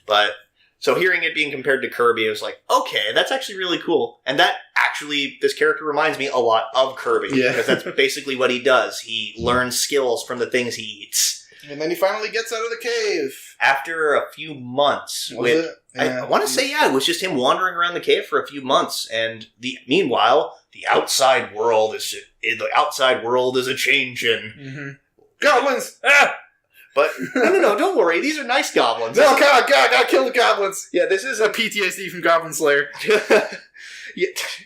But, so hearing it being compared to Kirby, I was like, okay, that's actually really cool. And this character reminds me a lot of Kirby. Yeah. Because that's basically what he does. He learns skills from the things he eats. And then he finally gets out of the cave. After a few months. I want to say, it was just him wandering around the cave for a few months. And meanwhile, the outside world is a changing. Mm-hmm. Goblins! But, no, don't worry. These are nice goblins. No, God, gotta kill the goblins. Yeah, this is a PTSD from Goblin Slayer.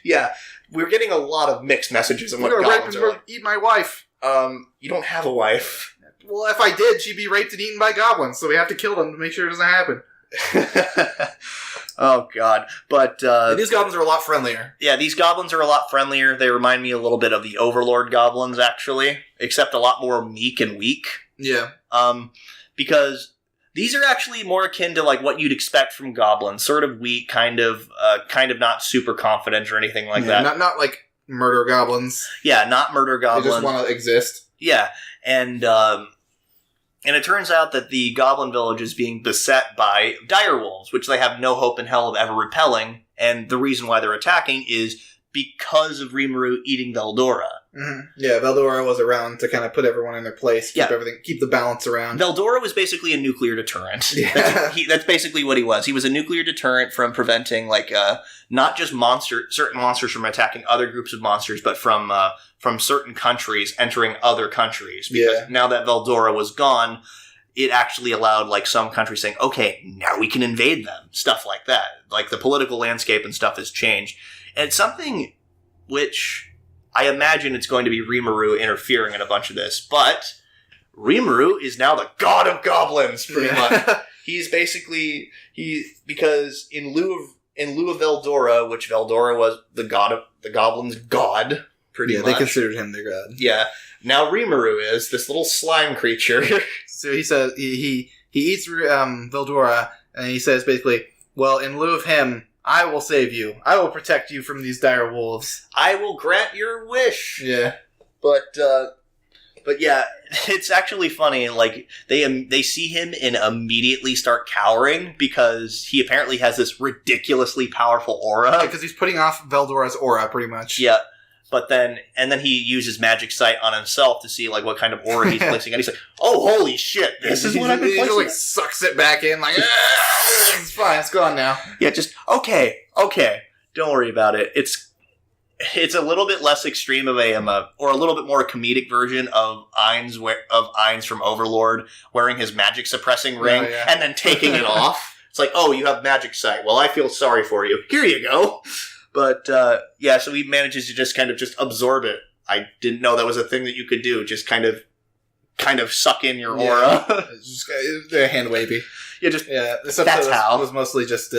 Yeah, we're getting a lot of mixed messages on what goblins are like. Eat my wife. You don't have a wife. Well, if I did, she'd be raped and eaten by goblins, so we have to kill them to make sure it doesn't happen. Oh, God. But, these goblins are a lot friendlier. Yeah, these goblins are a lot friendlier. They remind me a little bit of the Overlord goblins, actually. Except a lot more meek and weak. Yeah. Because these are actually more akin to, like, what you'd expect from goblins. Sort of weak, kind of not super confident or anything like that. Not like murder goblins. Yeah, not murder goblins. They just want to exist. Yeah, and it turns out that the goblin village is being beset by direwolves, which they have no hope in hell of ever repelling, and the reason why they're attacking is because of Rimuru eating Veldora. Mm-hmm. Yeah, Veldora was around to kind of put everyone in their place, keep the balance around. Veldora was basically a nuclear deterrent. Yeah. That's basically what he was. He was a nuclear deterrent from preventing, like, not just certain monsters from attacking other groups of monsters, but from certain countries entering other countries. Because now that Veldora was gone, it actually allowed, like, some countries saying, okay, now we can invade them. Stuff like that. Like, the political landscape and stuff has changed. And it's something which I imagine it's going to be Rimuru interfering in a bunch of this, but Rimuru is now the god of goblins, pretty much. He's basically, because in lieu of Veldora, which Veldora was the god of the goblins' god, pretty much. Yeah, they considered him their god. Yeah. Now Rimuru is this little slime creature. So he says, he eats Veldora, and he says basically, well, in lieu of him, I will save you. I will protect you from these dire wolves. I will grant your wish. Yeah. But yeah, it's actually funny. Like, they see him and immediately start cowering because he apparently has this ridiculously powerful aura. Yeah, because he's putting off Veldora's aura, pretty much. Yeah. But then he uses magic sight on himself to see, like, what kind of aura he's placing. And he's like, oh, holy shit, this is what I've been placing. He just, like, sucks it back in, like, it's fine, it's gone now. Yeah, just, okay, don't worry about it. It's a little bit less extreme of or a little bit more comedic version of Ainz from Overlord wearing his magic suppressing ring and then taking it off. It's like, oh, you have magic sight. Well, I feel sorry for you. Here you go. But, so he manages to just kind of just absorb it. I didn't know that was a thing that you could do. Just kind of suck in your aura. It's just a hand wavy. This episode was mostly just,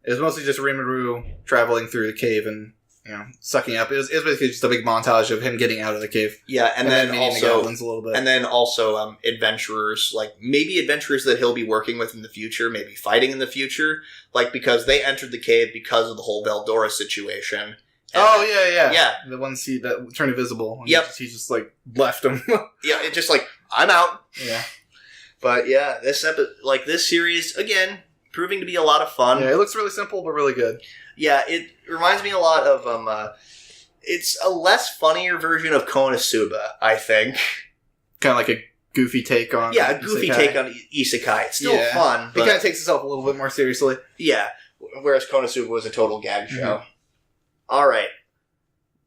Rimuru traveling through the cave and, sucking up. It was basically just a big montage of him getting out of the cave. Yeah, and then meeting also the goblins a little bit. And then also adventurers, like maybe adventurers that he'll be working with in the future, maybe fighting in the future, like because they entered the cave because of the whole Veldora situation. And yeah. The ones that turn invisible. Yep. He just like left them. Yeah, it's just like I'm out. Yeah. But yeah, this series again proving to be a lot of fun. Yeah, it looks really simple but really good. Yeah, it reminds me a lot of it's a less funnier version of Konosuba, I think. Kind of like a goofy take on a goofy take on Isekai. It's still fun, but it kind of takes itself a little bit more seriously. Yeah, whereas Konosuba was a total gag show. Mm-hmm. All right.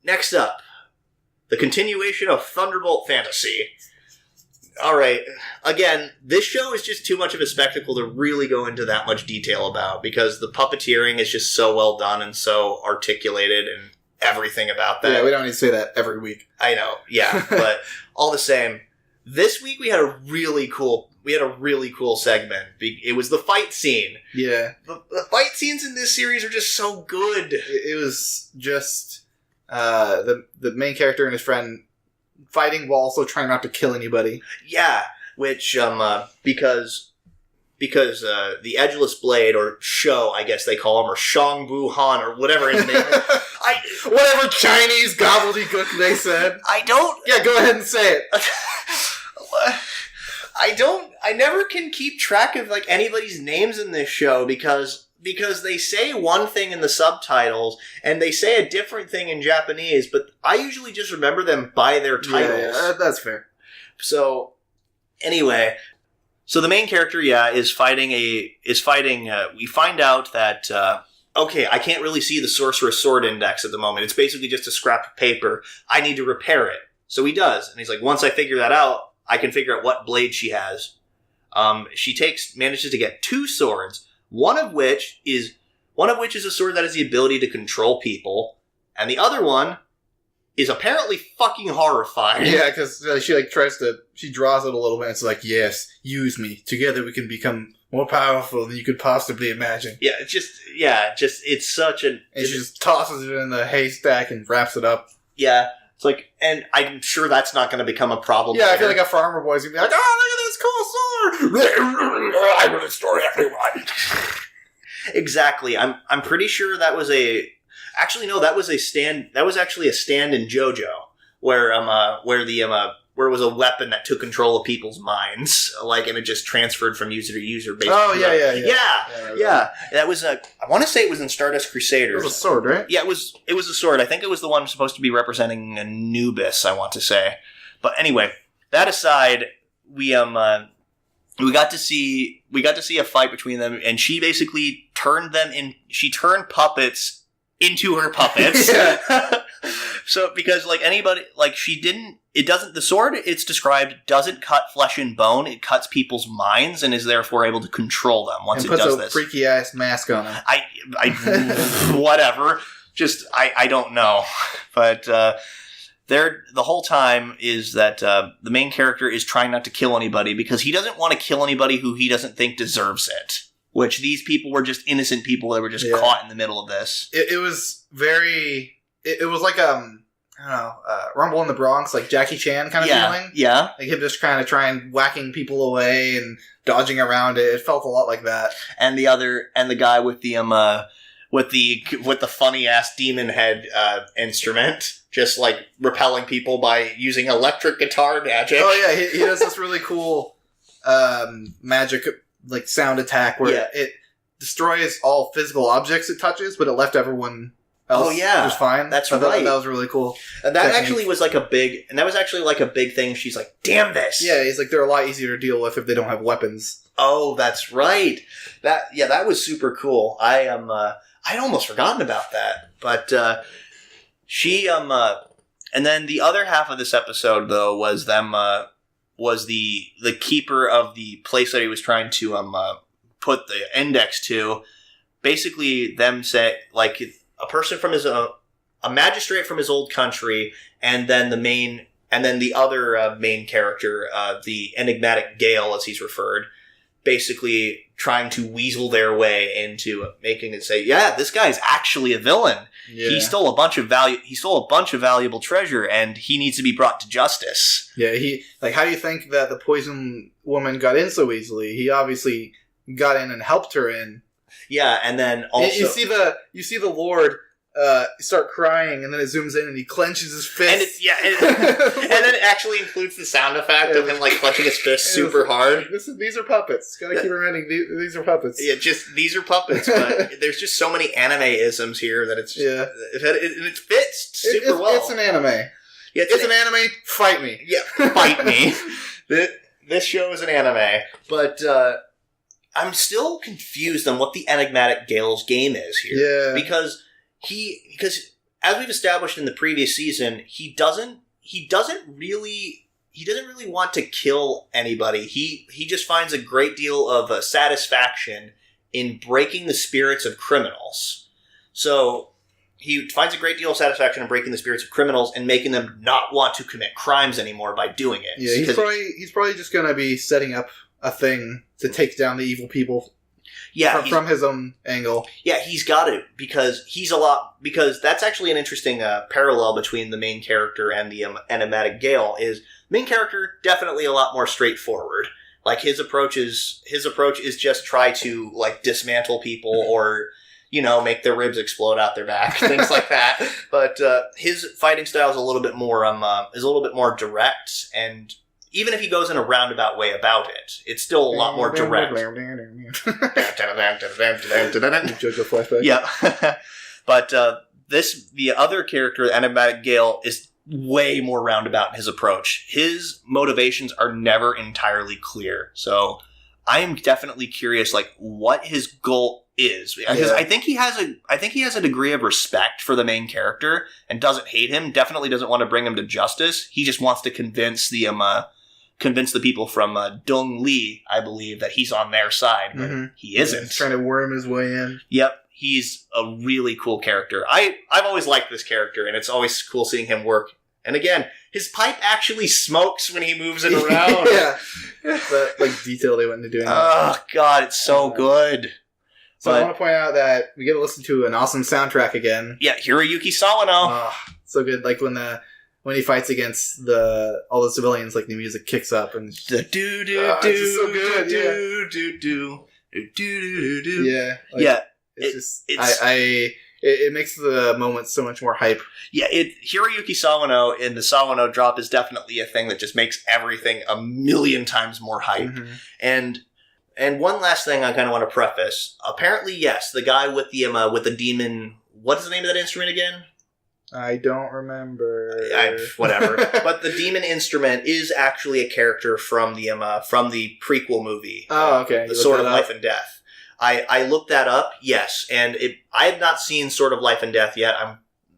Next up, the continuation of Thunderbolt Fantasy. All right. Again, this show is just too much of a spectacle to really go into that much detail about because the puppeteering is just so well done and so articulated and everything about that. Yeah, we don't need to say that every week. I know. Yeah, but all the same, this week we had a really cool segment. It was the fight scene. Yeah. The fight scenes in this series are just so good. It was just the main character and his friend fighting while also trying not to kill anybody. Yeah, which because the Edgeless Blade, or Sho, I guess they call him, or Shangbu Han, or whatever his name is. Whatever Chinese gobbledygook they said. Yeah, go ahead and say it. I never can keep track of like anybody's names in this show because they say one thing in the subtitles and they say a different thing in Japanese, but I usually just remember them by their titles. Yeah, that's fair. So, anyway, the main character, is fighting. We find out that I can't really see the Sorcerer's Sword Index at the moment. It's basically just a scrap of paper. I need to repair it. So he does, and he's like, once I figure that out, I can figure out what blade she has. She manages to get 2 swords. One of which is a sword that has the ability to control people, and the other one is apparently fucking horrifying. Yeah, because she draws it a little bit, and it's like, yes, use me. Together we can become more powerful than you could possibly imagine. Yeah, it's such an... And she just tosses it in the haystack and wraps it up. Yeah, it's like, and I'm sure that's not going to become a problem. Yeah, later. I feel like a farmer boy's going to be like, oh, look at this cool sword! I will destroy everyone. Exactly. I'm pretty sure that was actually no, that was actually a stand in JoJo where the where it was a weapon that took control of people's minds, like, and it just transferred from user to user. Basically. Oh, yeah. That was I want to say it was in Stardust Crusaders. It was a sword, right? Yeah, it was a sword. I think it was the one supposed to be representing Anubis, I want to say. But anyway, that aside, we got to see a fight between them, and she basically turned puppets into her puppets. So, because, like, anybody, like, the sword, it's described, doesn't cut flesh and bone, it cuts people's minds, and is therefore able to control them once it does this. And puts a freaky-ass mask on them. Whatever. Just, I don't know. But, the whole time is that the main character is trying not to kill anybody, because he doesn't want to kill anybody who he doesn't think deserves it. Which these people were just innocent people that were just caught in the middle of this. It was very... It was like, I don't know, Rumble in the Bronx, like Jackie Chan kind of feeling. Yeah. Like him just kind of trying whacking people away and dodging around it. It felt a lot like that. And the guy with the funny ass demon head instrument, just like repelling people by using electric guitar magic. Oh yeah, he does this really cool magic like sound attack where it destroys all physical objects it touches, but it left everyone else was fine. That's right. That was really cool. And that actually was like a big thing. She's like, damn this. Yeah, he's like, they're a lot easier to deal with if they don't have weapons. Oh, that's right. That was super cool. I'd almost forgotten about that. But she and then the other half of this episode though was the keeper of the place that he was trying to put the index to. Basically, them say like a person from a magistrate from his old country, and then the other main character, the enigmatic Gale, as he's referred, basically trying to weasel their way into making it say, yeah, this guy's actually a villain. Yeah. He stole a bunch of valuable treasure, and he needs to be brought to justice. Yeah, how do you think that the poison woman got in so easily? He obviously got in and helped her in. Yeah, and then also you see the Lord start crying, and then it zooms in and he clenches his fist. And then it actually includes the sound effect of him like clenching his fist super hard. These are puppets. Gotta keep reminding these are puppets. Yeah, these are puppets. But there's just so many anime-isms here that it's it fits super well. It's an anime. Yeah, it's an anime. Fight me. Yeah, fight me. This show is an anime, but. I'm still confused on what the enigmatic Gale's game is here. Yeah. Because as we've established in the previous season, he doesn't really want to kill anybody. He just finds a great deal of satisfaction in breaking the spirits of criminals. So he finds a great deal of satisfaction in breaking the spirits of criminals and making them not want to commit crimes anymore by doing it. Yeah, he's probably just going to be setting up a thing to take down the evil people. Yeah, from his own angle. Yeah, he's got to because that's actually an interesting parallel between the main character and the enigmatic Gale. Is the main character definitely a lot more straightforward. Like his approach is just try to like dismantle people or make their ribs explode out their back, things like that. But his fighting style is a little bit more direct, and even if he goes in a roundabout way about it, it's still a lot more direct. JoJo flashback. Yeah. But the other character, Enigmatic Gale, is way more roundabout in his approach. His motivations are never entirely clear. So I am definitely curious, like, what his goal is. Because I think he has a degree of respect for the main character and doesn't hate him, definitely doesn't want to bring him to justice. He just wants to convince the people from Dong Li, I believe, that he's on their side, but he isn't. He's trying to worm his way in. Yep. He's a really cool character. I've always liked this character, and it's always cool seeing him work. And again, his pipe actually smokes when he moves it around. Yeah. That detail they went into doing. Oh, God, it's so good. So I want to point out that we get to listen to an awesome soundtrack again. Yeah, Hiroyuki Sawano. Oh, so good. Like when he fights against all the civilians, like the music kicks up and the it's so good. Yeah. Yeah. It's just it makes the moment so much more hype. Yeah, Hiroyuki Sawano in the Sawano drop is definitely a thing that just makes everything a million times more hype. Mm-hmm. And one last thing I kind of want to preface. Apparently, yes, the guy with the demon. What is the name of that instrument again? I don't remember. Whatever. But the demon instrument is actually a character from the prequel movie. Oh, okay. The Sword of Life and Death. I looked that up. Yes, and I have not seen Sword of Life and Death yet.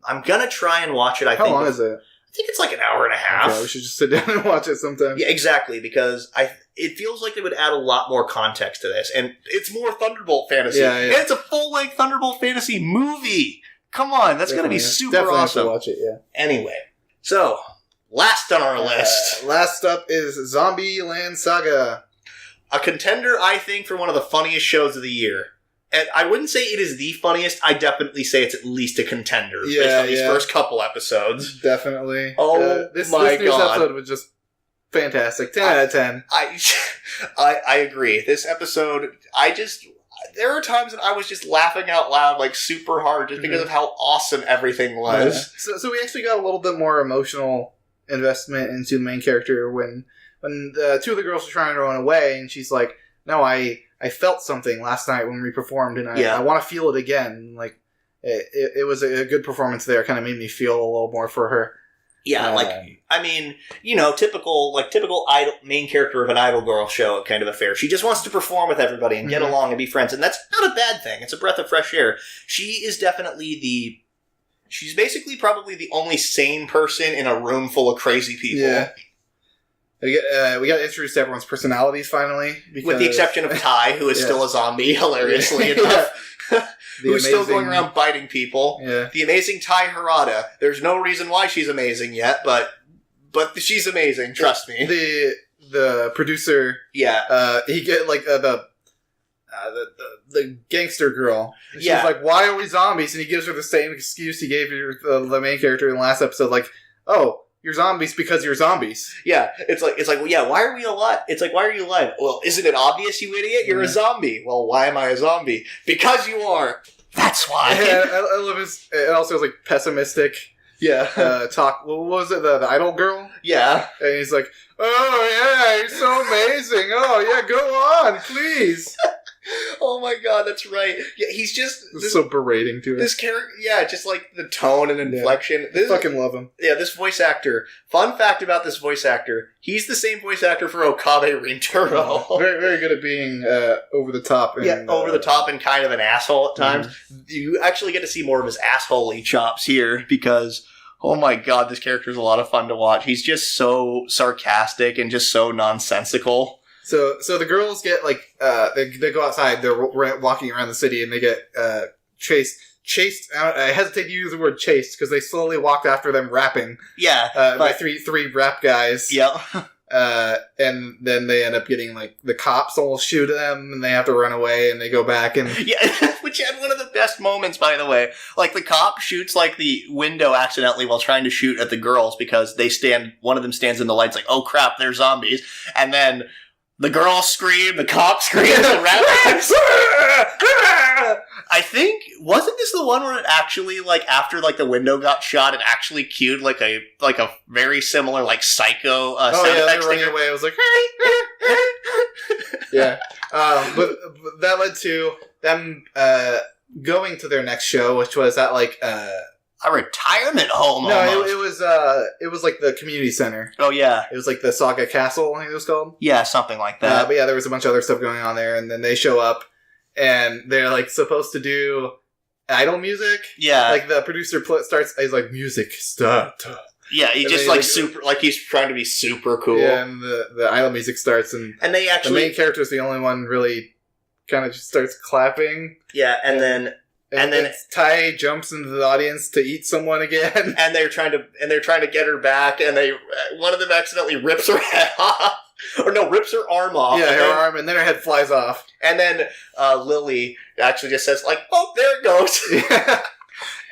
I'm gonna try and watch it. How long is it? I think it's like an hour and a half. Okay, we should just sit down and watch it sometime. Yeah, exactly. Because it feels like they would add a lot more context to this, and it's more Thunderbolt fantasy. Yeah. And it's a full-length Thunderbolt fantasy movie. Come on, that's going to be super awesome. Definitely watch it, yeah. Anyway, so, last on our list. Last up is Zombieland Saga. A contender, I think, for one of the funniest shows of the year. And I wouldn't say it is the funniest. I definitely say it's at least a contender based on these first couple episodes. Definitely. Oh, this my news God. episode was just fantastic. 10 out of 10. I agree. This episode, there are times that I was just laughing out loud, like, super hard, just because of how awesome everything was. Yeah. So we actually got a little bit more emotional investment into the main character when the two of the girls are trying to run away, and she's like, no, I felt something last night when we performed, and I want to feel it again. Like, it was a good performance there. It kind of made me feel a little more for her. Yeah, typical idol, main character of an idol girl show kind of affair. She just wants to perform with everybody and get along and be friends, and that's not a bad thing. It's a breath of fresh air. She is definitely she's basically probably the only sane person in a room full of crazy people. Yeah. We got introduced to everyone's personalities finally. With the exception of Tai, who is still a zombie, hilariously enough. Who's still going around biting people. Yeah. The amazing Tai Harada. There's no reason why she's amazing yet, but she's amazing, trust me. The producer, he get like the gangster girl. She's like, why are we zombies? And he gives her the same excuse he gave the main character in the last episode, like, oh, you're zombies because you're zombies. Yeah, it's like, well, yeah, why are we alive? It's like, why are you alive? Well, isn't it obvious, you idiot? You're a zombie. Well, why am I a zombie? Because you are. That's why. Yeah, I love his, it also was like pessimistic. Yeah. Talk, what was it, the idol girl? Yeah. And he's like, oh yeah, you're so amazing. Oh yeah, go on, please. Oh my God, that's right. Yeah, he's just so berating to her. This character, just like the tone and inflection. I fucking love him. Yeah, this voice actor. Fun fact about this voice actor: he's the same voice actor for Okabe Rintaro. Very, very good at being over the top. And, over the top and kind of an asshole at times. Mm-hmm. You actually get to see more of his assholey chops here because. Oh my God, this character is a lot of fun to watch. He's just so sarcastic and just so nonsensical. So the girls get like they go outside. They're walking around the city and they get chased. I hesitate to use the word chased because they slowly walked after them rapping. Yeah, by three rap guys. Yep. And then they end up getting like the cops all shoot them and they have to run away and they go back and which had one of the best moments, by the way. Like the cop shoots like the window accidentally while trying to shoot at the girls because one of them stands in the lights like, oh crap, they're zombies, and then. The girls scream, the cop screams, the rabbits. I think, wasn't this the one where it actually, like, after, like, the window got shot, it actually cued, like a very similar, like, psycho sound effects thing? Running away, I was like, yeah. But that led to them going to their next show, which was at, like, a retirement home. No, it was like the community center. Oh yeah, it was like the Saga Castle, I think it was called. Yeah, something like that. But yeah, there was a bunch of other stuff going on there, and then they show up, and they're like supposed to do idol music. Yeah, like the producer starts. He's like, music start. Yeah, he just like super, like he's trying to be super cool. Yeah, and the idol music starts, and they actually the main character is the only one really kind of just starts clapping. Yeah, and then Tai jumps into the audience to eat someone again, and they're trying to get her back, and one of them accidentally rips her head off, or no, rips her arm off. Yeah, her arm, and then her head flies off, and then Lily actually just says like, "Oh, there it goes." Yeah.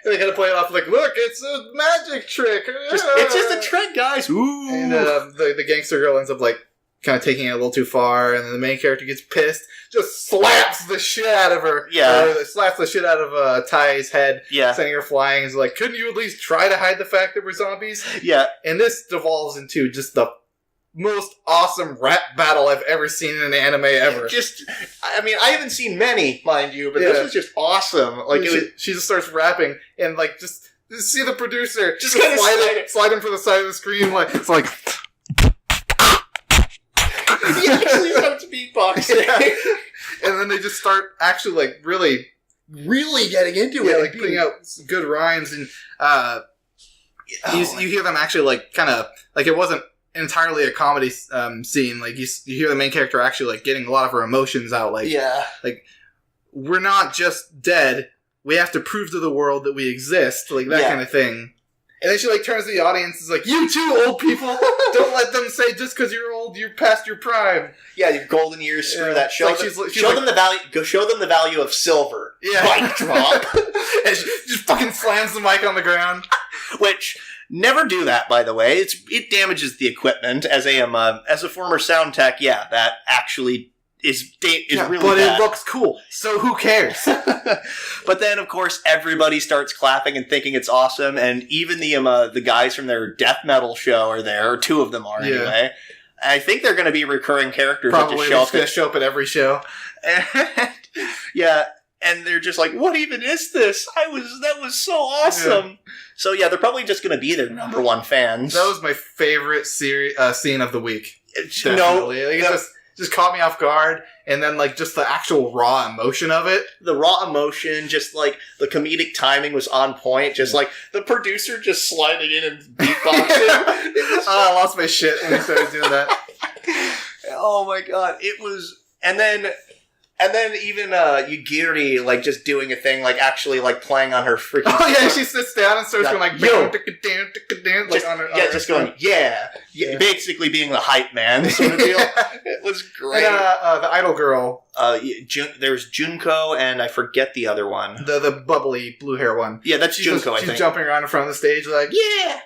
And they kind of play it off like, "Look, it's a magic trick. It's just a trick, guys." Ooh. And the gangster girl ends up like kind of taking it a little too far, and then the main character gets pissed, just slaps the shit out of her. Yeah. Or slaps the shit out of Tai's head, sending her flying. Is like, couldn't you at least try to hide the fact that we're zombies? Yeah. And this devolves into just the most awesome rap battle I've ever seen in an anime ever. I haven't seen many, mind you, but this was just awesome. Like, she just starts rapping, and like, just see the producer just kind of slide him for the side of the screen, like, it's like... He actually starts beatboxing. Yeah. And then they just start actually, like, really getting into it. Like, putting out good rhymes. And you hear them actually, like, kind of... Like, it wasn't entirely a comedy scene. Like, you hear the main character actually, like, getting a lot of her emotions out. Like, like, we're not just dead. We have to prove to the world that we exist. Like, that kind of thing. And then she, like, turns to the audience and is like, you too, old people! Don't let them say just because you're old, you're past your prime. Yeah, your golden years, screw that. Show them the value of silver. Yeah. Mic drop. And she just fucking slams the mic on the ground. Which, never do that, by the way. It damages the equipment. As a former sound tech, that actually is really but bad. It looks cool, so who cares? But then, of course, everybody starts clapping and thinking it's awesome, and even the guys from their death metal show are there, or two of them are anyway. I think they're going to be recurring characters. Probably going to show up at every show. And they're just like, what even is this? That was so awesome. Yeah. So they're probably just going to be their number one fans. That was my favorite scene of the week. Definitely. No, just caught me off guard, and then, like, just the actual raw emotion of it. The raw emotion, just, like, the comedic timing was on point, just, like, the producer just sliding in and beatboxing. I lost my shit when he started doing that. Oh my god, it was... And then even Yugiri, like, just doing a thing, like, actually, like, playing on her freaking... Oh, yeah, she sits down and starts going, like, yo! Just going, yeah. Basically being the hype man sort of deal. It was great. And, the idol girl. There's Junko, and I forget the other one. The bubbly blue hair one. Yeah, that's Junko, I think. She's jumping around in front of the stage, like, yeah!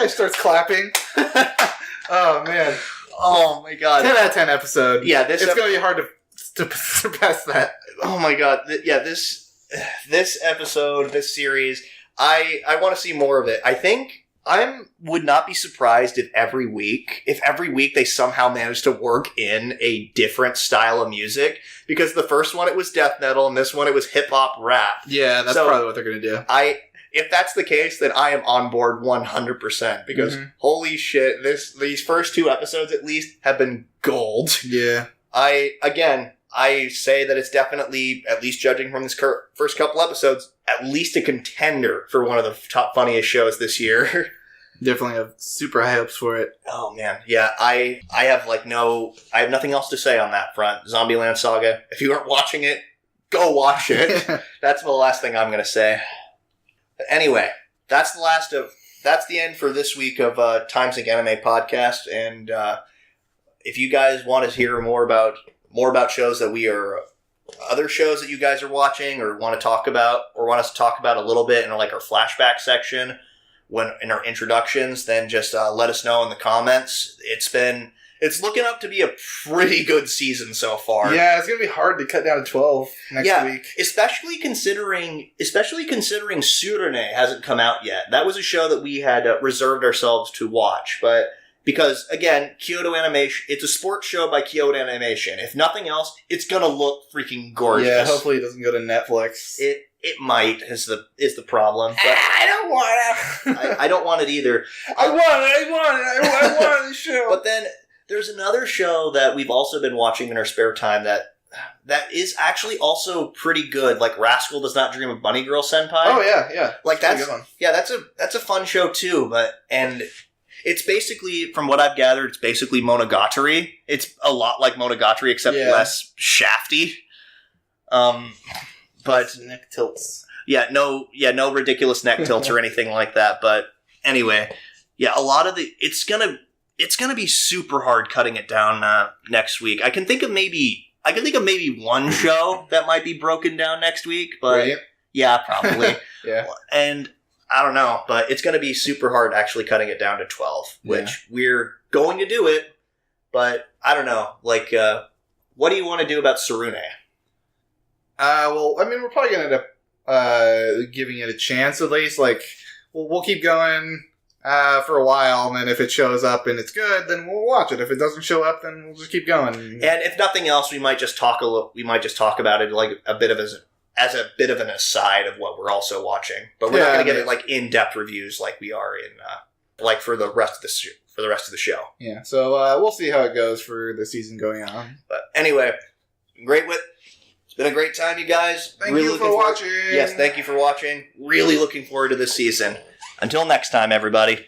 She starts clapping. Oh, man. Oh, my god. 10 out of 10 episode. Yeah, it's going to be hard to surpass that. Oh my god. This episode, this series, I want to see more of it. I think I would not be surprised if every week they somehow managed to work in a different style of music, because the first one it was death metal and this one it was hip-hop rap. Yeah, that's probably what they're going to do. If that's the case, then I am on board 100%, because holy shit, these first two episodes at least have been gold. Yeah. I say that it's definitely, at least judging from this first couple episodes, at least a contender for one of the top funniest shows this year. Definitely have super high hopes for it. Oh man, yeah, I have I have nothing else to say on that front. Zombieland Saga. If you aren't watching it, go watch it. That's the last thing I'm gonna say. But anyway, that's the end for this week of Timesink Anime Podcast, and if you guys want to hear more about shows that other shows that you guys are watching or want to talk about, or want us to talk about a little bit in like our flashback section in our introductions, then just let us know in the comments. It's looking up to be a pretty good season so far. Yeah, it's going to be hard to cut down to 12 next week. Especially considering Tsurune hasn't come out yet. That was a show that we had reserved ourselves to watch, but because, again, Kyoto Animation, it's a sports show by Kyoto Animation. If nothing else, it's gonna look freaking gorgeous. Yeah, hopefully it doesn't go to Netflix. It might, is the problem. But I don't want it. I don't want it either. I want the show. But then, there's another show that we've also been watching in our spare time that is actually also pretty good. Like, Rascal Does Not Dream of Bunny Girl Senpai. Oh, yeah. Like, that's a good one. Yeah, that's a fun show, too, and... It's basically, from what I've gathered, it's basically Monogatari. It's a lot like Monogatari, except less shafty. But neck tilts. No ridiculous neck tilts or anything like that. But anyway, a lot of it's gonna be super hard cutting it down next week. I can think of maybe one show that might be broken down next week, but right? Yeah, probably. Yeah, and. I don't know, but it's going to be super hard actually cutting it down to 12, which we're going to do it, but I don't know. Like, what do you want to do about Tsurune? Well, I mean, we're probably going to end up giving it a chance at least. Like, we'll keep going for a while, and then if it shows up and it's good, then we'll watch it. If it doesn't show up, then we'll just keep going. And if nothing else, we might just talk about it like a bit of as a bit of an aside of what we're also watching. But we're not going to give it like in-depth reviews like we are in like for the rest of the show. Yeah. So we'll see how it goes for the season going on. But anyway, it's been a great time, you guys. Thank you for watching. Yes, thank you for watching. Really looking forward to this season. Until next time, everybody.